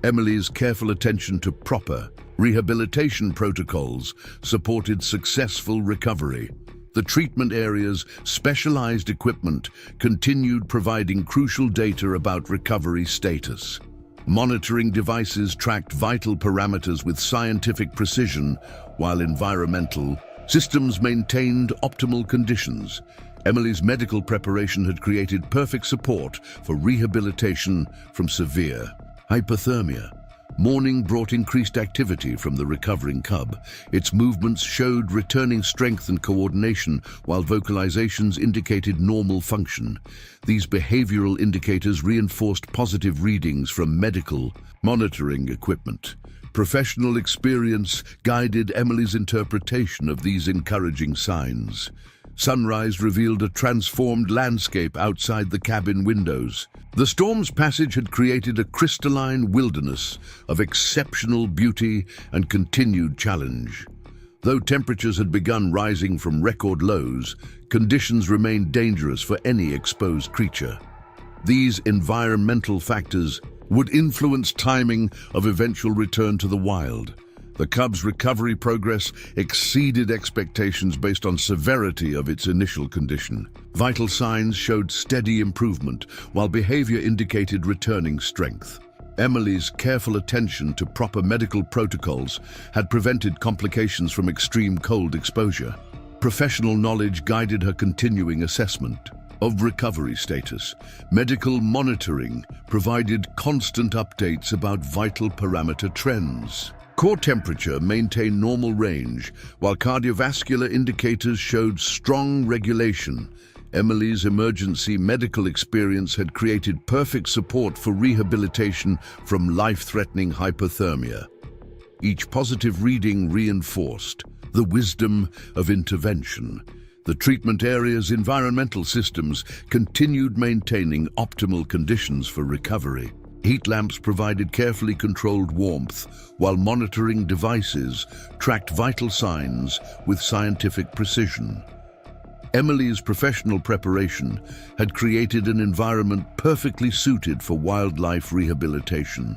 Emily's careful attention to proper rehabilitation protocols supported successful recovery. The treatment area's specialized equipment continued providing crucial data about recovery status. Monitoring devices tracked vital parameters with scientific precision, while environmental systems maintained optimal conditions. Emily's medical preparation had created perfect support for rehabilitation from severe hypothermia. Morning brought increased activity from the recovering cub. Its movements showed returning strength and coordination, while vocalizations indicated normal function. These behavioral indicators reinforced positive readings from medical monitoring equipment. Professional experience guided Emily's interpretation of these encouraging signs. Sunrise revealed a transformed landscape outside the cabin windows. The storm's passage had created a crystalline wilderness of exceptional beauty and continued challenge. Though temperatures had begun rising from record lows, conditions remained dangerous for any exposed creature. These environmental factors would influence timing of eventual return to the wild. The cub's recovery progress exceeded expectations based on severity of its initial condition. Vital signs showed steady improvement, while behavior indicated returning strength. Emily's careful attention to proper medical protocols had prevented complications from extreme cold exposure. Professional knowledge guided her continuing assessment of recovery status. Medical monitoring provided constant updates about vital parameter trends. Core temperature maintained normal range, while cardiovascular indicators showed strong regulation. Emily's emergency medical experience had created perfect support for rehabilitation from life-threatening hypothermia. Each positive reading reinforced the wisdom of intervention. The treatment area's environmental systems continued maintaining optimal conditions for recovery. Heat lamps provided carefully controlled warmth, while monitoring devices tracked vital signs with scientific precision. Emily's professional preparation had created an environment perfectly suited for wildlife rehabilitation.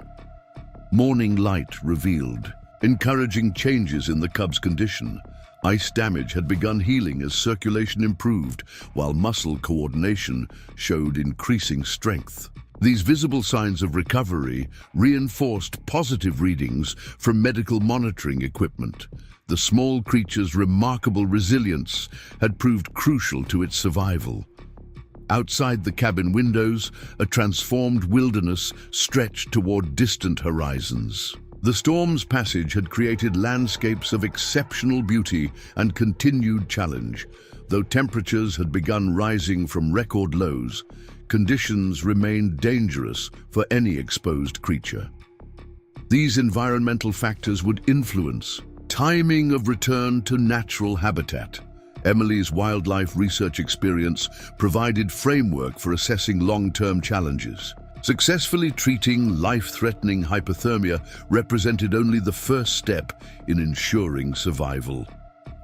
Morning light revealed encouraging changes in the cub's condition. Ice damage had begun healing as circulation improved, while muscle coordination showed increasing strength. These visible signs of recovery reinforced positive readings from medical monitoring equipment. The small creature's remarkable resilience had proved crucial to its survival. Outside the cabin windows, a transformed wilderness stretched toward distant horizons. The storm's passage had created landscapes of exceptional beauty and continued challenge. Though temperatures had begun rising from record lows, conditions remained dangerous for any exposed creature. These environmental factors would influence timing of return to natural habitat. Emily's wildlife research experience provided framework for assessing long-term challenges. Successfully treating life-threatening hypothermia represented only the first step in ensuring survival.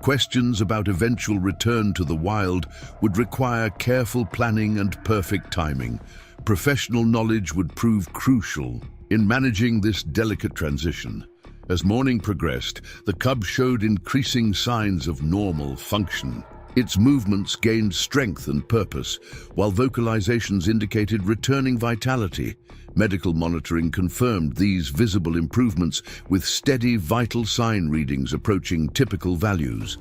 Questions about eventual return to the wild would require careful planning and perfect timing. Professional knowledge would prove crucial in managing this delicate transition. As morning progressed, the cub showed increasing signs of normal function. Its movements gained strength and purpose, while vocalizations indicated returning vitality. Medical monitoring confirmed these visible improvements with steady vital sign readings approaching typical values.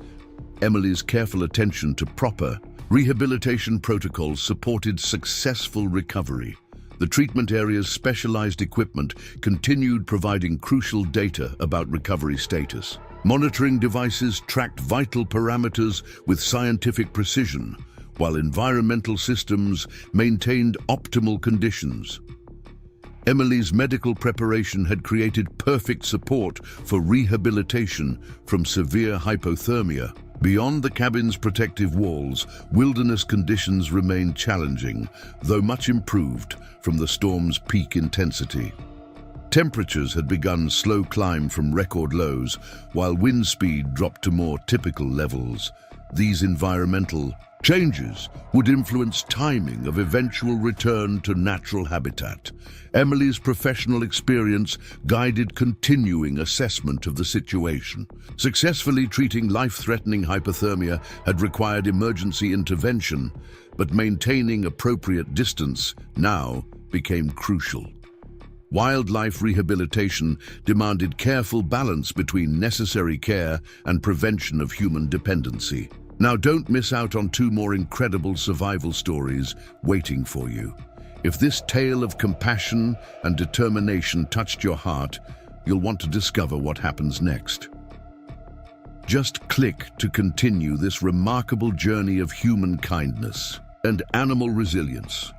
Emily's careful attention to proper rehabilitation protocols supported successful recovery. The treatment area's specialized equipment continued providing crucial data about recovery status. Monitoring devices tracked vital parameters with scientific precision, while environmental systems maintained optimal conditions. Emily's medical preparation had created perfect support for rehabilitation from severe hypothermia. Beyond the cabin's protective walls, wilderness conditions remained challenging, though much improved from the storm's peak intensity. Temperatures had begun slow climb from record lows, while wind speed dropped to more typical levels. These environmental changes would influence timing of eventual return to natural habitat. Emily's professional experience guided continuing assessment of the situation. Successfully treating life-threatening hypothermia had required emergency intervention, but maintaining appropriate distance now became crucial. Wildlife rehabilitation demanded careful balance between necessary care and prevention of human dependency. Now don't miss out on 2 more incredible survival stories waiting for you. If this tale of compassion and determination touched your heart, you'll want to discover what happens next. Just click to continue this remarkable journey of human kindness and animal resilience.